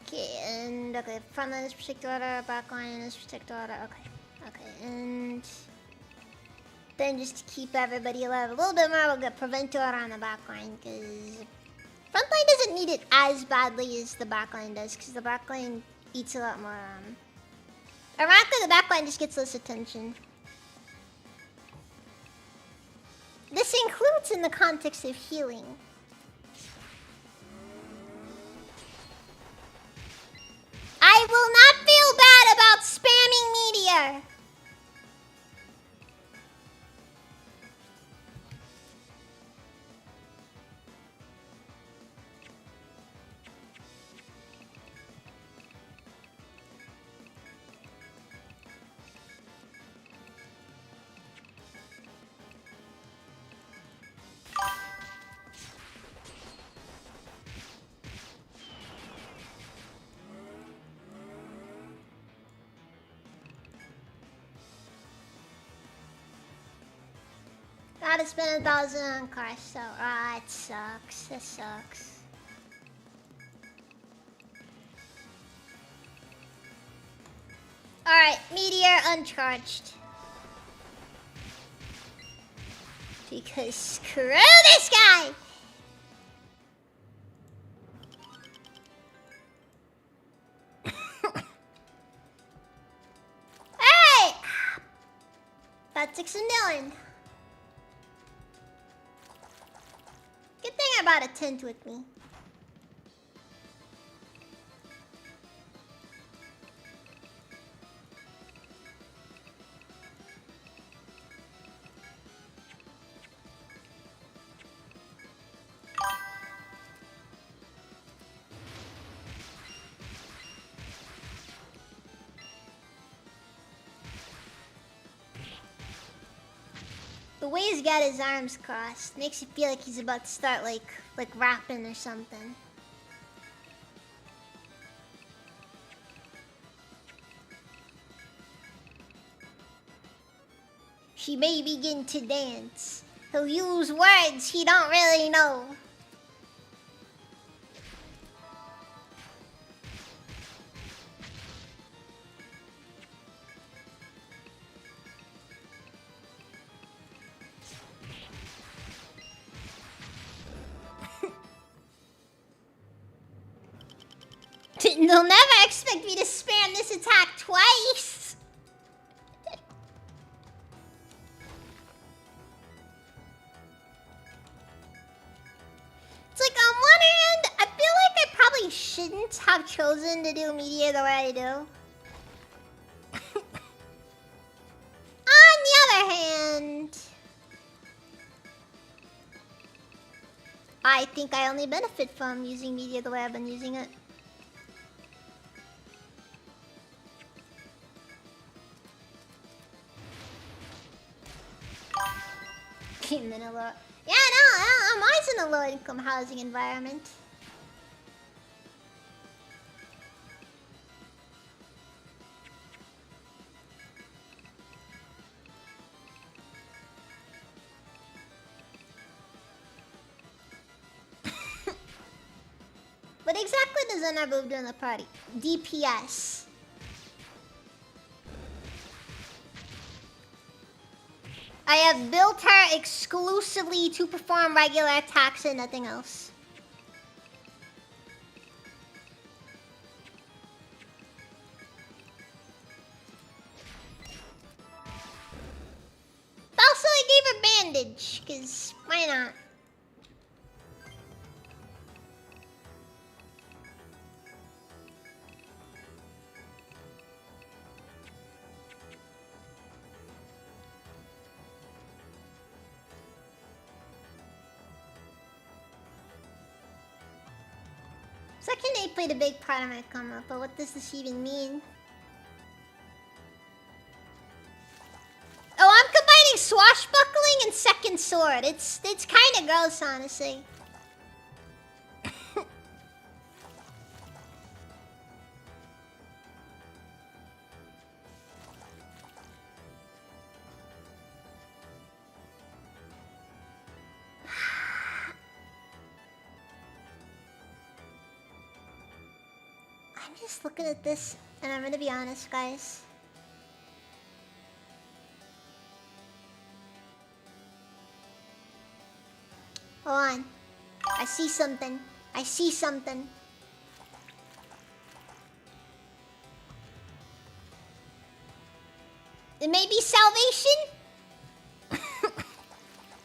Okay, and okay, front line is protect order, back line is protect order. Okay, and then just to keep everybody alive a little bit more, we'll get prevent order on the back line because front line doesn't need it as badly as the back line does because the back line eats a lot more. Ironically, the back line just gets less attention. This includes in the context of healing. I will not feel bad about spamming meteor. Gotta spend 1,000 on car, so it sucks. This sucks. Alright, meteor uncharged. Because screw this guy! Alright! That took some doing. Good thing I brought a tent with me. The way he's got his arms crossed makes you feel like he's about to start like rapping or something. She may begin to dance. He'll use words he don't really know. They'll never expect me to spam this attack twice. It's like, on one hand, I feel like I probably shouldn't have chosen to do media the way I do. On the other hand, I think I only benefit from using media the way I've been using it. Manila. Yeah, no, mine's in a low-income housing environment. What exactly does Zenarboob do in the party? DPS. I have built her exclusively to perform regular attacks and nothing else. Also, I gave her bandage, because why not? Section 8 played a big part of my come up, but what does this even mean? Oh, I'm combining swashbuckling and second sword. It's kind of gross, honestly. I'm just looking at this, and I'm gonna be honest, guys. Hold on. I see something. I see something. It may be salvation.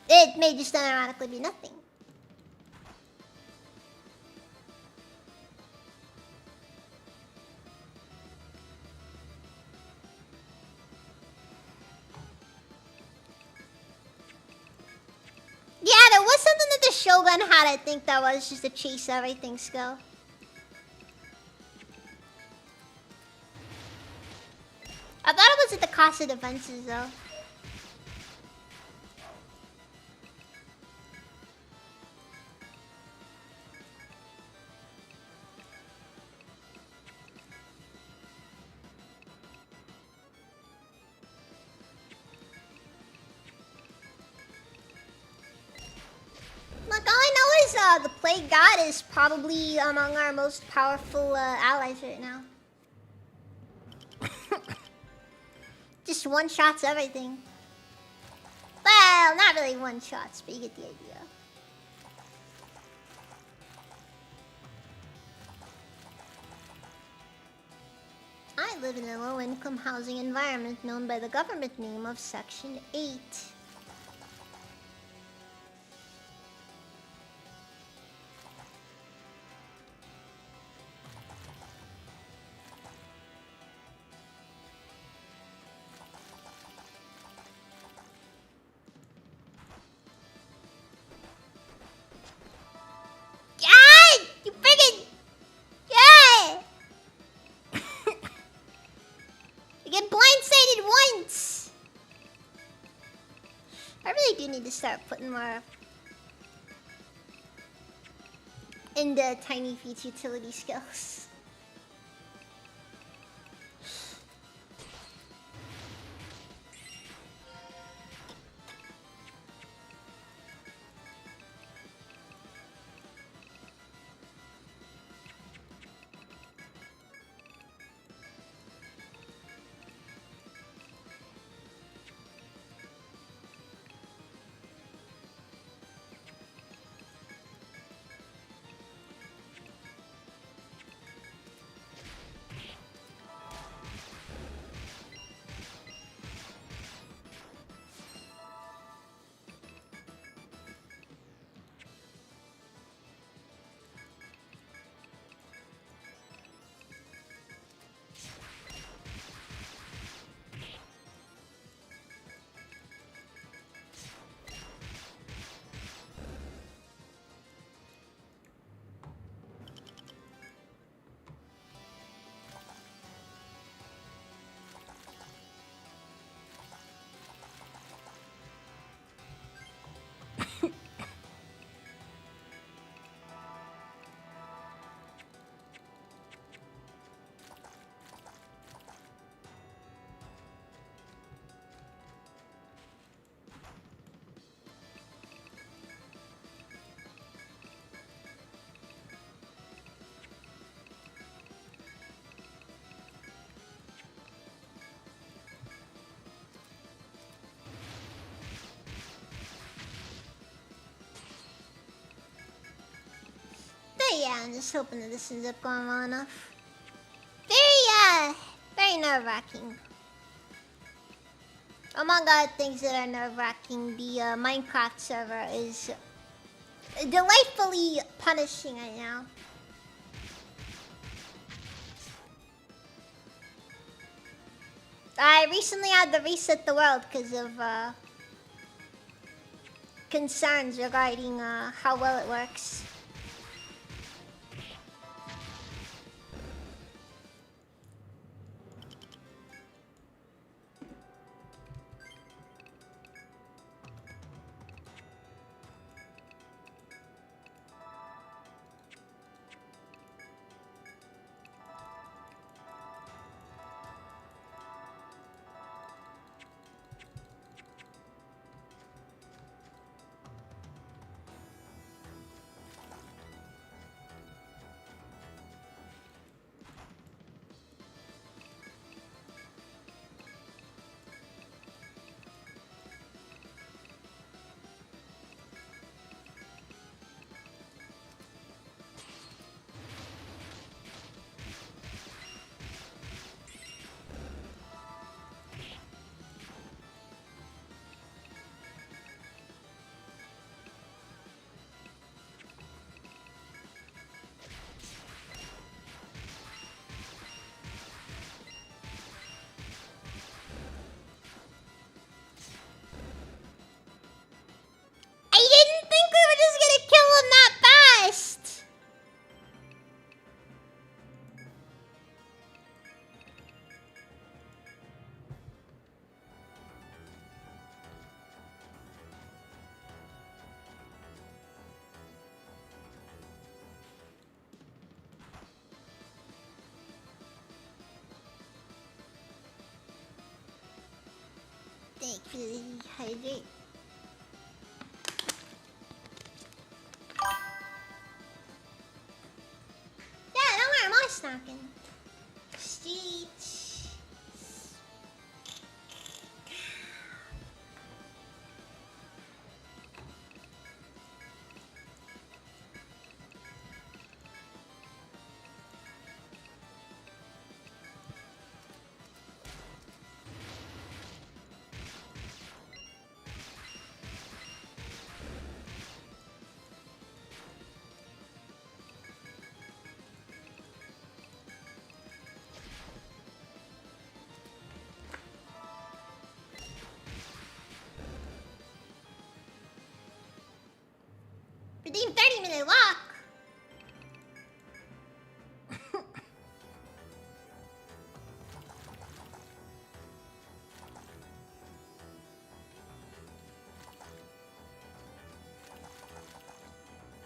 It may just unironically be nothing. Yeah, there was something that the Shogun had, I think that was just a chase everything skill. I thought it was at the cost of defenses, though. Look, all I know is the Plague God is probably among our most powerful allies right now. Just one-shots everything. Well, not really one-shots, but you get the idea. I live in a low-income housing environment known by the government name of Section 8. You friggin'... Yeah! I get blindsided once! I really do need to start putting more into Tiny Feat's utility skills. yeah, I'm just hoping that this ends up going well enough. Very nerve-wracking. Among other things that are nerve-wracking, the Minecraft server is delightfully punishing right now. I recently had to reset the world because of concerns regarding how well it works. I didn't think we were just gonna kill him that fast! Thank you, hydrate. Yeah, don't worry, I'm always snacking. Steech. Redeem 30-minute lock.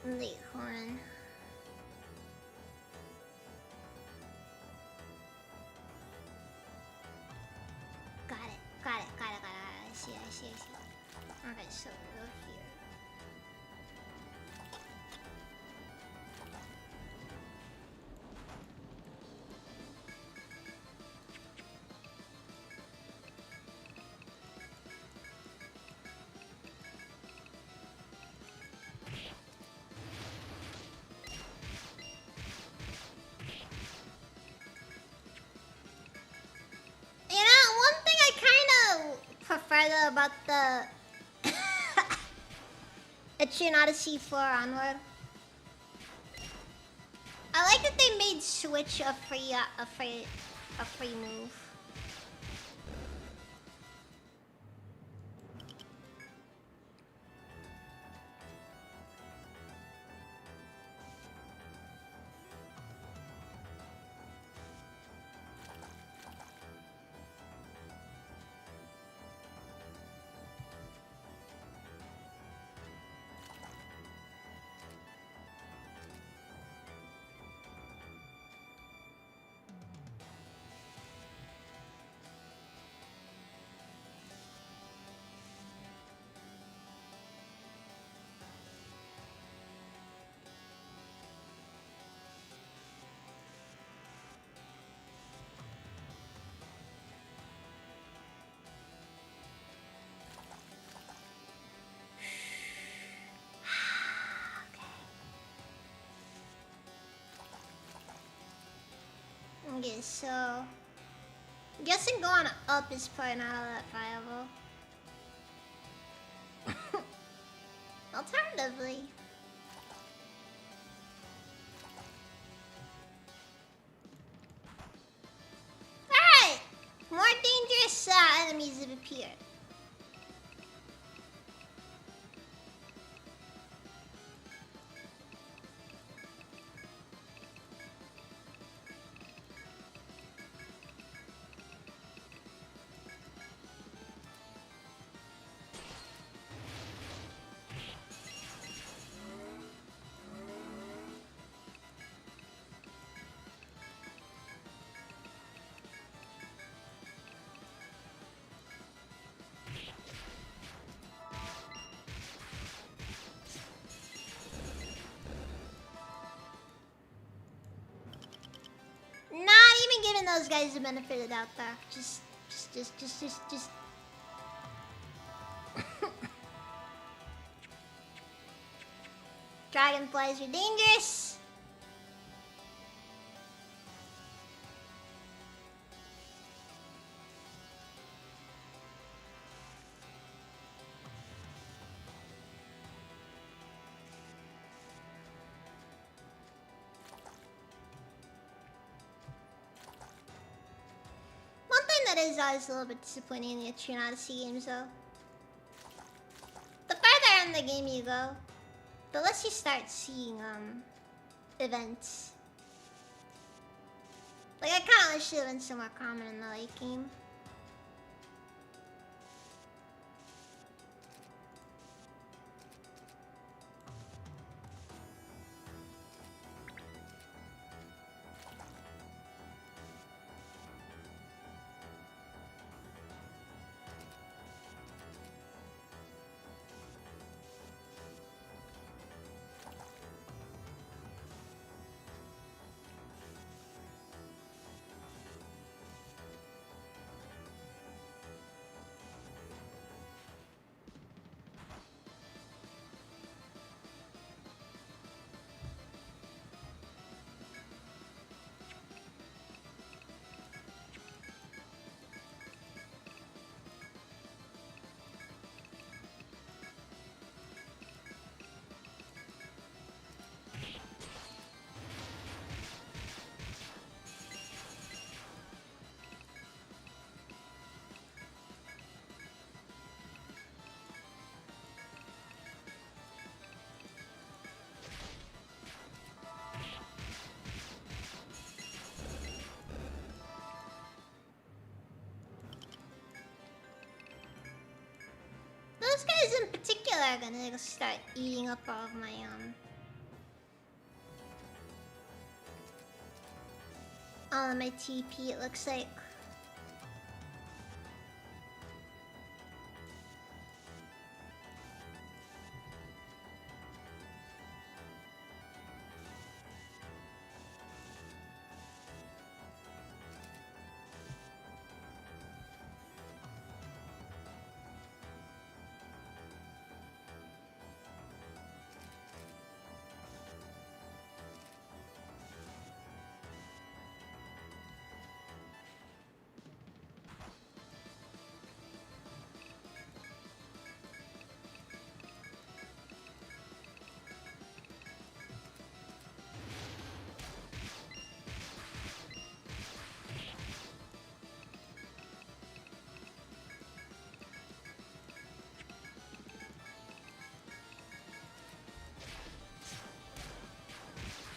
Leghorn. Got it. I see. Okay, so we'll go here. You know, one thing I kind of prefer though about the Etrian Odyssey 4 onward. I like that they made Switch a free move. thing is, so... I'm guessing going up is probably not all that viable. Alternatively... Alright! More dangerous enemies have appeared. Not even giving those guys the benefit of the doubt there. Just. Dragonflies are dangerous. One thing that is always a little bit disappointing in the True Odyssey games, though. The further in the game you go, the less you start seeing events. Like, I kinda wish it would have been so more common in the late game. Those guys in particular are gonna start eating up all of my all of my TP, it looks like.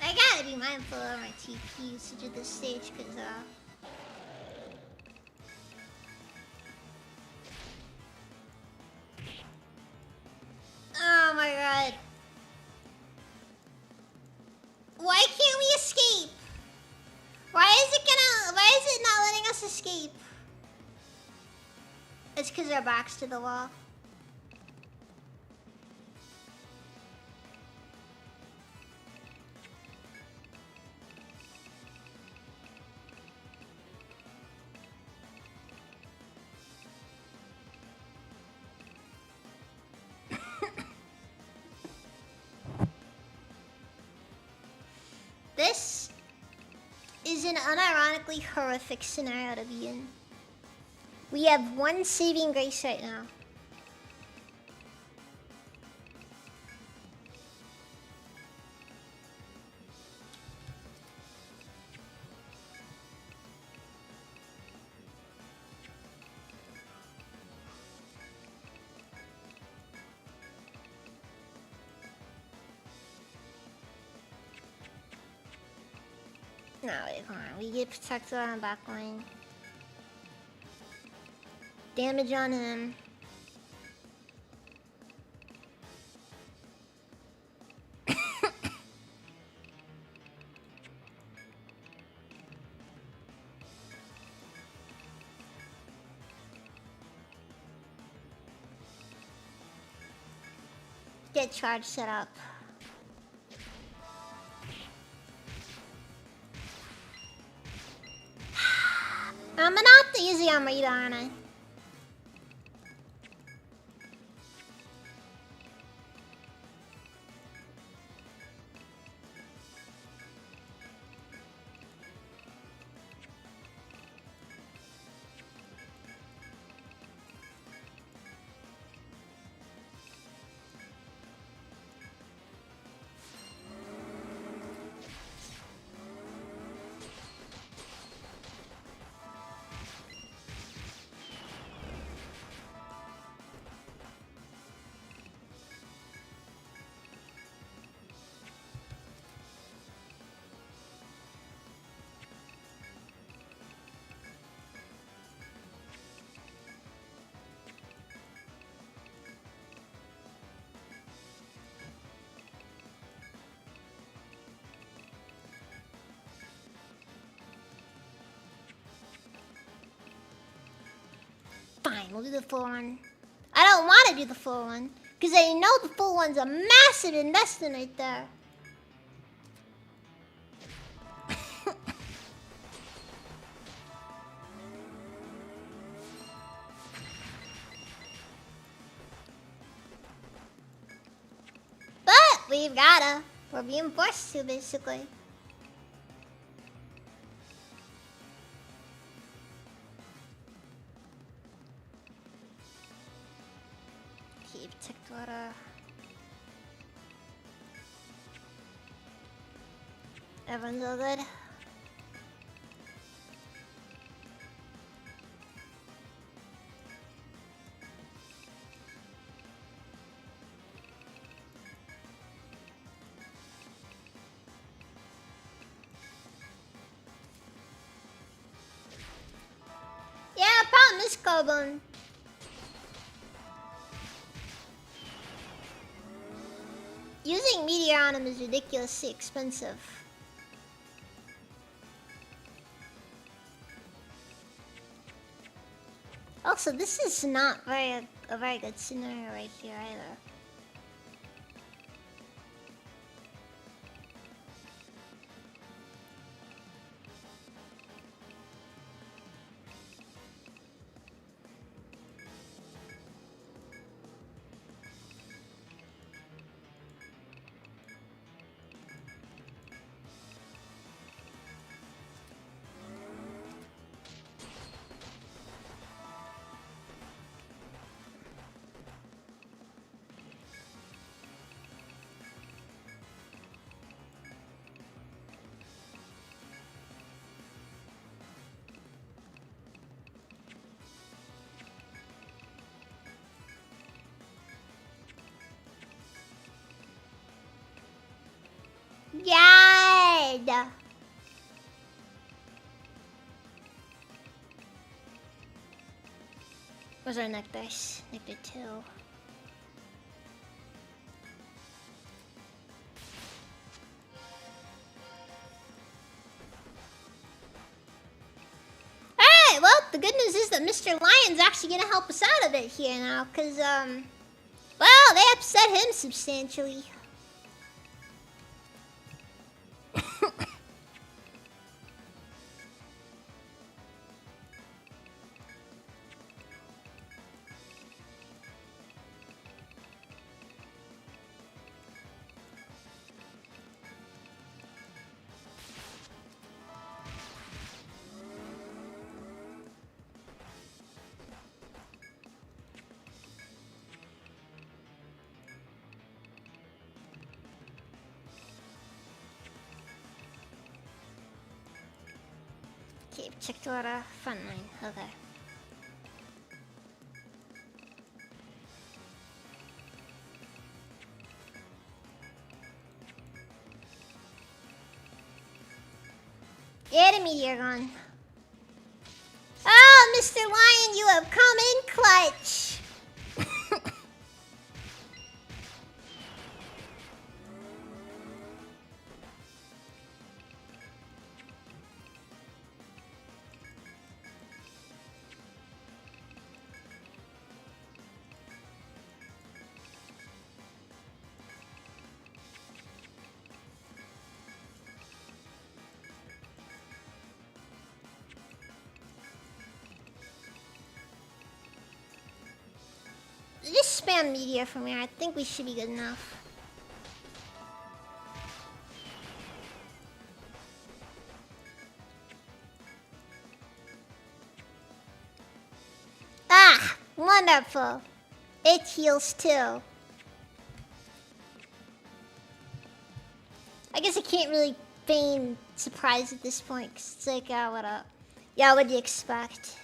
I gotta be mindful of my TP usage at this stage, cause oh my god. Why can't we escape? Why is it not letting us escape? It's cause our back's to the wall. This is is an unironically horrific scenario to be in. We have one saving grace right now. No, wait, hold on. We get protected on the back line. Damage on him. Get charge set up. I'm gonna have to use the Armada, aren't I? Fine, we'll do the full one. I don't want to do the full one, because I know the full one's a massive investment right there. But we've gotta. We're being forced to, basically. Protect water. Everyone's all good. Yeah, problem is Cobone. Using Meteor on him is ridiculously expensive. Also, this is not a very good scenario right here either. God! Where's our nectars? Nectar 2. Alright, well, the good news is that Mr. Lion's actually gonna help us out a bit here now, because, well, they upset him substantially. Cape, check to order, frontline. Okay. Yeah, the meteor gone. Oh, Mr. Lion, you have come in clutch. Just spam meteor from here. I think we should be good enough. Ah, wonderful. It heals too. I guess I can't really feign surprise at this point, because it's like, what up? Yeah, what do you expect?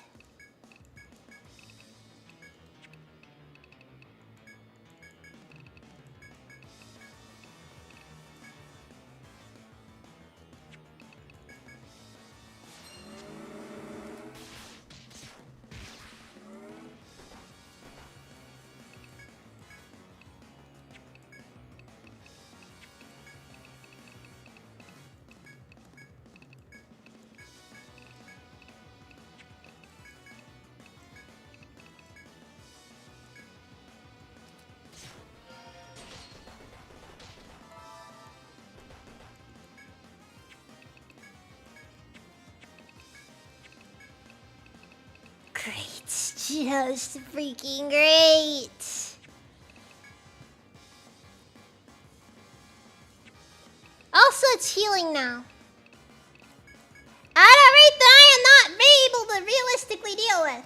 Great. Just freaking great. Also, it's healing now. At a rate that I am not able to realistically deal with.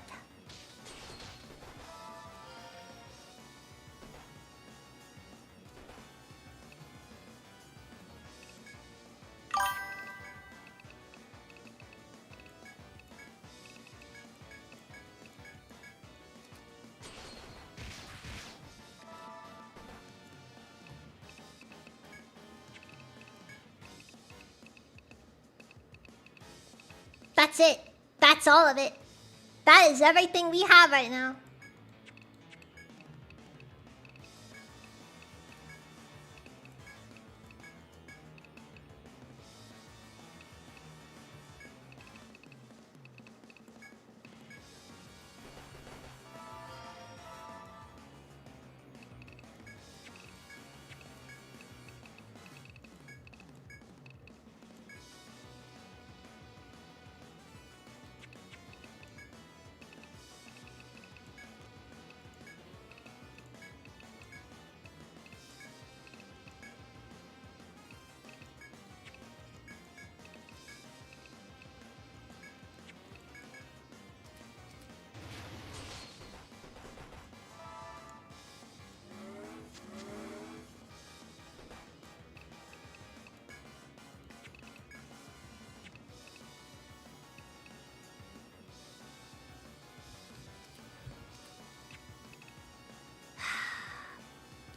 That's it. That's all of it. That is everything we have right now.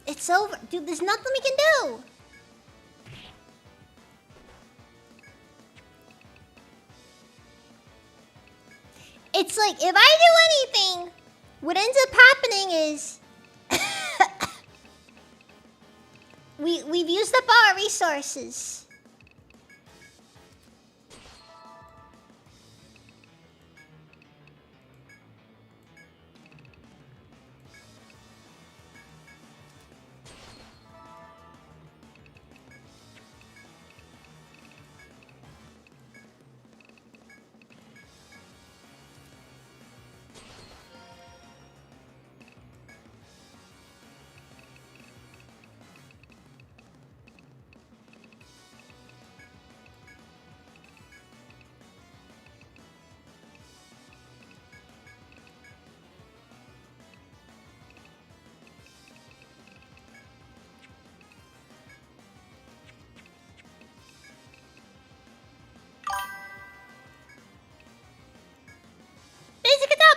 It's over. Dude, there's nothing we can do. It's like, if I do anything, what ends up happening is we've used up all our resources.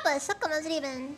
ぱサッカーmazriben.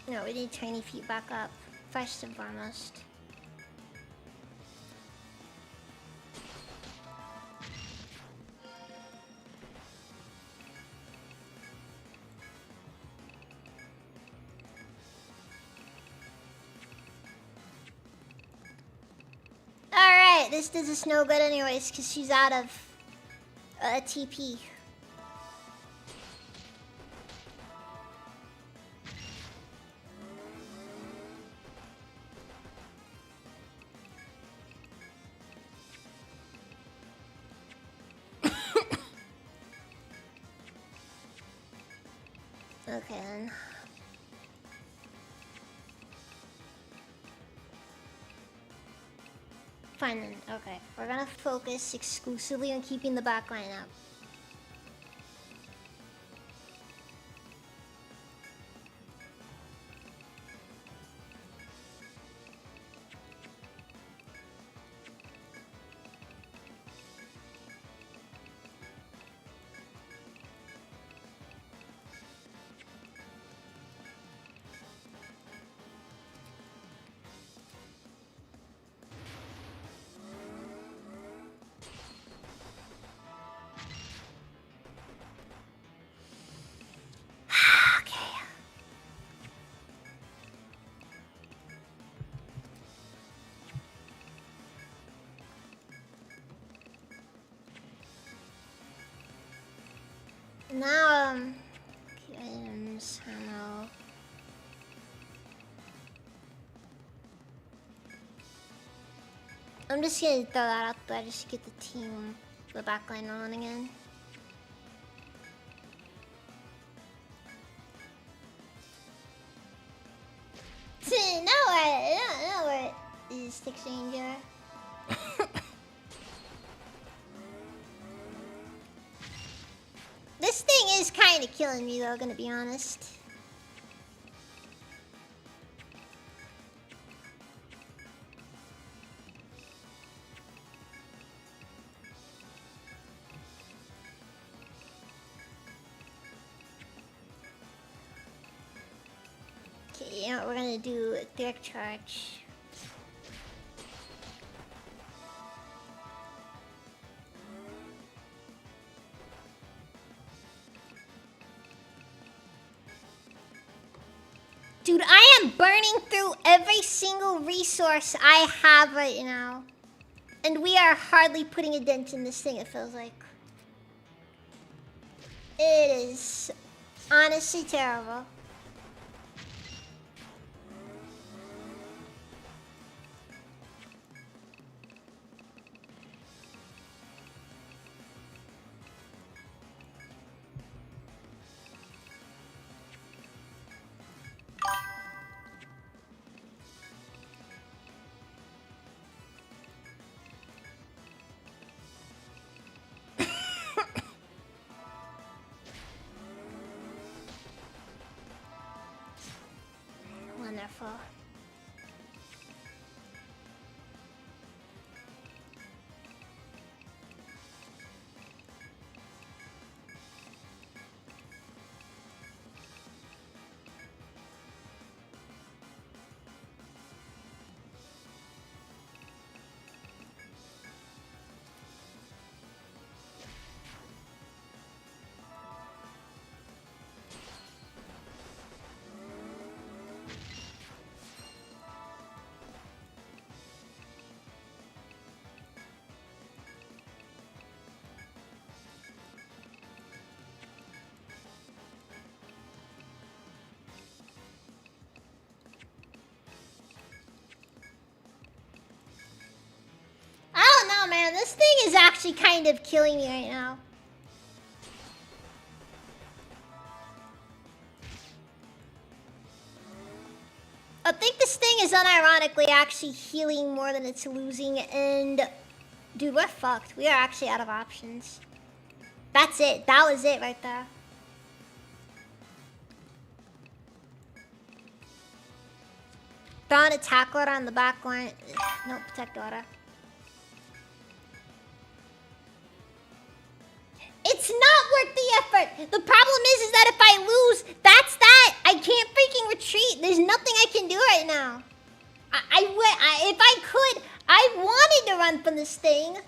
No, we need tiny feet back up, first and foremost. Alright, this is no good anyways, because she's out of TP. Okay then. Fine then, okay. We're gonna focus exclusively on keeping the back line up. Now, items, ammo. I'm just gonna throw that out there just to get the backline on again. No, where is Stick Stranger? This thing is kind of killing me though, gonna be honest. Okay, you know what we're gonna do? Direct charge. Dude, I am burning through every single resource I have right now. And we are hardly putting a dent in this thing, it feels like. It is honestly terrible. Wonderful. This thing is actually kind of killing me right now. I think this thing is unironically actually healing more than it's losing, and dude, we're fucked. We are actually out of options. That's it. That was it right there. Throwing a attack order on the back line. No, protect order. It's not worth the effort. The problem is that if I lose, that's that. I can't freaking retreat. There's nothing I can do right now. If I could, I wanted to run from this thing.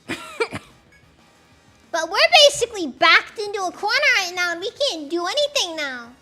But we're basically backed into a corner right now, and we can't do anything now.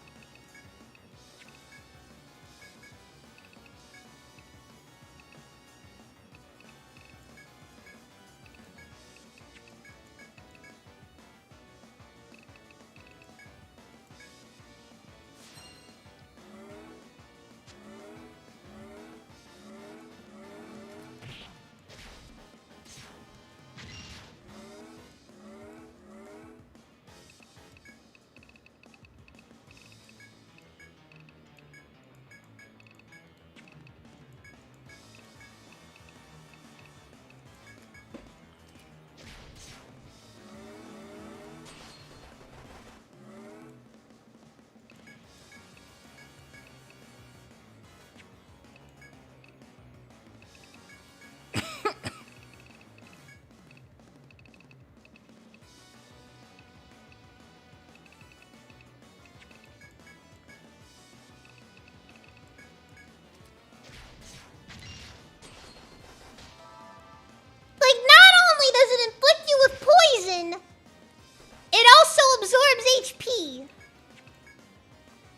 It also absorbs HP.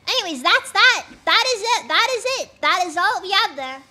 Anyways, that's that. That is it. That is it. That is all we have there.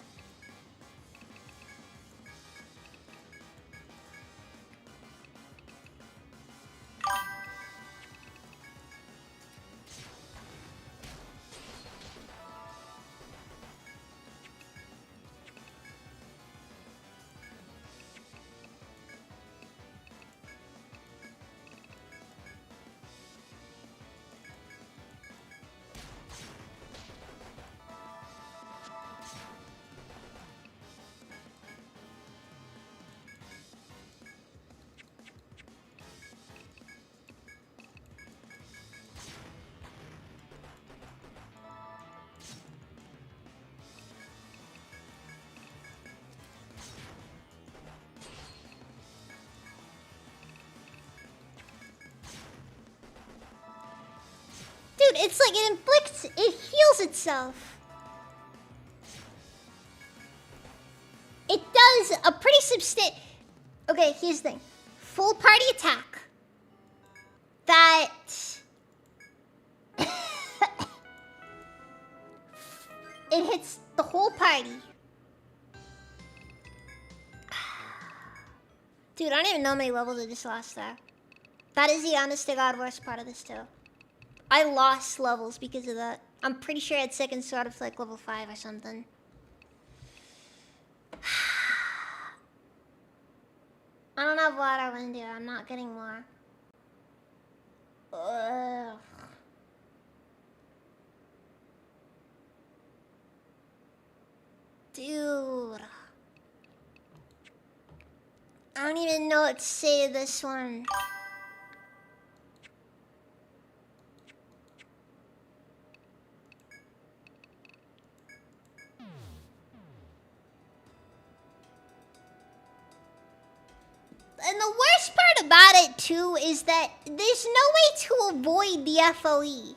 Dude, it's like it heals itself. It does a pretty substantial... Okay, here's the thing. Full party attack. That... it hits the whole party. Dude, I don't even know how many levels I just lost there. That is the honest to God worst part of this too. I lost levels because of that. I'm pretty sure I had second sword of like level 5 or something. I don't have water, Wendy. I'm not getting more. Ugh. Dude. I don't even know what to say to this one. And the worst part about it, too, is that there's no way to avoid the FOE.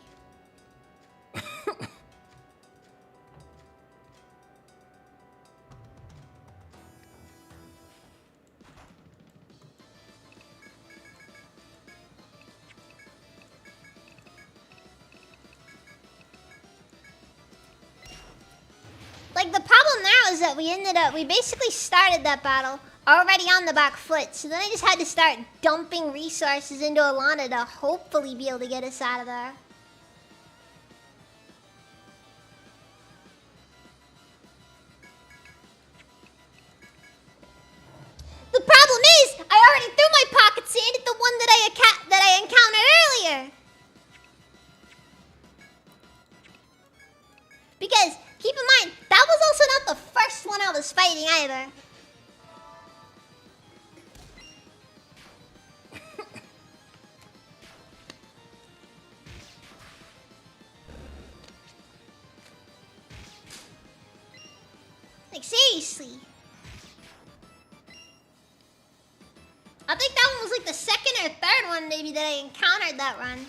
Like, the problem now is that we basically started that battle already on the back foot, so then I just had to start dumping resources into Alana to hopefully be able to get us out of there. Because, keep in mind, that was also not the first one I was fighting either. Like, seriously. I think that one was like the second or third one maybe that I encountered that run.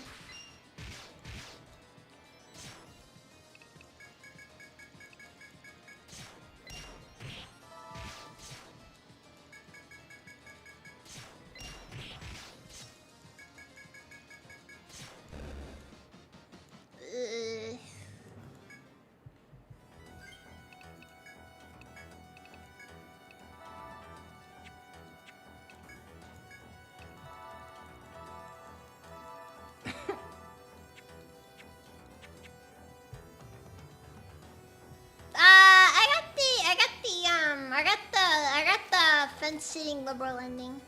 I got the fence-sitting liberal ending.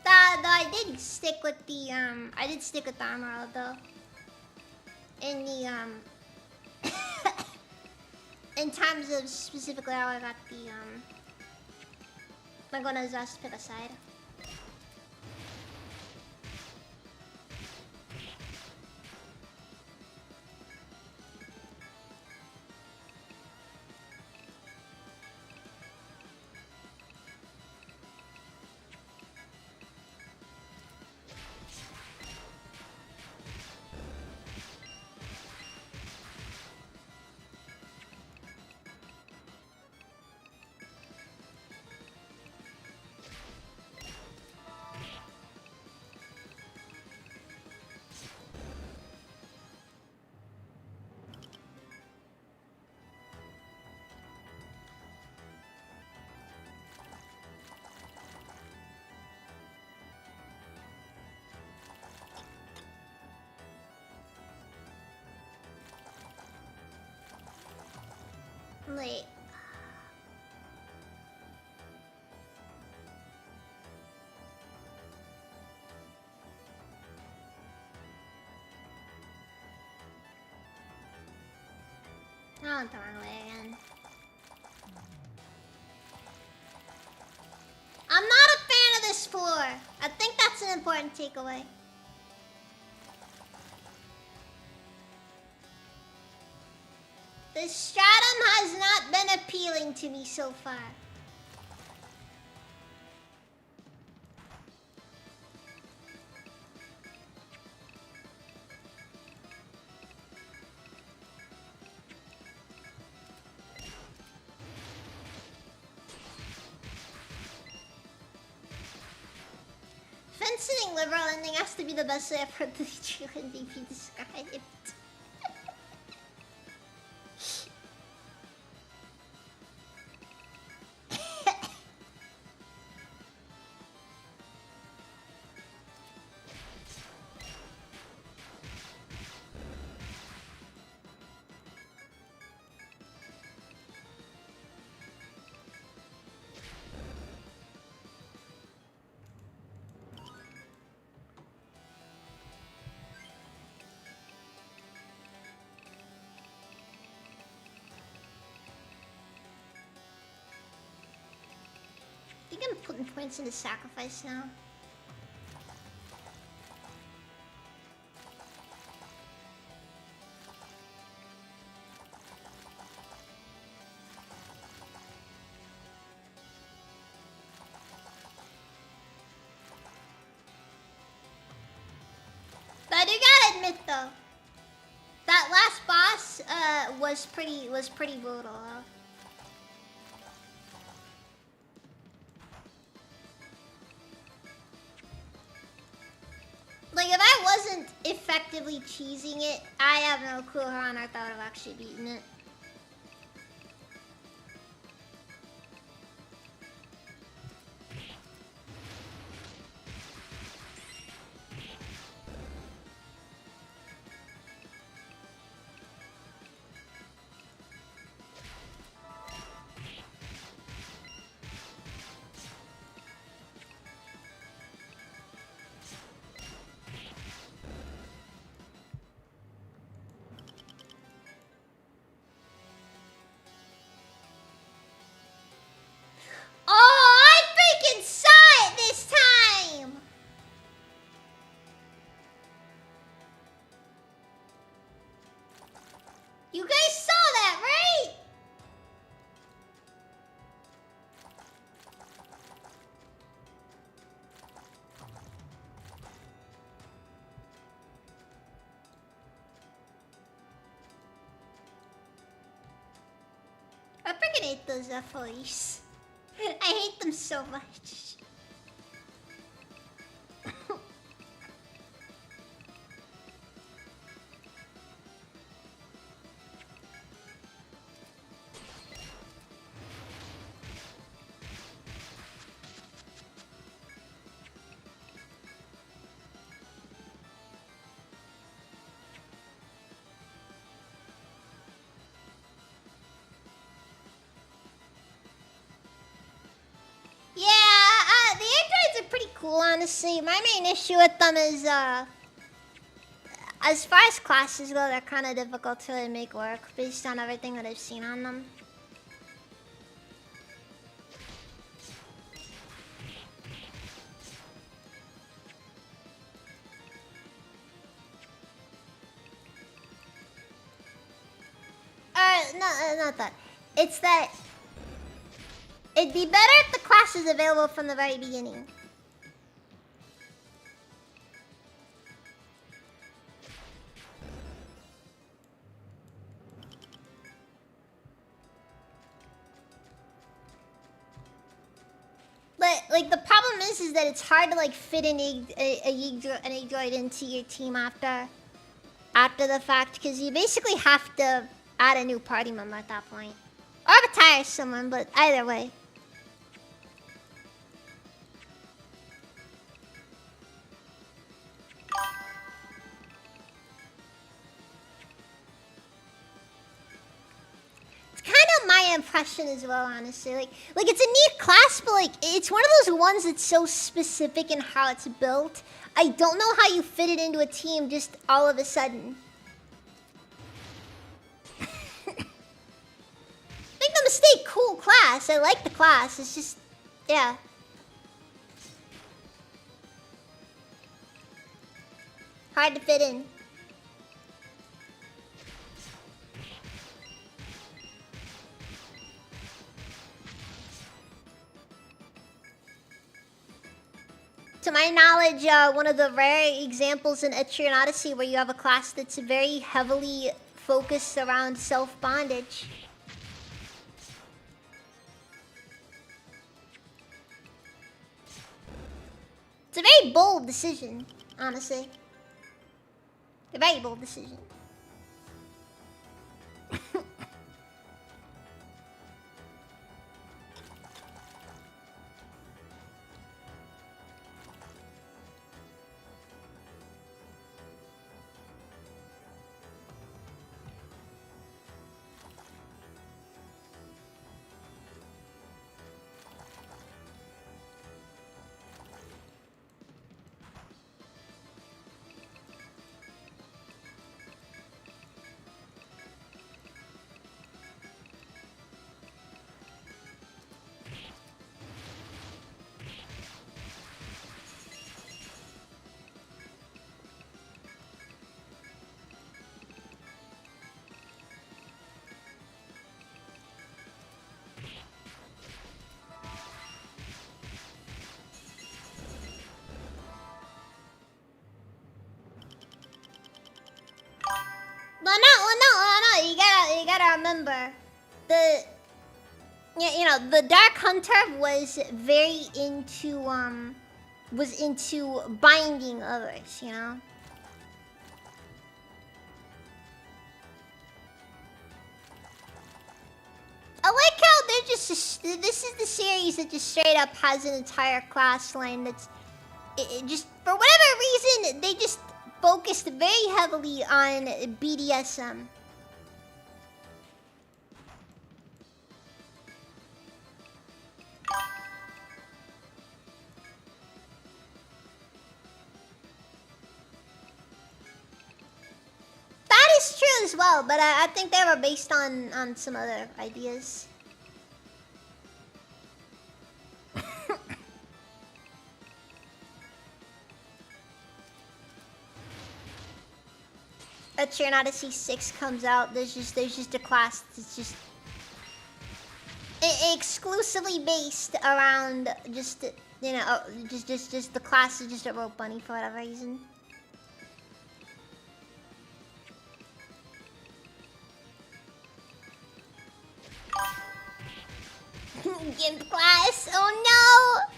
Though I did stick with the armor though. In the in terms of specifically how I got the I'm gonna just pick a side. Wait. I went the wrong way again. I'm not a fan of this floor. I think that's an important takeaway. The stratum has not been appealing to me so far. Fence-sitting liberal ending has to be the best way I've heard the true ending be described. I think I'm putting points into sacrifice now. But I do gotta admit though, that last boss was pretty brutal. Like, if I wasn't effectively cheesing it, I have no clue how on earth I would have actually beaten it. hate those FOEs. I hate them so much. Yeah, the androids are pretty cool, honestly. My main issue with them is, as far as classes go, they're kind of difficult to really make work based on everything that I've seen on them. No, not that. It's that it'd be better if the class is available from the very beginning. But like the problem is that it's hard to like fit an egg droid into your team after the fact, because you basically have to add a new party member at that point, or retire someone. But either way. Kind of my impression as well, honestly. Like it's a neat class, but like it's one of those ones that's so specific in how it's built. I don't know how you fit it into a team just all of a sudden. Make no mistake, cool class. I like the class. It's just, yeah. Hard to fit in. To my knowledge, one of the rare examples in Etrian Odyssey where you have a class that's very heavily focused around self-bondage. It's a very bold decision, honestly. A very bold decision. No. You gotta remember, the Dark Hunter was very into binding others, you know. I like how they're this is the series that just straight up has an entire class line that's just for whatever reason they just focused very heavily on BDSM. That is true as well, but I think they were based on some other ideas. Etrian Odyssey 6 comes out, there's just a class that's just exclusively based around just the class is just a rope bunny for whatever reason. Gimp class. Oh no!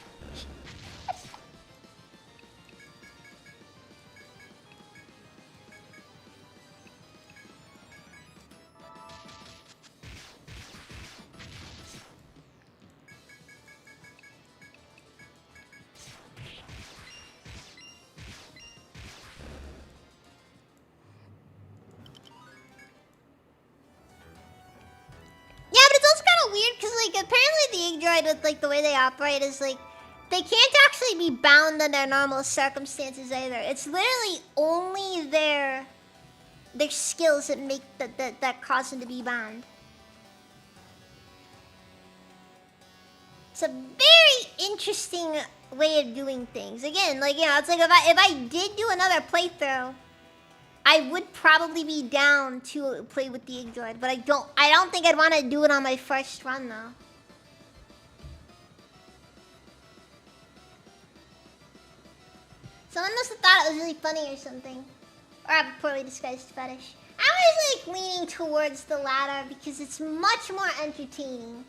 Yeah, but it's also kind of weird because, like, apparently the Igdroid, with like the way they operate, is like they can't actually be bound under normal circumstances either. It's literally only their skills that make that cause them to be bound. It's a very interesting way of doing things. Again, like, you know, it's like if I did do another playthrough, I would probably be down to play with the Igdroid, but I don't think I'd want to do it on my first run though. Someone must have thought it was really funny or something. Or I have a poorly disguised fetish. I was like leaning towards the latter because it's much more entertaining.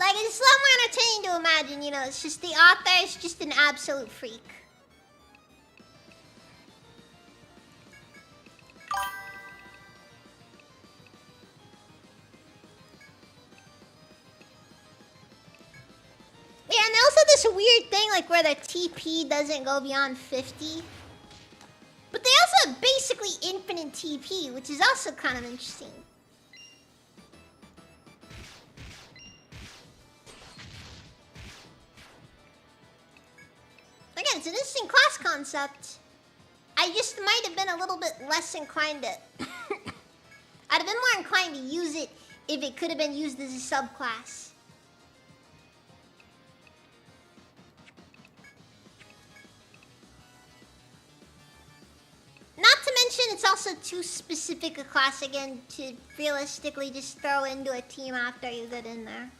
Like, it's a lot more entertaining to imagine, you know, it's just the author is just an absolute freak. Yeah, and also this weird thing, like, where the TP doesn't go beyond 50. But they also have basically infinite TP, which is also kind of interesting. Again, it's an interesting class concept. I just might have been a little bit less inclined to... I'd have been more inclined to use it if it could have been used as a subclass. Not to mention, it's also too specific a class again to realistically just throw into a team after you get in there.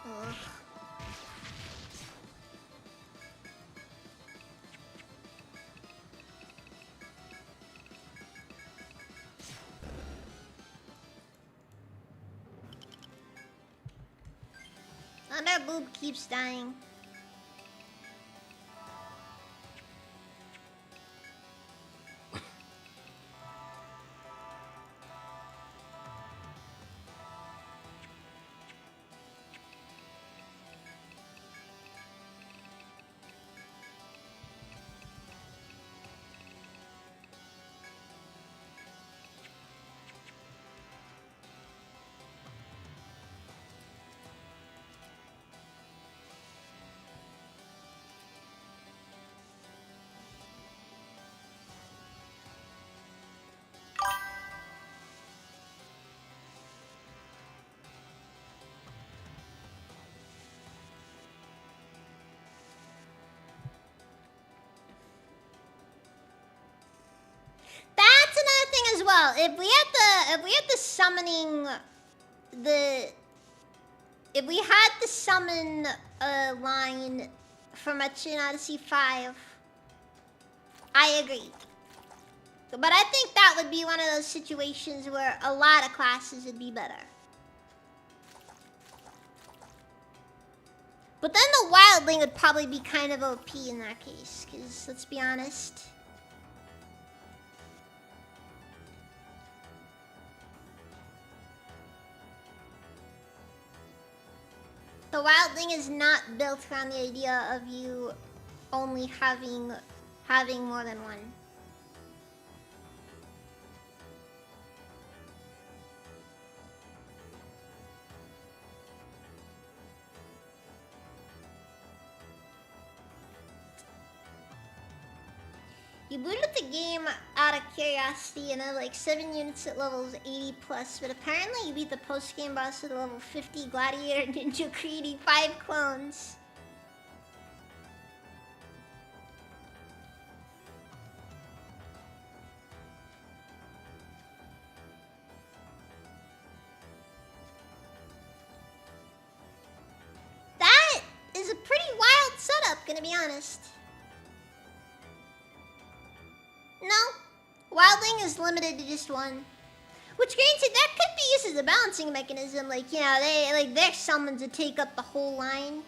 Ugh. Thunder Boob keeps dying. That's another thing as well. If we had the summon line from Etrian Odyssey 5, I agree. But I think that would be one of those situations where a lot of classes would be better. But then the Wildling would probably be kind of OP in that case, because let's be honest. The Wildling is not built around the idea of you only having more than one. You booted up the game out of curiosity and had like 7 units at levels 80 plus, but apparently you beat the post-game boss at level 50 Gladiator Ninja creating 5 clones. That is a pretty wild setup, gonna be honest. No, Wildling is limited to just one. Which granted, that could be used as a balancing mechanism, like, you know, their summons to take up the whole line.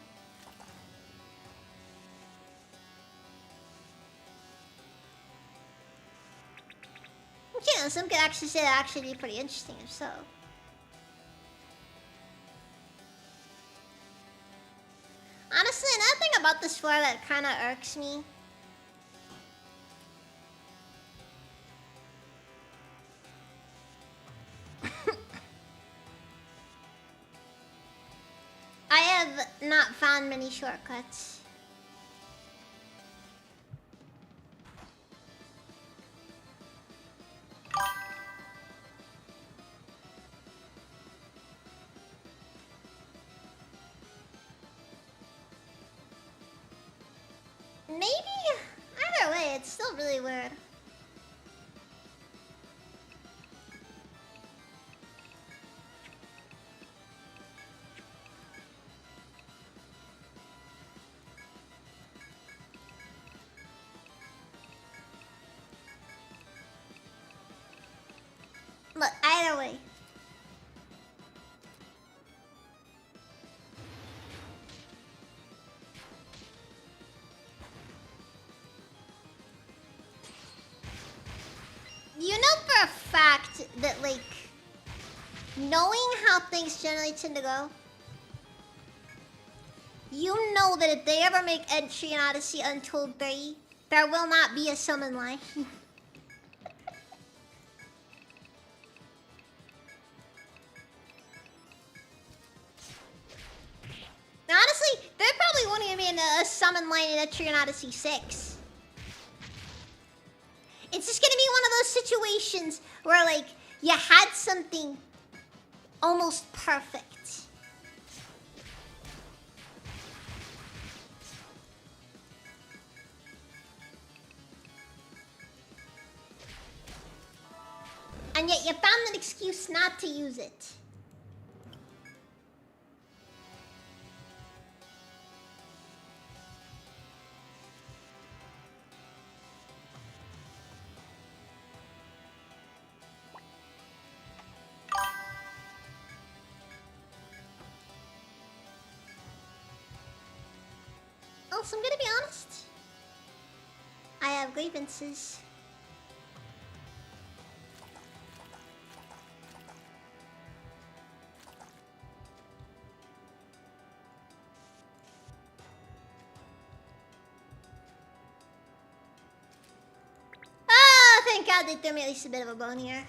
You know, some could actually say that actually be pretty interesting if so. Honestly, another thing about this floor that kind of irks me. I have not found many shortcuts. Maybe, either way, it's still really weird. Look, either way. You know for a fact that, like, knowing how things generally tend to go, you know that if they ever make entry in Odyssey Untold 3, there will not be a summon line. Honestly, there probably won't even be a summon line in entry in Odyssey 6. It's just gonna be one of those situations where, like, you had something almost perfect. And yet you found an excuse not to use it. Also, I'm gonna be honest. I have grievances. Ah, thank God they threw me at least a bit of a bone here.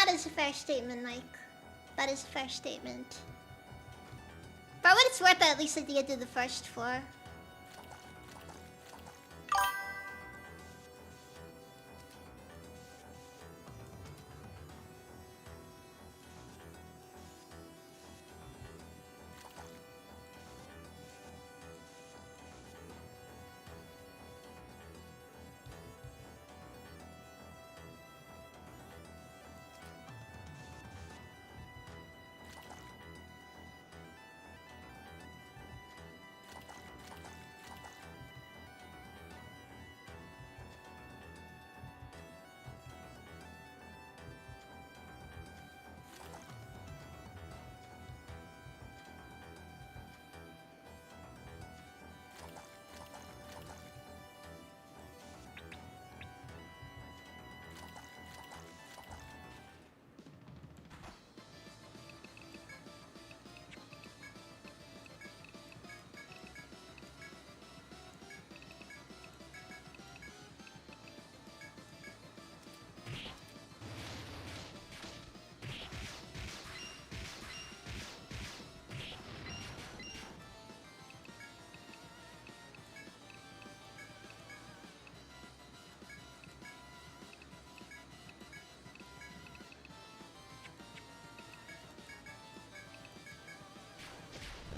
That is a fair statement, Mike. That is a fair statement. For what it's worth, I at least like to get to the first floor.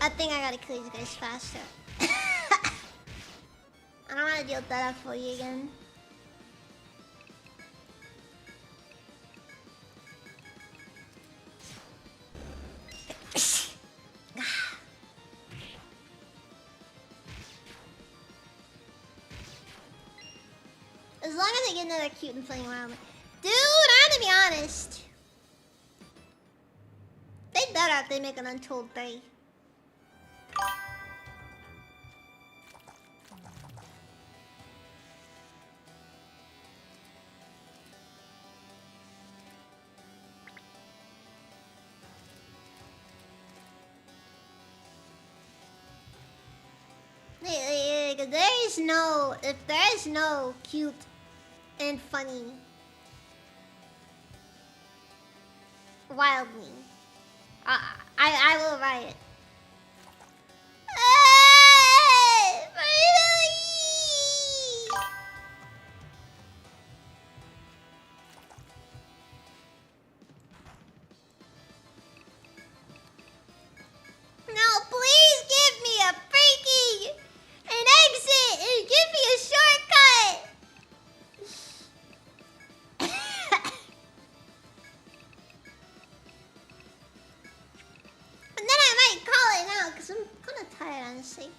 I think I gotta kill these guys faster. I don't wanna deal with that for you again. As long as I get another cute and playing around. Dude, I have to be honest. They better if they make an Untold 3. If there is no cute and funny Wildly, I will write it. Finally! No, please give me a freaking an exit and give me a shortcut. And then I might call it now because I'm kind of tired, honestly.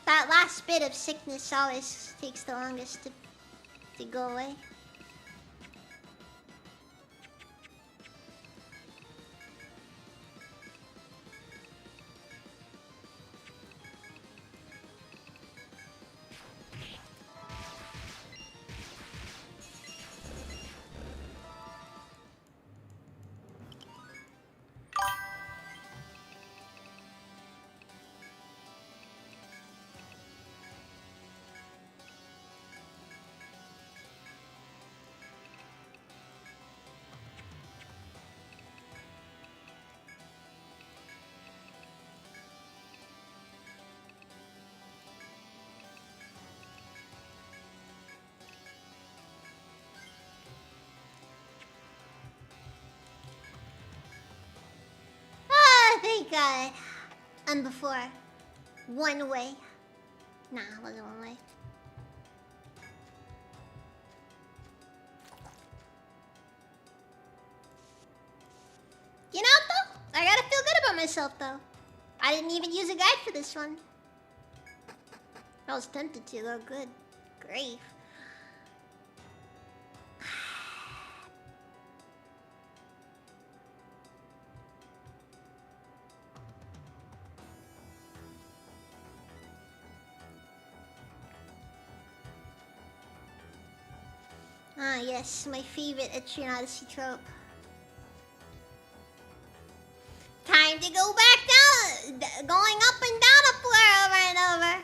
That last bit of sickness always takes the longest to go away. Thank God. And before, one way. Nah, it wasn't one way. You know what though? I gotta feel good about myself though. I didn't even use a guide for this one. I was tempted to though. Good grief. Ah, yes, my favorite Etrian Odyssey trope. Time to go back down, going up and down a floor over and over.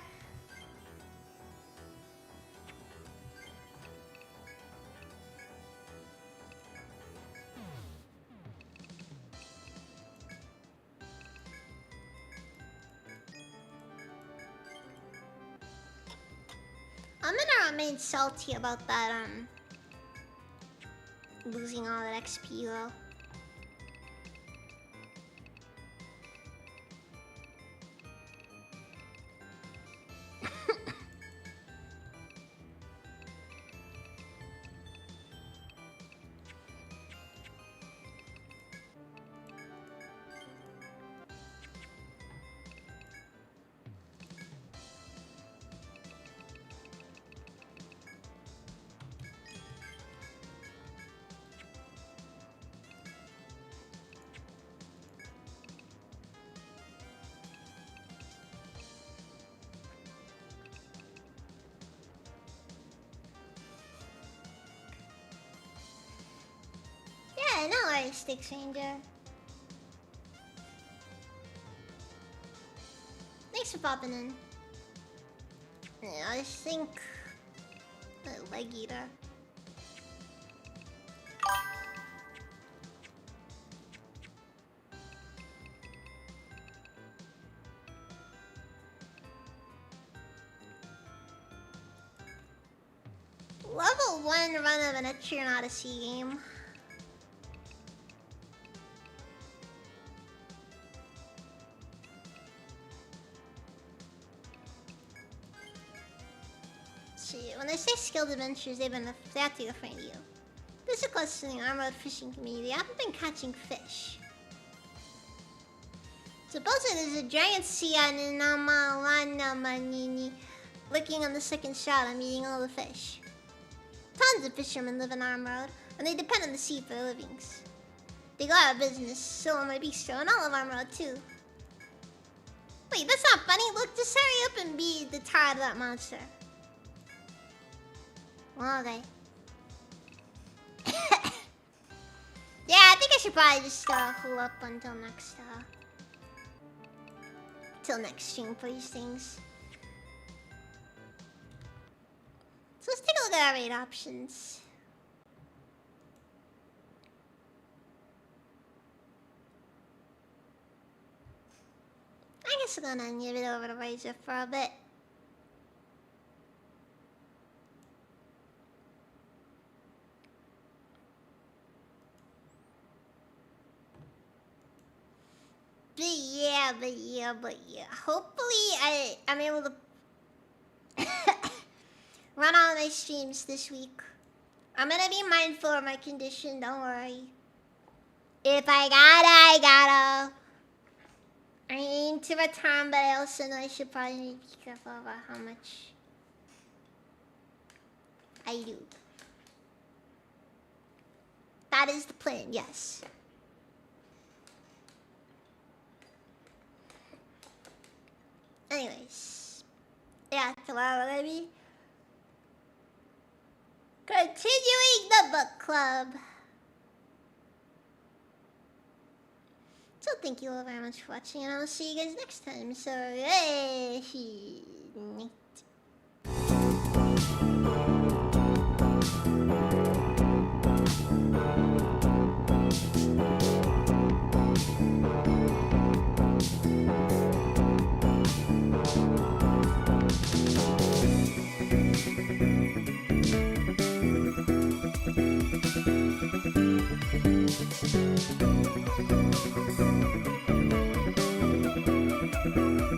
I'm gonna remain salty about that, losing all that XP though. Yeah, no worries, Stick Ranger. Thanks for popping in. Yeah, I think leg eater. one run of an Etrian Odyssey game. See, when they say skilled adventures, they have to be afraid of you. This is close to the armored fishing community. I haven't been catching fish. Supposedly there's a giant sea island in looking on the second shot. I'm eating all the fish. Tons of fishermen live in Armroad, and they depend on the sea for their livings. They go out of business, so on my bistro, and all of Armroad too. Wait, that's not funny. Look, just hurry up and be the tired of that monster. Well, okay. Yeah, I think I should probably just hold up until next stream for these things. So let's take a look at our raid options. I guess I'm gonna give it over to Razor for a bit. But yeah. Hopefully I'm able to run all my streams this week. I'm gonna be mindful of my condition, don't worry. If I gotta, I gotta. I aim to return, but I also know I should probably be careful about how much I do. That is the plan, yes. Anyways, yeah, tomorrow we're gonna be continuing the book club. So thank you all very much for watching, and I'll see you guys next time. So, hey.